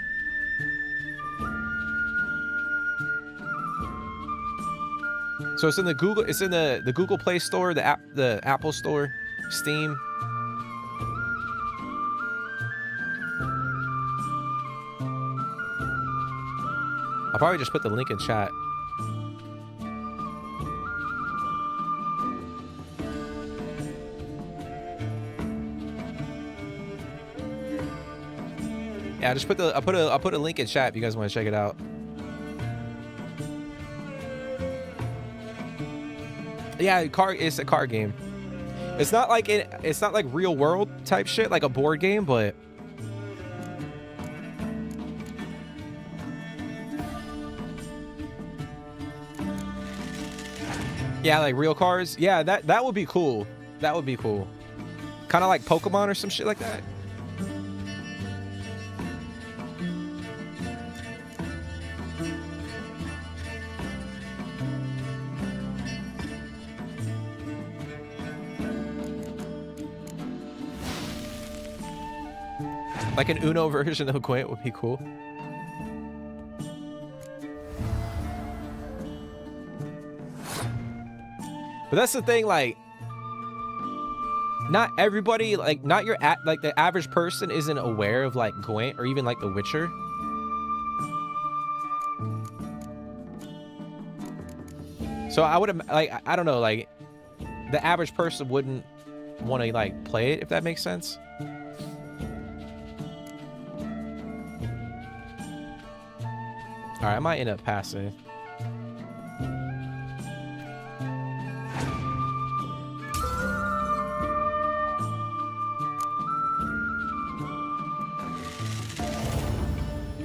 So it's in the Google Play Store, the Apple Store, Steam. I'll probably just put the link in chat. Yeah, I'll put a link in chat if you guys want to check it out. Yeah, it's a card game. It's not like real world type shit like a board game, but yeah, like real cards. Yeah, that would be cool. That would be cool. Kind of like Pokemon or some shit like that. Like an Uno version of Gwent would be cool. But that's the thing, like, not everybody, like, like the average person isn't aware of like Gwent or even like The Witcher. So I would like, I don't know, like the average person wouldn't want to like play it, if that makes sense. All right, I might end up passing.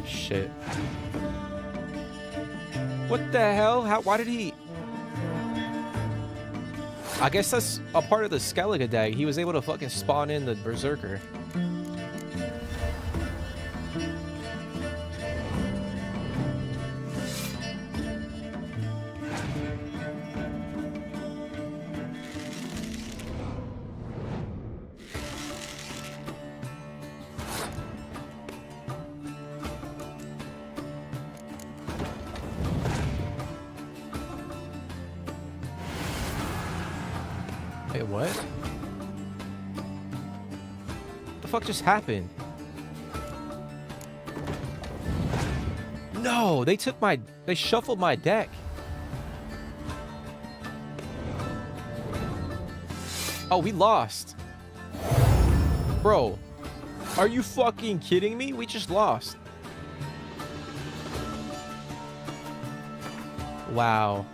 Shit. What the hell? Why did he... I guess that's a part of the Skellige deck. He was able to fucking spawn in the Berserker. Wait, what? What the fuck just happened? No, they took my... They shuffled my deck. Oh, we lost. Bro, are you fucking kidding me? We just lost. Wow.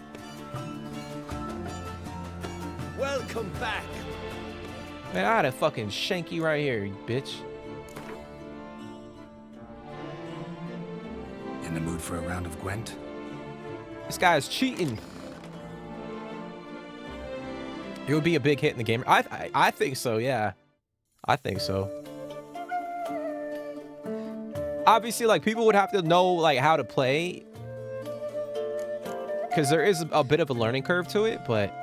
Welcome back. Man, I had a fucking shanky right here, you bitch. In the mood for a round of Gwent? This guy's cheating. It would be a big hit in the game. I think so, yeah. I think so. Obviously, like, people would have to know, like, how to play. Because there is a bit of a learning curve to it, but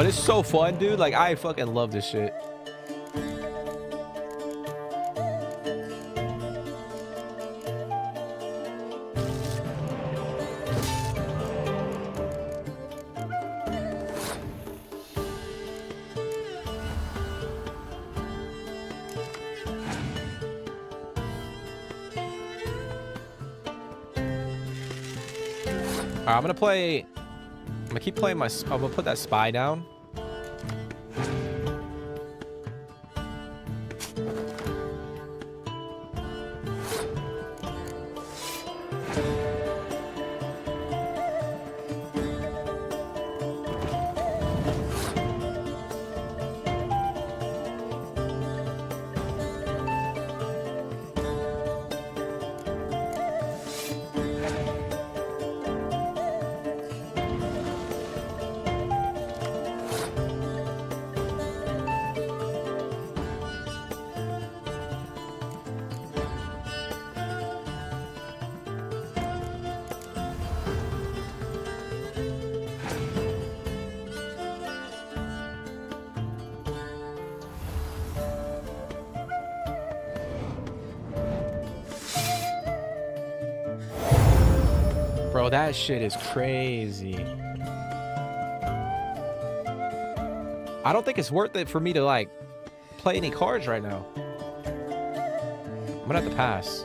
it's so fun, dude. Like, I fucking love this shit. Alright, I'm gonna keep playing I'm gonna put that spy down. Bro, that shit is crazy. I don't think it's worth it for me to, like, play any cards right now. I'm gonna have to pass.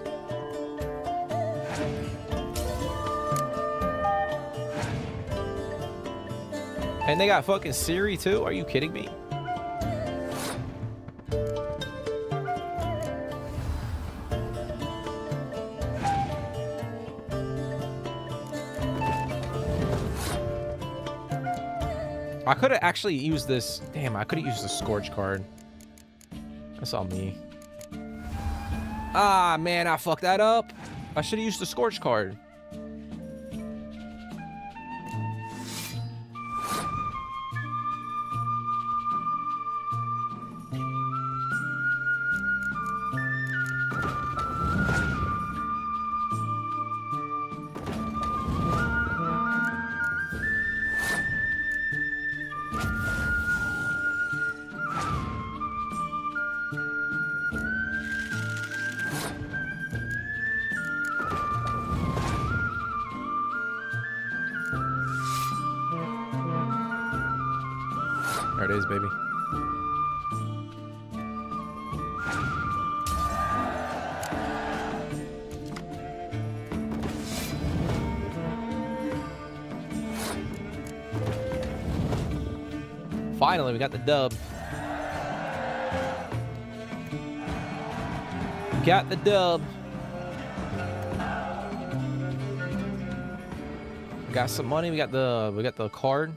And they got fucking Ciri too? Are you kidding me? I could have actually used this. Damn, I could have used the Scorch card. That's on me. Ah, man, I fucked that up. I should have used the Scorch card. There it is, baby. Finally, we got the dub. got the dub. We got some money. We got the card.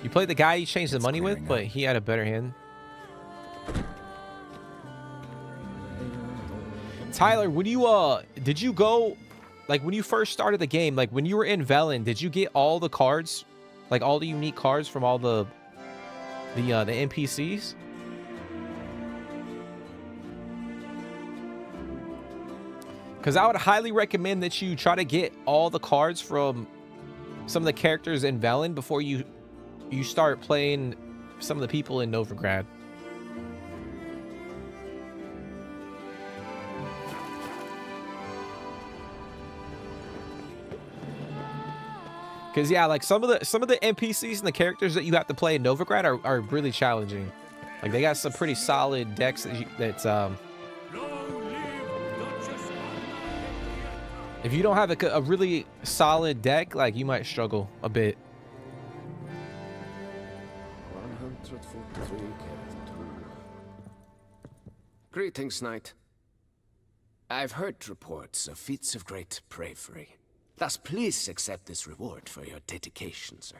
You played the guy you changed the money with, but he had a better hand. Tyler, when you did you go, like when you first started the game, like when you were in Velen, did you get all the cards, like all the unique cards from all the NPCs? Because I would highly recommend that you try to get all the cards from some of the characters in Velen before you start playing some of the people in Novigrad. Because yeah, like some of the NPCs and the characters that you have to play in Novigrad are really challenging. Like they got some pretty solid decks if you don't have a really solid deck, like you might struggle a bit. 143 Greetings, knight. I've heard reports of feats of great bravery. Thus, please accept this reward for your dedication, sir.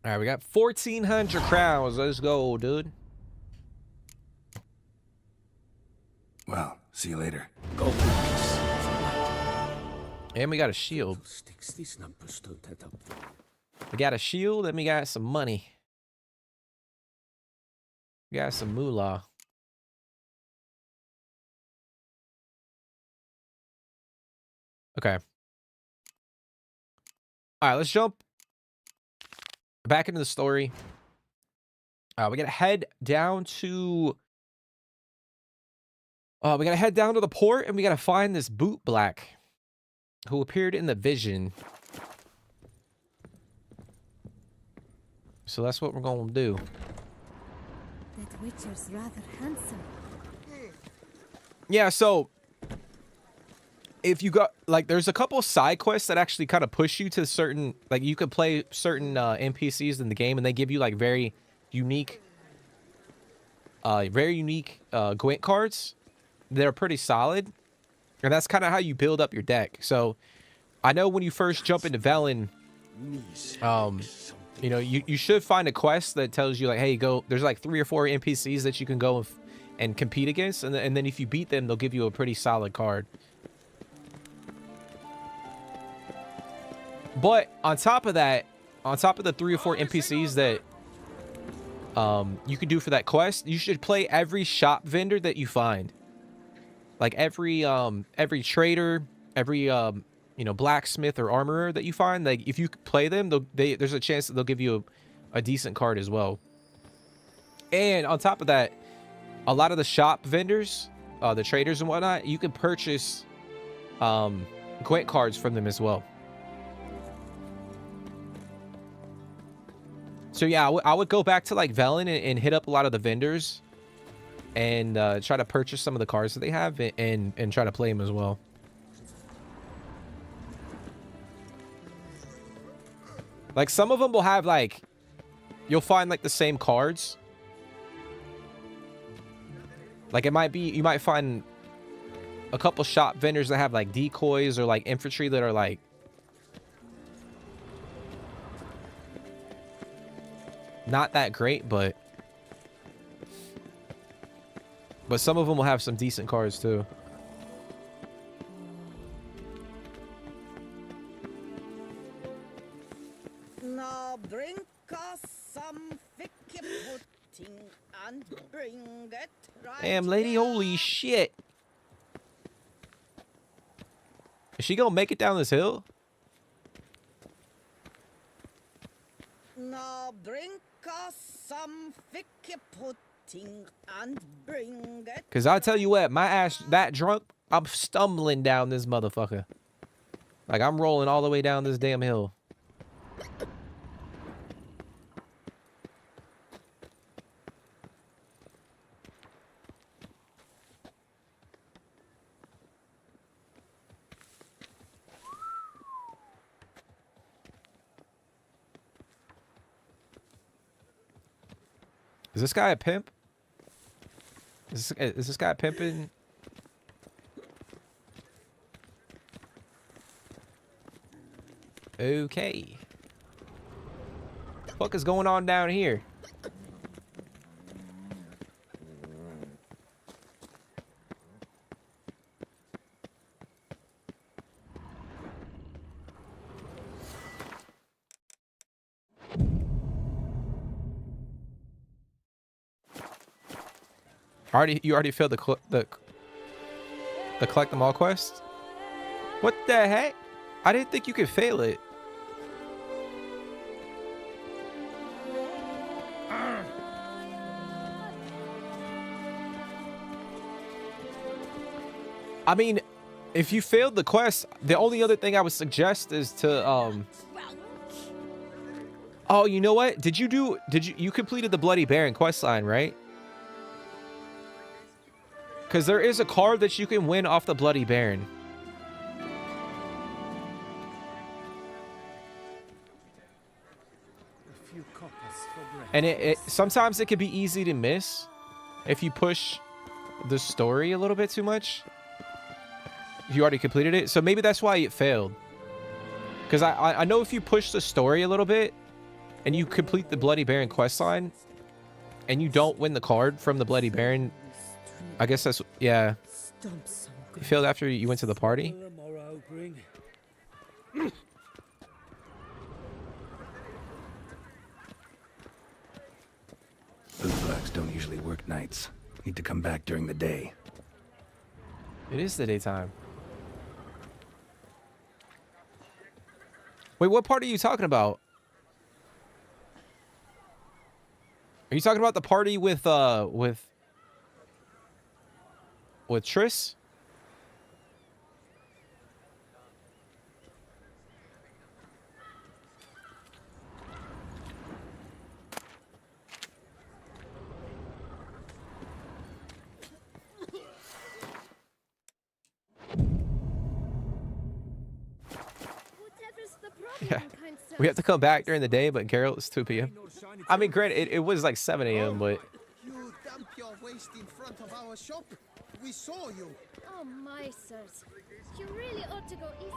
All right, we got 1,400 crowns. Let's go, dude. Well, see you later. Go in peace. And we got a shield. We got a shield and we got some money. We got some moolah. Okay. All right, let's jump back into the story. We gotta head down to the port, and we gotta find this boot black who appeared in the vision. So that's what we're gonna do. That Witcher's rather handsome. Yeah, so if you got, like, there's a couple side quests that actually kind of push you to certain, like, you could play certain NPCs in the game, and they give you, like, very unique Gwent cards. They're pretty solid, and that's kind of how you build up your deck. So I know when you first jump into Velen, you know, you should find a quest that tells you, like, hey, go, there's like 3 or 4 NPCs that you can go and compete against, and then if you beat them, they'll give you a pretty solid card. But on top of that, on top of the 3 or 4 NPCs that you could do for that quest, you should play every shop vendor that you find. Like every trader, every you know, blacksmith or armorer that you find. Like if you play them, there's a chance that they'll give you a decent card as well. And on top of that, a lot of the shop vendors, the traders and whatnot, you can purchase Gwent cards from them as well. So yeah, I would go back to like Velen and hit up a lot of the vendors and try to purchase some of the cards that they have and try to play them as well. Like some of them will have like, you'll find like the same cards. Like it might be, you might find a couple shop vendors that have like decoys or like infantry that are like not that great, but some of them will have some decent cards too. Now bring us some thicky pudding and bring it right. Damn, lady, holy shit. Is she gonna make it down this hill? Now bring us some thicky pudding and bring it. Cause I'll tell you what, my ass that drunk, I'm stumbling down this motherfucker. Like I'm rolling all the way down this damn hill. Is this guy a pimp? Is this guy pimping? Okay. What is going on down here? You already failed the collect them all quest? What the heck? I didn't think you could fail it. I mean, if you failed the quest, the only other thing I would suggest is to oh, you know what? You completed the Bloody Baron quest line, right? Because there is a card that you can win off the Bloody Baron. And sometimes it can be easy to miss if you push the story a little bit too much. You already completed it, so maybe that's why it failed. Because I know if you push the story a little bit and you complete the Bloody Baron quest line and you don't win the card from the Bloody Baron, I guess that's, yeah. You failed after you went to the party? Bootblacks don't usually work nights. Need to come back during the day. It is the daytime. Wait, what part are you talking about? Are you talking about the party with Triss? Yeah, we have to come back during the day, but Geralt is 2 p.m. I mean, granted, it was like 7 a.m., but... You dump your waste in front of our shop? We saw you. Oh, my sirs. You really ought to go easy.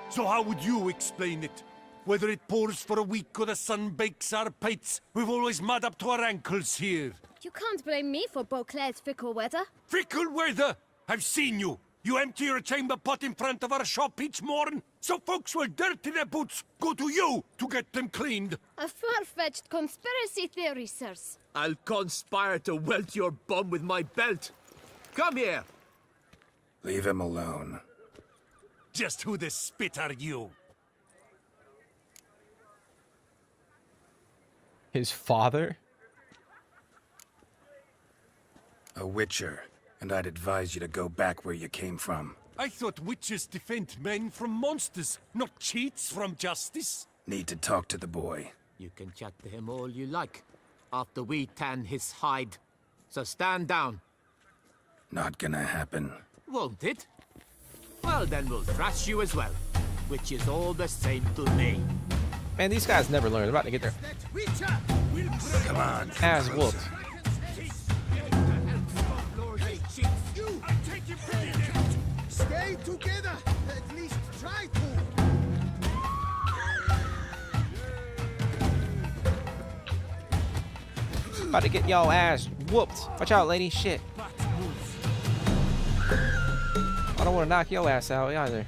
So how would you explain it? Whether it pours for a week or the sun bakes our pates, we've always mud up to our ankles here. You can't blame me for Beauclair's fickle weather. Fickle weather? I've seen you. You empty your chamber pot in front of our shop each morn, so folks will dirty their boots, go to you to get them cleaned. A far-fetched conspiracy theory, sirs. I'll conspire to welt your bum with my belt. Come here. Leave him alone. Just who the spit are you? His father? A witcher, and I'd advise you to go back where you came from. I thought witches defend men from monsters, not cheats from justice. Need to talk to the boy. You can chat to him all you like, after we tan his hide. So stand down. Not gonna happen. Won't it? Well, then we'll thrash you as well, which is all the same to me. Man, these guys never learn. They're about to get their Come on. ass whooped. Stay together. At least try to. About to get y'all ass whooped. Watch out, lady. Shit. I don't want to knock your ass out either.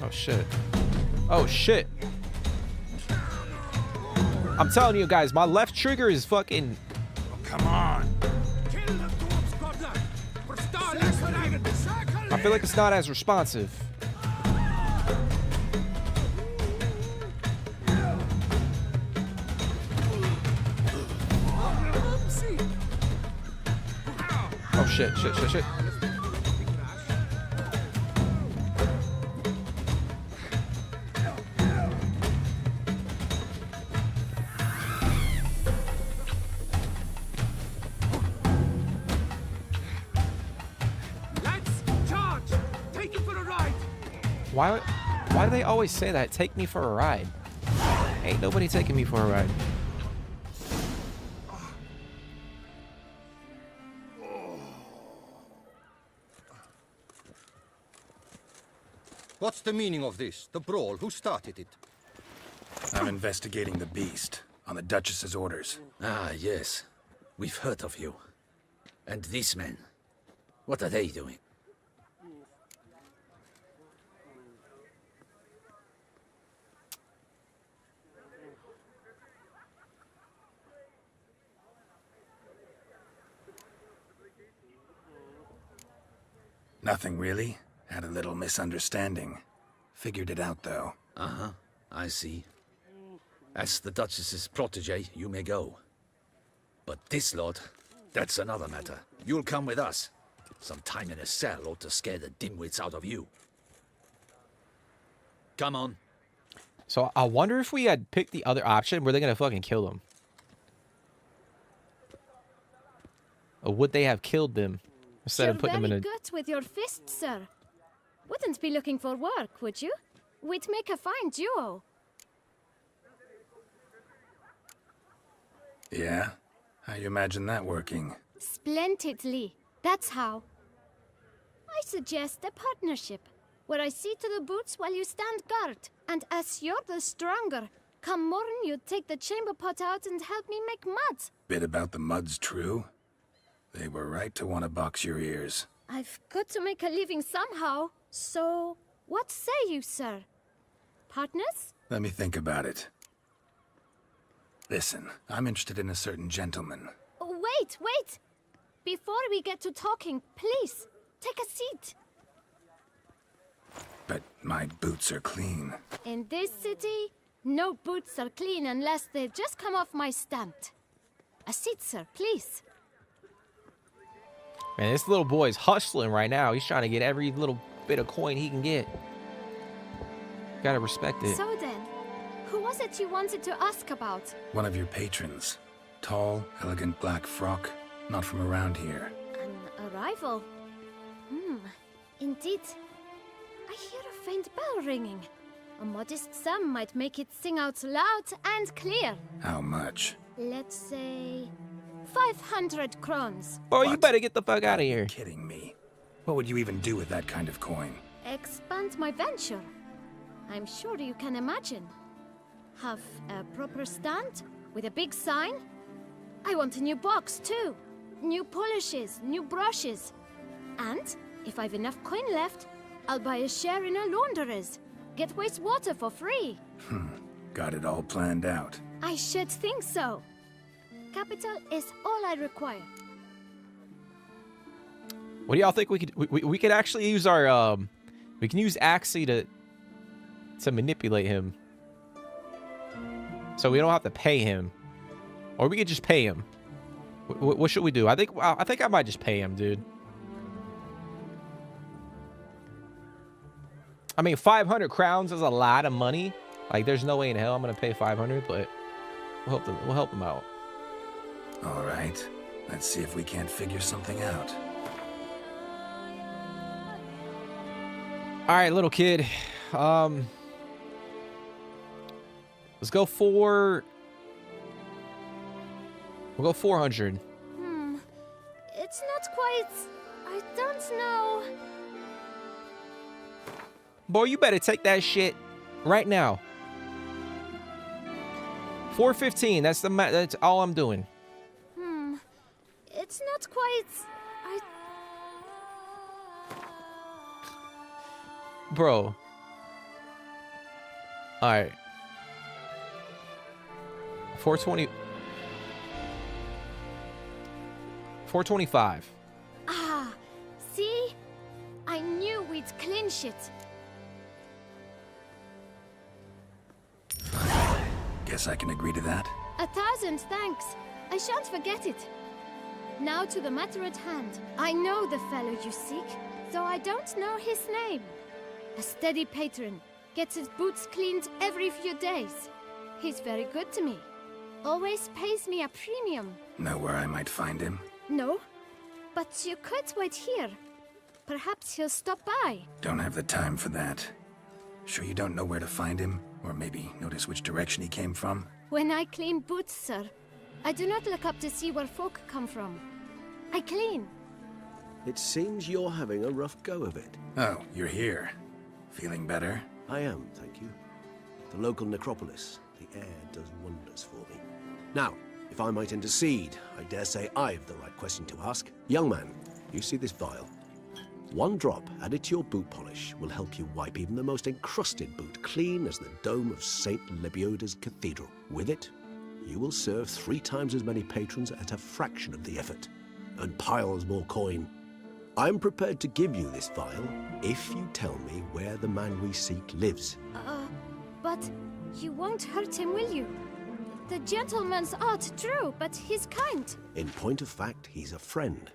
Oh, shit. Oh, shit. I'm telling you guys, my left trigger is fucking... Oh, come on. I feel like it's not as responsive. Oh shit, shit, shit, shit. Why do they always say that? Take me for a ride. Ain't nobody taking me for a ride. What's the meaning of this? The brawl? Who started it? I'm investigating the beast on the Duchess's orders. Ah, yes. We've heard of you. And these men, what are they doing? Nothing really. Had a little misunderstanding. Figured it out, though. Uh-huh, I see. As the Duchess's protege, you may go. But this lot, that's another matter. You'll come with us. Some time in a cell ought to scare the dimwits out of you. Come on. So I wonder if we had picked the other option, were they gonna fucking kill them? Or would they have killed them instead of putting them in a... You're very good with your fists, sir. Wouldn't be looking for work, would you? We'd make a fine duo. Yeah? How you imagine that working? Splendidly. That's how. I suggest a partnership, where I see to the boots while you stand guard. And as you're the stronger, come morn you take the chamber pot out and help me make mud. Bit about the mud's true? They were right to want to box your ears. I've got to make a living somehow, so what say you, sir? Partners? Let me think about it. Listen, I'm interested in a certain gentleman. Oh, wait! Before we get to talking, please, take a seat. But my boots are clean. In this city, no boots are clean unless they just come off my stand. A seat, sir, please. Man, this little boy's hustling right now. He's trying to get every little bit of coin he can get. Gotta respect it. So then, who was it you wanted to ask about? One of your patrons. Tall, elegant black frock. Not from around here. An arrival? Indeed. I hear a faint bell ringing. A modest sum might make it sing out loud and clear. How much? Let's say 500 crowns. Oh, you better get the fuck out of here. You're kidding me. What would you even do with that kind of coin? Expand my venture. I'm sure you can imagine. Have a proper stand with a big sign. I want a new box too. New polishes, new brushes. And if I've enough coin left, I'll buy a share in a launderer's. Get wastewater for free. Got it all planned out. I should think so. Capital is all I require. What do y'all think we could... We could actually use our... we can use Axie to manipulate him. So we don't have to pay him. Or we could just pay him. What should we do? I think I might just pay him, dude. I mean, 500 crowns is a lot of money. Like, there's no way in hell I'm gonna pay 500, but we'll help him out. All right. Let's see if we can't figure something out. All right, little kid. Let's go for... We'll go 400. It's not quite... I don't know... Boy, you better take that shit right now. 415. That's all I'm doing. It's not quite... Bro. All right. 420. 425. Ah, see? I knew we'd clinch it. Guess I can agree to that. 1,000 thanks. I shan't forget it. Now to the matter at hand. I know the fellow you seek, though I don't know his name. A steady patron, gets his boots cleaned every few days. He's very good to me. Always pays me a premium. Know where I might find him? No, but you could wait here. Perhaps he'll stop by. Don't have the time for that. Sure you don't know where to find him? Or maybe notice which direction he came from? When I clean boots, sir, I do not look up to see where folk come from. I clean. It seems you're having a rough go of it. Oh, you're here. Feeling better? I am, thank you. The local necropolis. The air does wonders for me. Now, if I might intercede, I dare say I've the right question to ask. Young man, you see this vial? One drop added to your boot polish will help you wipe even the most encrusted boot clean as the dome of St. Lebioda's cathedral. With it, you will serve 3 times as many patrons at a fraction of the effort, and piles more coin. I'm prepared to give you this vial if you tell me where the man we seek lives. But you won't hurt him, will you? The gentleman's art, true, but he's kind. In point of fact, he's a friend.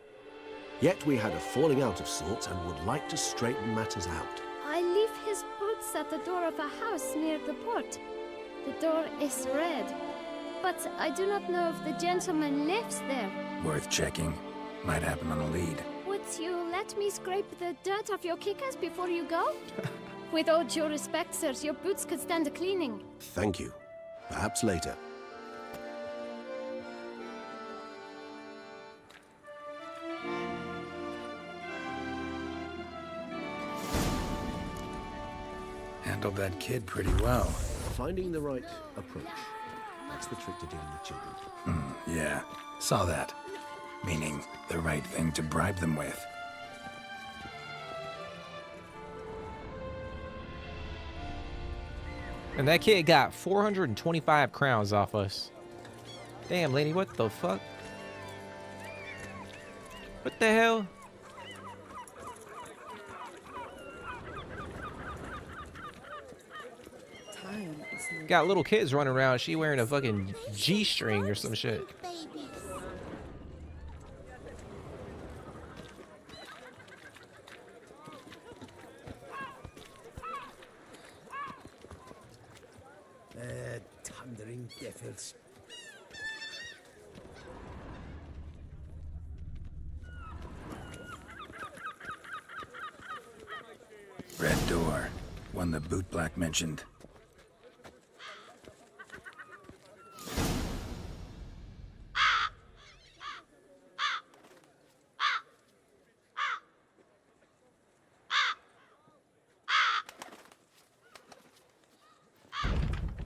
Yet we had a falling out of sorts and would like to straighten matters out. I leave his boots at the door of a house near the port. The door is red, but I do not know if the gentleman lives there. Worth checking. Might happen on a lead. Would you let me scrape the dirt off your kickers before you go? With all due respect, sirs, your boots could stand a cleaning. Thank you. Perhaps later. Handled that kid pretty well. Finding the right approach. That's the trick to dealing with children. Yeah, saw that. Meaning, the right thing to bribe them with. And that kid got 425 crowns off us. Damn, lady, what the fuck? What the hell? Got little kids running around. She wearing a fucking G-string or some shit. Thundering devils. Red door. One the boot black mentioned.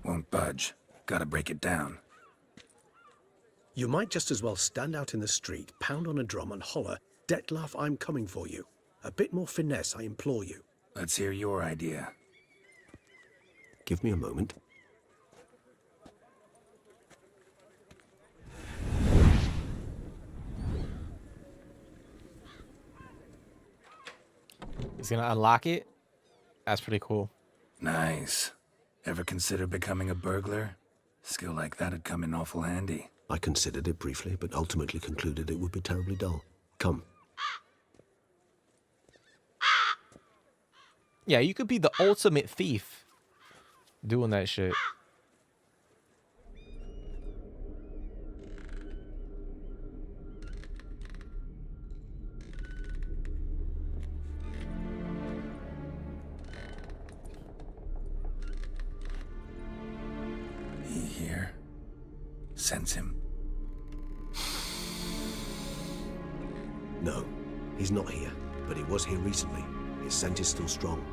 Won't budge. Gotta break it down. You might just as well stand out in the street, pound on a drum and holler, "Detlef, I'm coming for you." A bit more finesse, I implore you. Let's hear your idea. Give me a moment. He's gonna unlock it. That's pretty cool. Nice. Ever consider becoming a burglar? Skill like that'd come in awful handy. I considered it briefly, but ultimately concluded it would be terribly dull. Come. Yeah, you could be the ultimate thief doing that shit. He here? Sense him? No, he's not here, but he was here recently. His scent is still strong.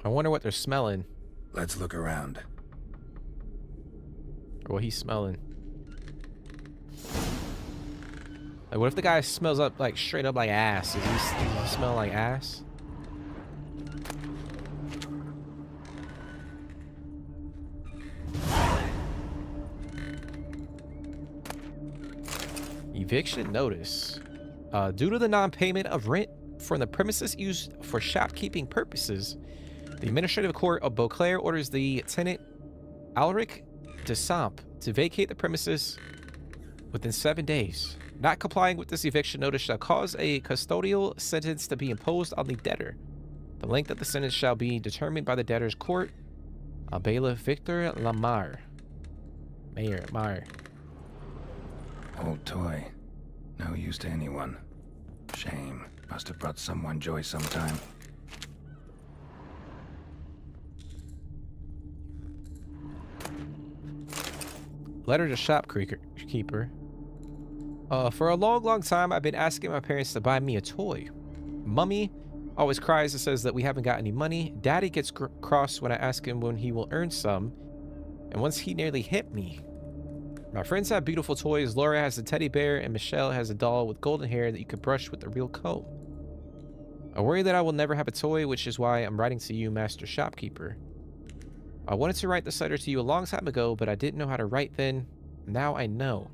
I wonder what they're smelling. Let's look around. Or what he's smelling. Like, what if the guy smells up, like, straight up like ass? Does he smell like ass? Eviction notice. Due to the non-payment of rent from the premises used for shopkeeping purposes, the Administrative Court of Beauclair orders the tenant Alric de Samp to vacate the premises within 7 days. Not complying with this eviction notice shall cause a custodial sentence to be imposed on the debtor. The length of the sentence shall be determined by the debtor's court. Bailiff Victor Lamar. Mayer. Old toy. No use to anyone. Shame. Must have brought someone joy sometime. Letter to shopkeeper. For a long time, I've been asking my parents to buy me a toy. Mummy always cries and says that we haven't got any money. Daddy gets cross when I ask him when he will earn some. And once he nearly hit me. My friends have beautiful toys. Laura has a teddy bear and Michelle has a doll with golden hair that you could brush with a real comb. I worry that I will never have a toy, which is why I'm writing to you, Master Shopkeeper. I wanted to write this letter to you a long time ago, but I didn't know how to write then. Now I know.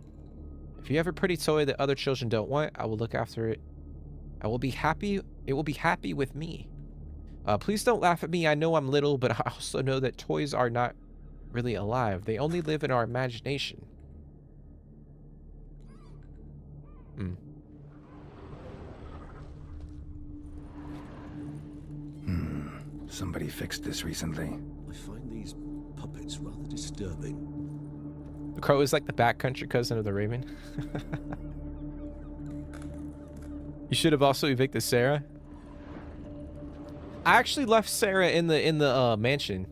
If you have a pretty toy that other children don't want, I will look after it. I will be happy. It will be happy with me. Please don't laugh at me. I know I'm little, but I also know that toys are not really alive. They only live in our imagination. Somebody fixed this recently. I find these puppets rather disturbing. The crow is like the backcountry cousin of the raven. You should have also evicted Sarah. I actually left Sarah in the mansion.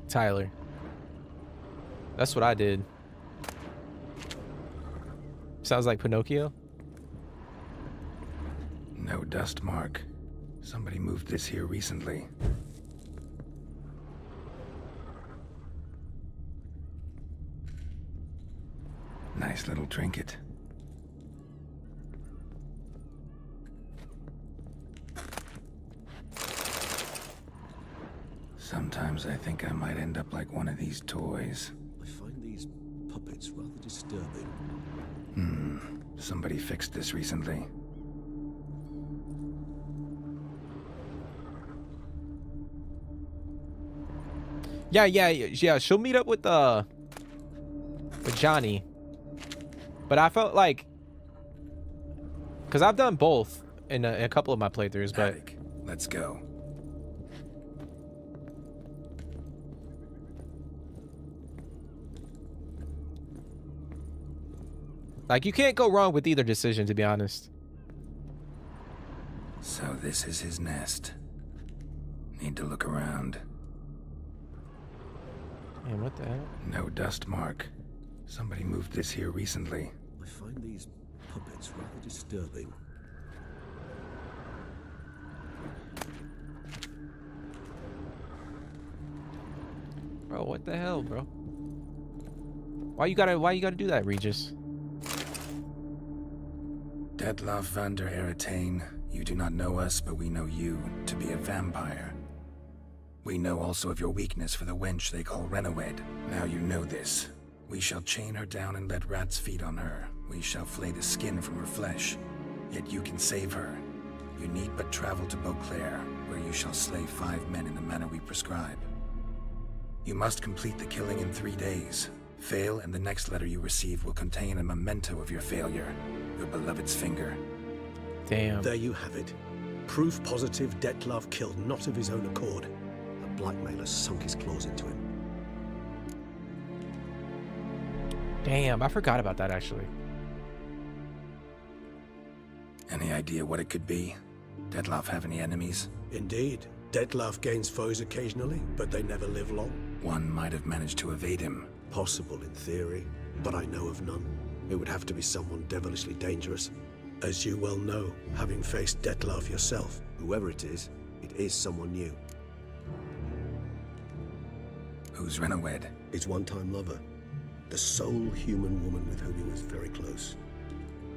Tyler. That's what I did. Sounds like Pinocchio. No dust mark. Somebody moved this here recently. Nice little trinket. Sometimes I think I might end up like one of these toys. I find these puppets rather disturbing. Somebody fixed this recently. Yeah. She'll meet up with Johnny. But I felt like, because I've done both in a couple of my playthroughs, but Let's go. like you can't go wrong with either decision, to be honest. So this is his nest. Need to look around. Man, what the hell? No dust mark. Somebody moved this here recently. I find these puppets rather disturbing. Bro, what the hell, bro? Why you gotta do that, Regis? Detlof van der Eretain, you do not know us, but we know you to be a vampire. We know also of your weakness for the wench they call Renawed. Now you know this. We shall chain her down and let rats feed on her. We shall flay the skin from her flesh. Yet you can save her. You need but travel to Beauclair, where you shall slay 5 men in the manner we prescribe. You must complete the killing in 3 days. Fail, and the next letter you receive will contain a memento of your failure. Your beloved's finger. Damn. There you have it. Proof positive Detlof killed not of his own accord. A blackmailer sunk his claws into him. Damn, I forgot about that, actually. Any idea what it could be? Detlof have any enemies? Indeed. Detlof gains foes occasionally, but they never live long. One might have managed to evade him. Possible in theory, but I know of none. It would have to be someone devilishly dangerous. As you well know, having faced Detlof yourself, whoever it is someone new. Who's Renawed? His one-time lover. The sole human woman with whom he was very close.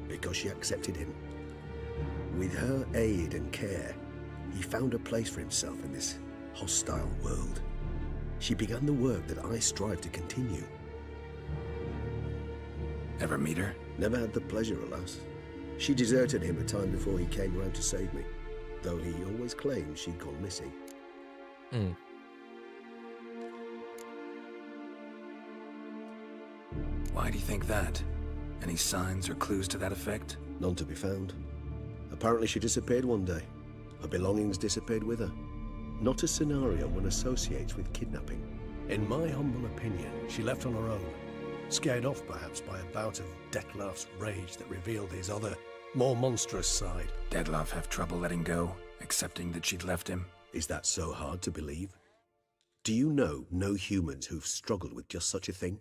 Because she accepted him. With her aid and care, he found a place for himself in this hostile world. She began the work that I strive to continue. Ever meet her? Never had the pleasure, alas. She deserted him a time before he came round to save me, though he always claimed she'd gone missing. Why do you think that? Any signs or clues to that effect? None to be found. Apparently she disappeared one day. Her belongings disappeared with her. Not a scenario one associates with kidnapping. In my humble opinion, she left on her own. Scared off, perhaps, by a bout of Detlof's rage that revealed his other more monstrous side. Dettlaff have trouble letting go, accepting that she'd left him? Is that so hard to believe? Do you know no humans who've struggled with just such a thing?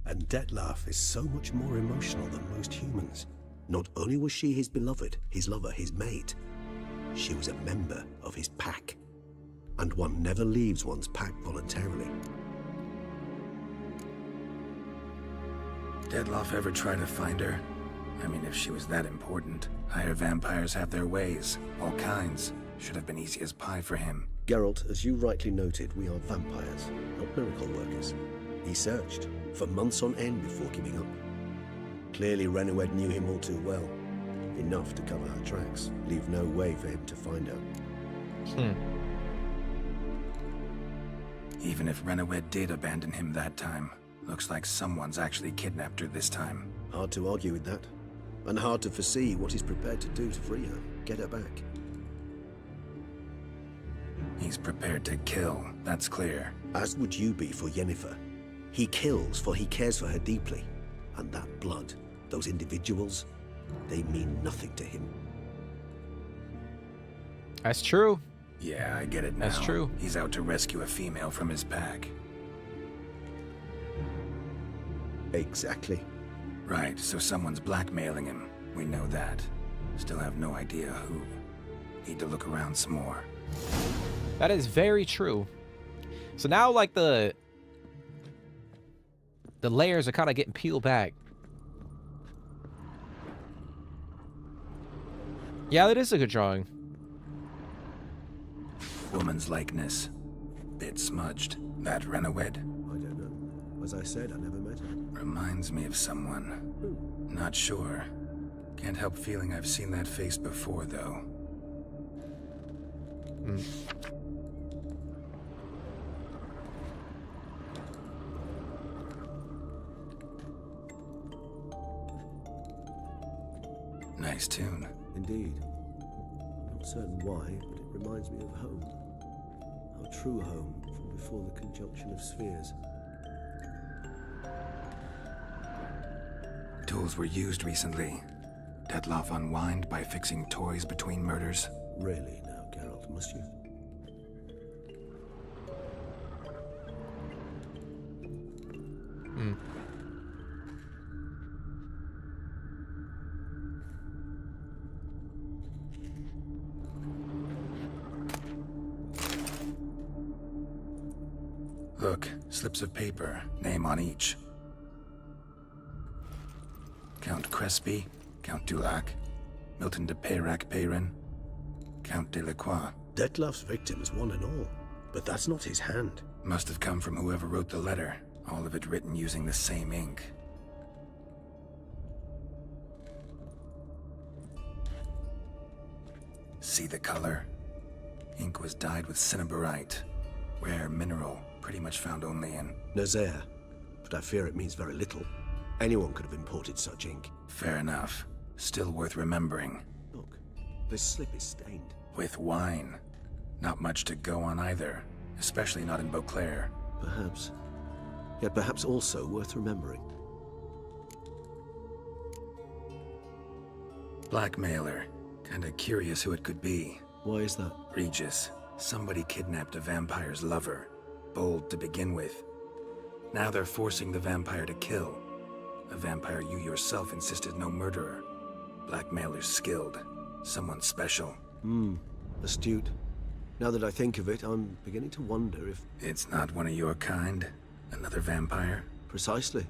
And Dettlaff is so much more emotional than most humans. Not only was she his beloved, his lover, his mate, she was a member of his pack. And one never leaves one's pack voluntarily. Dettlaff ever try to find her? I mean, if she was that important. Higher vampires have their ways, all kinds. Should have been easy as pie for him. Geralt, as you rightly noted, we are vampires, not miracle workers. He searched for months on end before giving up. Clearly Renoued knew him all too well. Enough to cover her tracks, leave no way for him to find her. Even if Renoued did abandon him that time, looks like someone's actually kidnapped her this time. Hard to argue with that. And hard to foresee what he's prepared to do to free her, get her back. He's prepared to kill, that's clear. As would you be for Yennefer. He kills for he cares for her deeply. And that blood, those individuals, they mean nothing to him. That's true. Yeah, I get it now. That's true. He's out to rescue a female from his pack. Exactly. Right, so someone's blackmailing him. We know that. Still have no idea who. Need to look around some more. That is very true. So now, like, the layers are kind of getting peeled back. Yeah, that is a good drawing. Woman's likeness. Bit smudged. That Renoued? I don't know. As I said, I never met her. Reminds me of someone. Who? Not sure. Can't help feeling I've seen that face before, though. Nice tune. Indeed. I'm not certain why, but it reminds me of home. Our true home from before the conjunction of spheres. Tools were used recently. Dettlaff unwind by fixing toys between murders. Really now, Geralt, must you? Look, slips of paper, name on each. Count Crespi, Count Dulac, Milton de Peyrac-Peyrin, Count Delacroix. Dettlaff's victims, one and all. But that's not his hand. Must have come from whoever wrote the letter, all of it written using the same ink. See the color? Ink was dyed with cinnabarite, rare mineral, pretty much found only in Nazaire, but I fear it means very little. Anyone could have imported such ink. Fair enough. Still worth remembering. Look, this slip is stained. With wine. Not much to go on either, especially not in Beauclair. Perhaps. Yet perhaps also worth remembering. Blackmailer. Kinda curious who it could be. Why is that? Regis. Somebody kidnapped a vampire's lover. Bold to begin with. Now they're forcing the vampire to kill. A vampire you yourself insisted no murderer. Blackmailer's skilled. Someone special. Astute. Now that I think of it, I'm beginning to wonder if... It's not one of your kind? Another vampire? Precisely.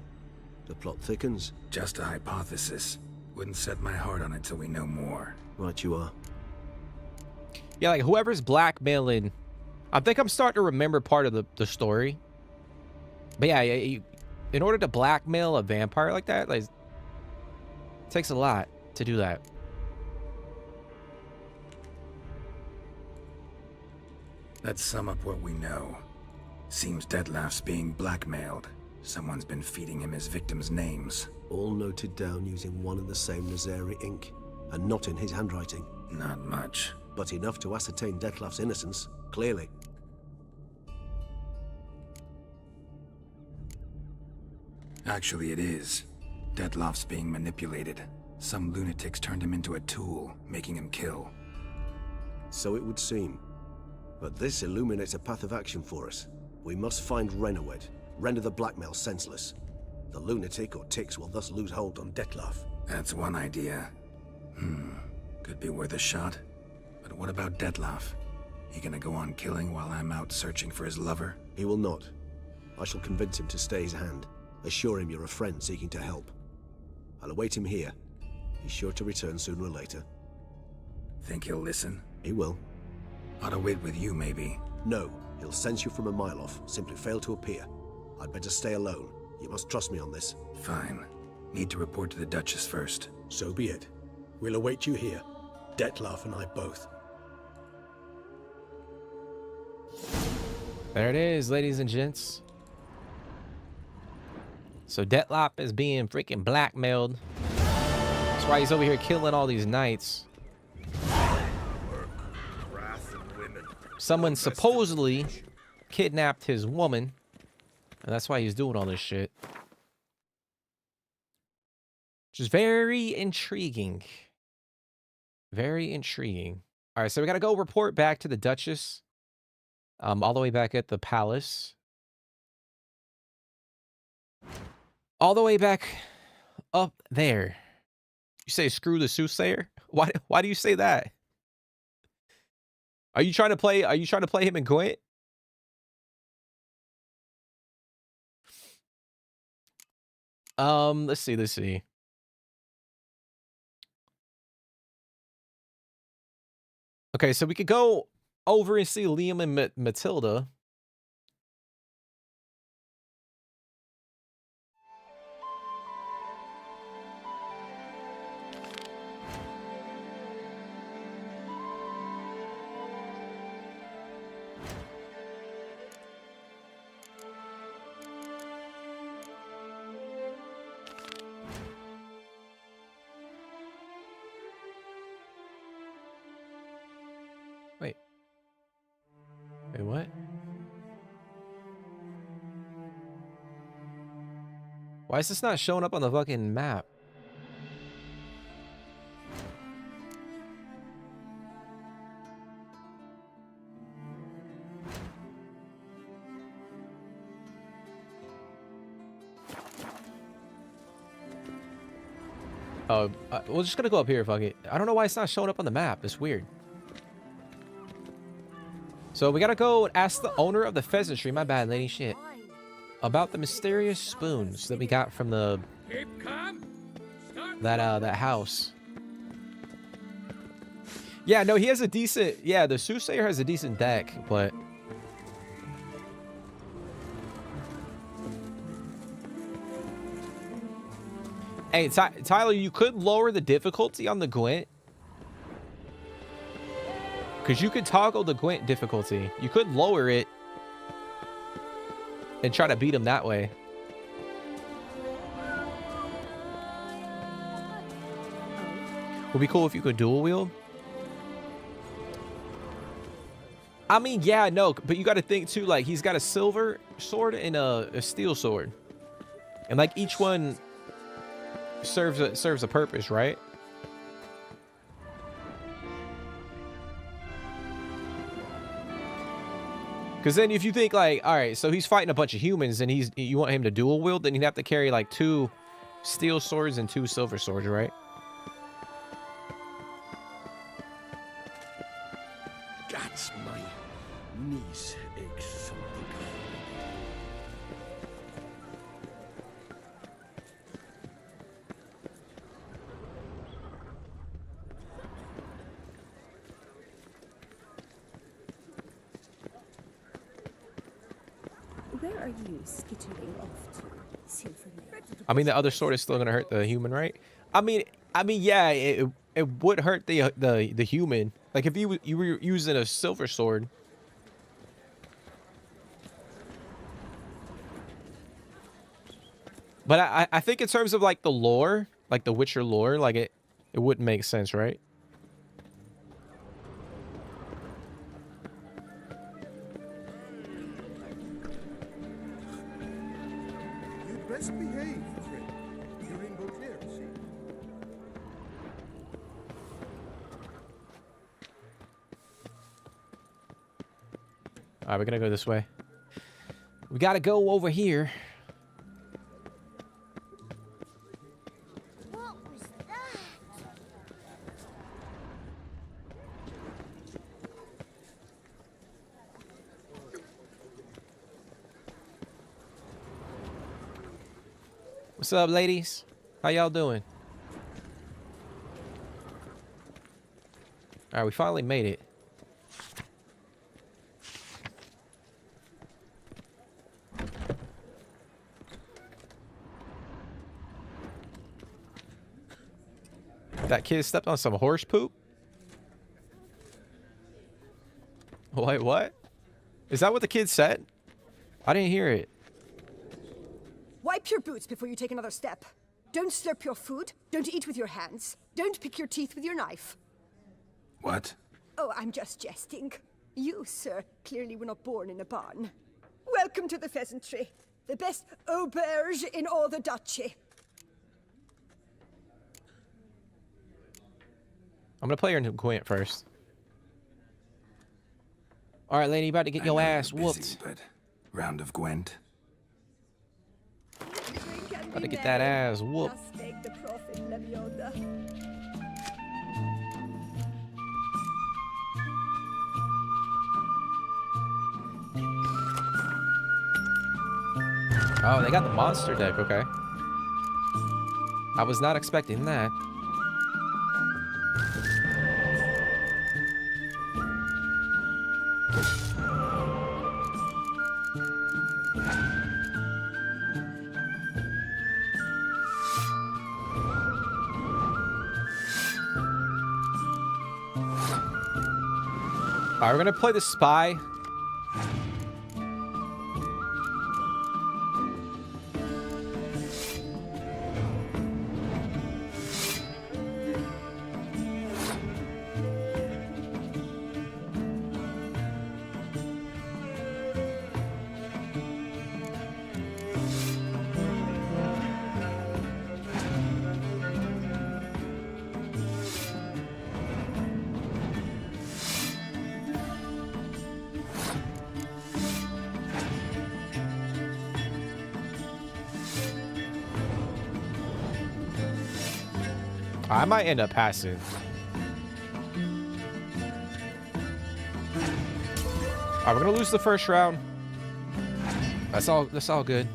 The plot thickens. Just a hypothesis. Wouldn't set my heart on it till we know more. Right you are. Yeah, like whoever's blackmailing, I think I'm starting to remember part of the story. But yeah, in order to blackmail a vampire like that, like, it takes a lot to do that. Let's sum up what we know. Seems Dettlaff's being blackmailed. Someone's been feeding him his victims' names. All noted down using one and the same Nazaire ink, and not in his handwriting. Not much. But enough to ascertain Dettlaff's innocence, clearly. Actually, it is. Dettlaff's being manipulated. Some lunatics turned him into a tool, making him kill. So it would seem. But this illuminates a path of action for us. We must find Renowed, render the blackmail senseless. The lunatic or ticks will thus lose hold on Dettlaff. That's one idea. Could be worth a shot. But what about Dettlaff? He gonna go on killing while I'm out searching for his lover? He will not. I shall convince him to stay his hand. Assure him you're a friend seeking to help. I'll await him here. He's sure to return sooner or later. Think he'll listen? He will. Ought to wait with you, maybe. No, he'll sense you from a mile off. Simply fail to appear. I'd better stay alone. You must trust me on this. Fine. Need to report to the Duchess first. So be it. We'll await you here. Dettlaff and I both. There it is, ladies and gents. So Dettlaff is being freaking blackmailed. That's why he's over here killing all these knights. Someone supposedly kidnapped his woman, and that's why he's doing all this shit. Which is very intriguing. Very intriguing. All right, so we got to go report back to the Duchess. All the way back at the palace. All the way back up there. You say screw the soothsayer? Why do you say that? Are you trying to play him and Gwent? Let's see. Okay, so we could go over and see Liam and Matilda. Wait, what? Why is this not showing up on the fucking map? Oh, we're just gonna go up here, fuck it. I don't know why it's not showing up on the map. It's weird. So we gotta go ask the owner of the pheasantry, my bad lady, shit, about the mysterious spoons that we got from the that house. Yeah, no, he has a decent, yeah, the soothsayer has a decent deck, but hey, Tyler, you could lower the difficulty on the Gwent. Because you could toggle the Gwent difficulty. You could lower it and try to beat him that way. Would be cool if you could dual wield. I mean, yeah, no, but you got to think too, like, he's got a silver sword and a steel sword. And like each one serves a purpose, right? Because then if you think like, all right, so he's fighting a bunch of humans and you want him to dual wield, then he'd have to carry like 2 steel swords and 2 silver swords, right? That's my niece exotic. Where are you skittering off to, Silvermare? I mean, the other sword is still gonna hurt the human, right? I mean, yeah, it would hurt the human. Like if you were using a silver sword. But I think in terms of like the lore, like the Witcher lore, like it wouldn't make sense, right? You'd best behave, friend. You're in Beauclair, see? All right, we're gonna go this way. We gotta go over here. What was that? What's up, ladies? How y'all doing? All right, we finally made it. That kid stepped on some horse poop? Wait, what? Is that what the kid said? I didn't hear it. Wipe your boots before you take another step. Don't slurp your food. Don't eat with your hands. Don't pick your teeth with your knife. What? Oh, I'm just jesting. You, sir, clearly were not born in a barn. Welcome to the Pheasantry. The best auberge in all the duchy. I'm gonna play her into Gwent first. All right, lady, you about to get your ass whooped. But round of Gwent. About to get that ass whooped. Just take the profit, Leviosa. Oh, they got the monster deck, okay. I was not expecting that. Alright, we're gonna play the spy. I might end up passing. Alright, we're gonna lose the first round. That's all good.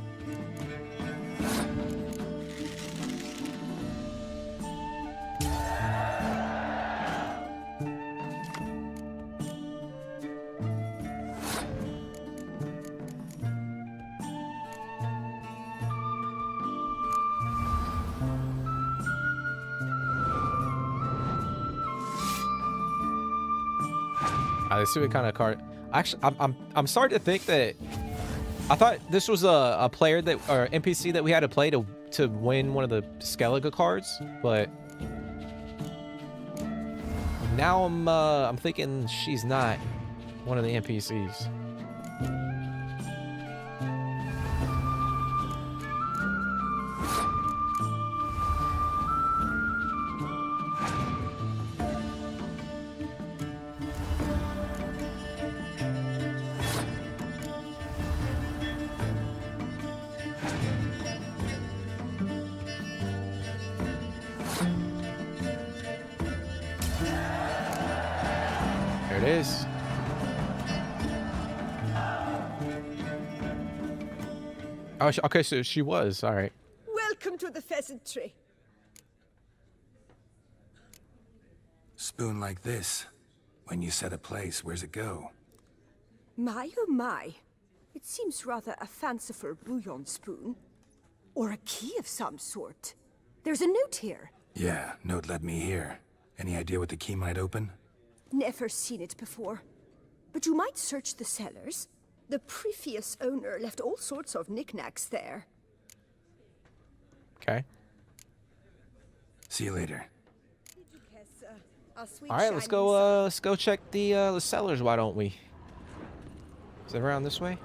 Let's see what kind of card. Actually, I'm starting to think that I thought this was a player that or NPC that we had to play to win one of the Skellige cards, but now I'm thinking she's not one of the NPCs. There it is. Oh, okay, so she was. All right. Welcome to the Pheasantry. Spoon like this. When you set a place, where's it go? My oh my. It seems rather a fanciful bouillon spoon. Or a key of some sort. There's a note here. Yeah, note led me here. Any idea what the key might open? Never seen it before. But you might search the cellars. The previous owner left all sorts of knickknacks there. Okay. See you later. All right, let's go check the cellars. Why don't we? Is it around this way?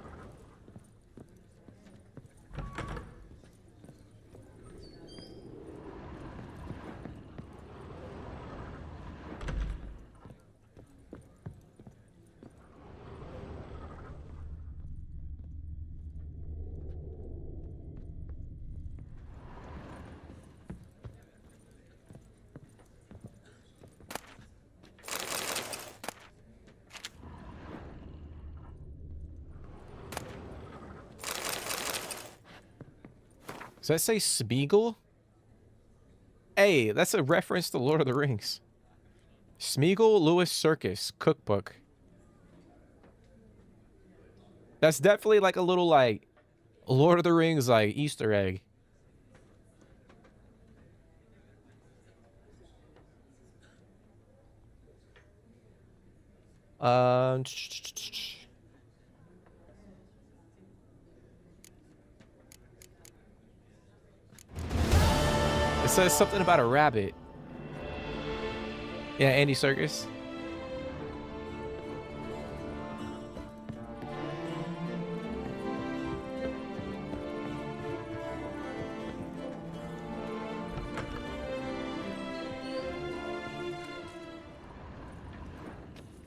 Does that say Smeagol? Hey, that's a reference to Lord of the Rings. Smeagol Lewis Circus cookbook. That's definitely like a little like Lord of the Rings like Easter egg. It says something about a rabbit. Yeah, Andy Serkis.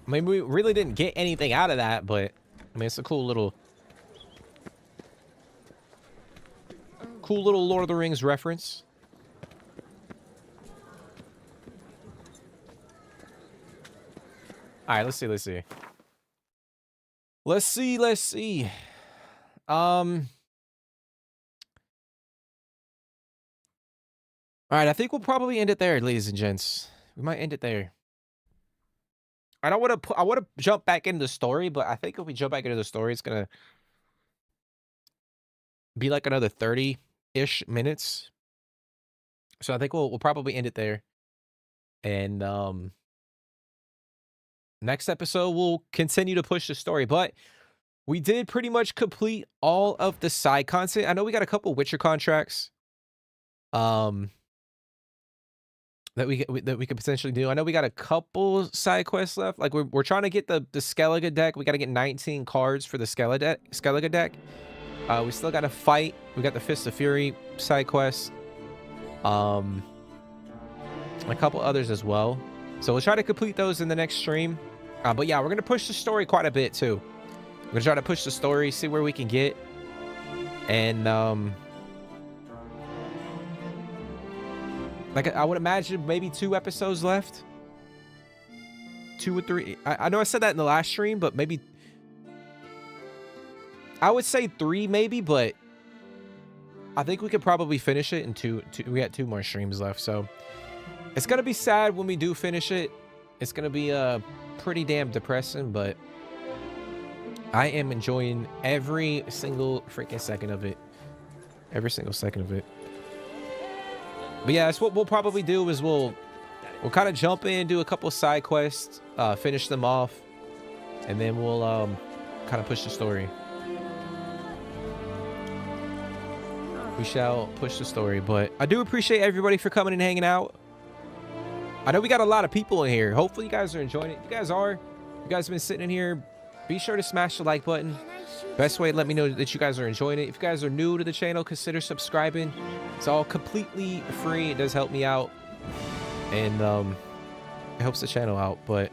I mean, we really didn't get anything out of that, but I mean, it's a cool little Lord of the Rings reference. All right, let's see. All right, I think we'll probably end it there, ladies and gents. We might end it there. I don't want to I want to jump back into the story, but I think if we jump back into the story, it's going to be like another 30-ish minutes. So I think we'll probably end it there. And next episode, we'll continue to push the story. But we did pretty much complete all of the side content. I know we got a couple Witcher contracts that we could potentially do. I know we got a couple side quests left. Like we're trying to get the Skellige deck. We got to get 19 cards for the Skellige deck. We still got to fight. We got the Fist of Fury side quest. A couple others as well. So we'll try to complete those in the next stream. But yeah, we're going to push the story quite a bit too. We're going to try to push the story, see where we can get. And like I would imagine maybe 2 episodes left. 2 or 3. I know I said that in the last stream, but maybe I would say 3 maybe, but I think we could probably finish it in 2. We got 2 more streams left, so it's gonna be sad when we do finish it. It's gonna be pretty damn depressing, but I am enjoying every single freaking second of it. Every single second of it. But yeah, that's what we'll probably do is we'll kind of jump in, do a couple side quests, finish them off, and then we'll kind of push the story. We shall push the story, but I do appreciate everybody for coming and hanging out. I know we got a lot of people in here. Hopefully you guys are enjoying it. If you guys are, you guys have been sitting in here, be sure to smash the like button. Best way to let me know that you guys are enjoying it. If you guys are new to the channel, consider subscribing. It's all completely free. It does help me out, and it helps the channel out. But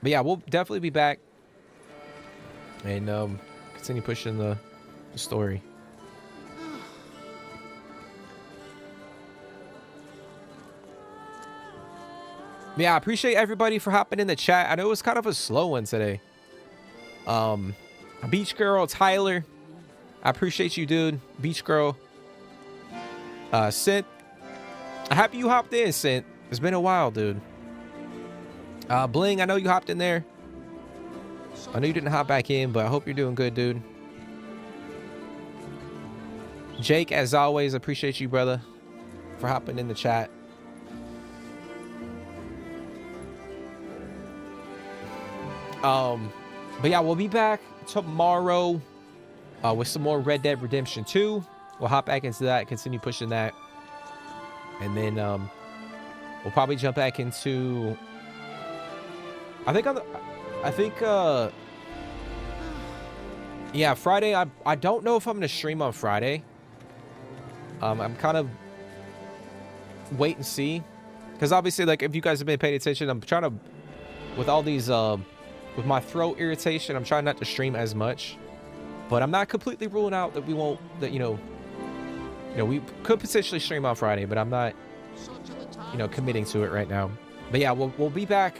yeah, we'll definitely be back and continue pushing the story. Yeah, I appreciate everybody for hopping in the chat. I know it was kind of a slow one today. Beach Girl, Tyler, I appreciate you, dude. Beach Girl. Synth, I'm happy you hopped in, Synth. It's been a while, dude. Bling, I know you hopped in there. I know you didn't hop back in, but I hope you're doing good, dude. Jake, as always, appreciate you, brother, for hopping in the chat. But yeah, we'll be back tomorrow with some more Red Dead Redemption 2. We'll hop back into that, continue pushing that, and then we'll probably jump back into yeah, Friday. I don't know if I'm gonna stream on Friday. I'm kind of wait and see, because obviously, like, if you guys have been paying attention, I'm trying to, with all these with my throat irritation, I'm trying not to stream as much, but I'm not completely ruling out that we won't, that you know we could potentially stream on Friday, but I'm not committing to it right now. But yeah, we'll be back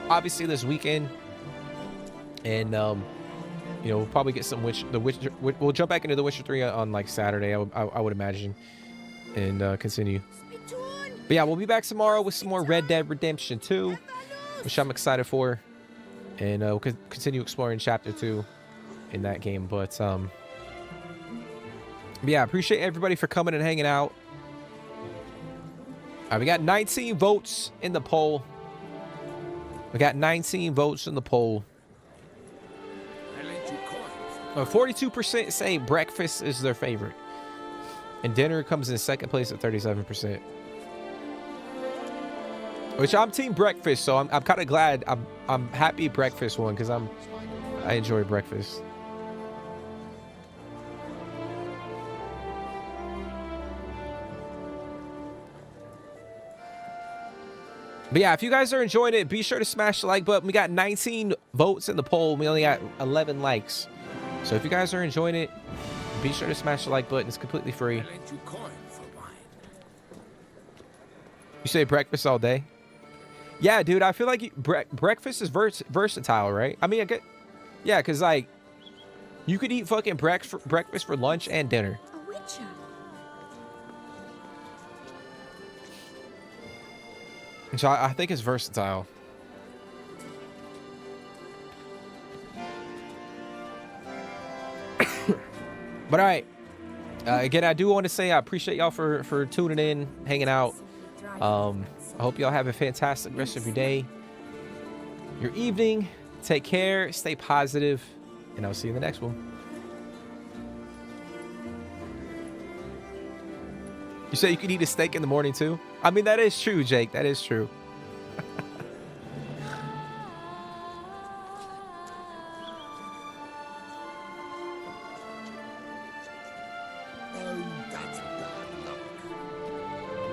obviously this weekend, and You know, we'll probably get some we'll jump back into The Witcher 3 on like Saturday, I would imagine, and continue. But yeah, we'll be back tomorrow with some more Red Dead Redemption 2, which I'm excited for, and we'll continue exploring Chapter 2 in that game. But yeah, I appreciate everybody for coming and hanging out. We got 19 votes in the poll. 42% say breakfast is their favorite, and dinner comes in second place at 37%. Which I'm team breakfast, so I'm kind of glad. I'm happy breakfast won because I enjoy breakfast. But yeah, if you guys are enjoying it, be sure to smash the like button. We got 19 votes in the poll. We only got 11 likes. So if you guys are enjoying it, be sure to smash the like button. It's completely free. You say breakfast all day? Yeah, dude, I feel like breakfast is versatile, right? I mean, yeah, because like you could eat fucking breakfast for lunch and dinner. A witcher. So I think it's versatile. But all right, again, I do want to say I appreciate y'all for tuning in, hanging out. I hope y'all have a fantastic rest of your day, your evening. Take care, stay positive, and I'll see you in the next one. You say you can eat a steak in the morning too? I mean, that is true, Jake. That is true.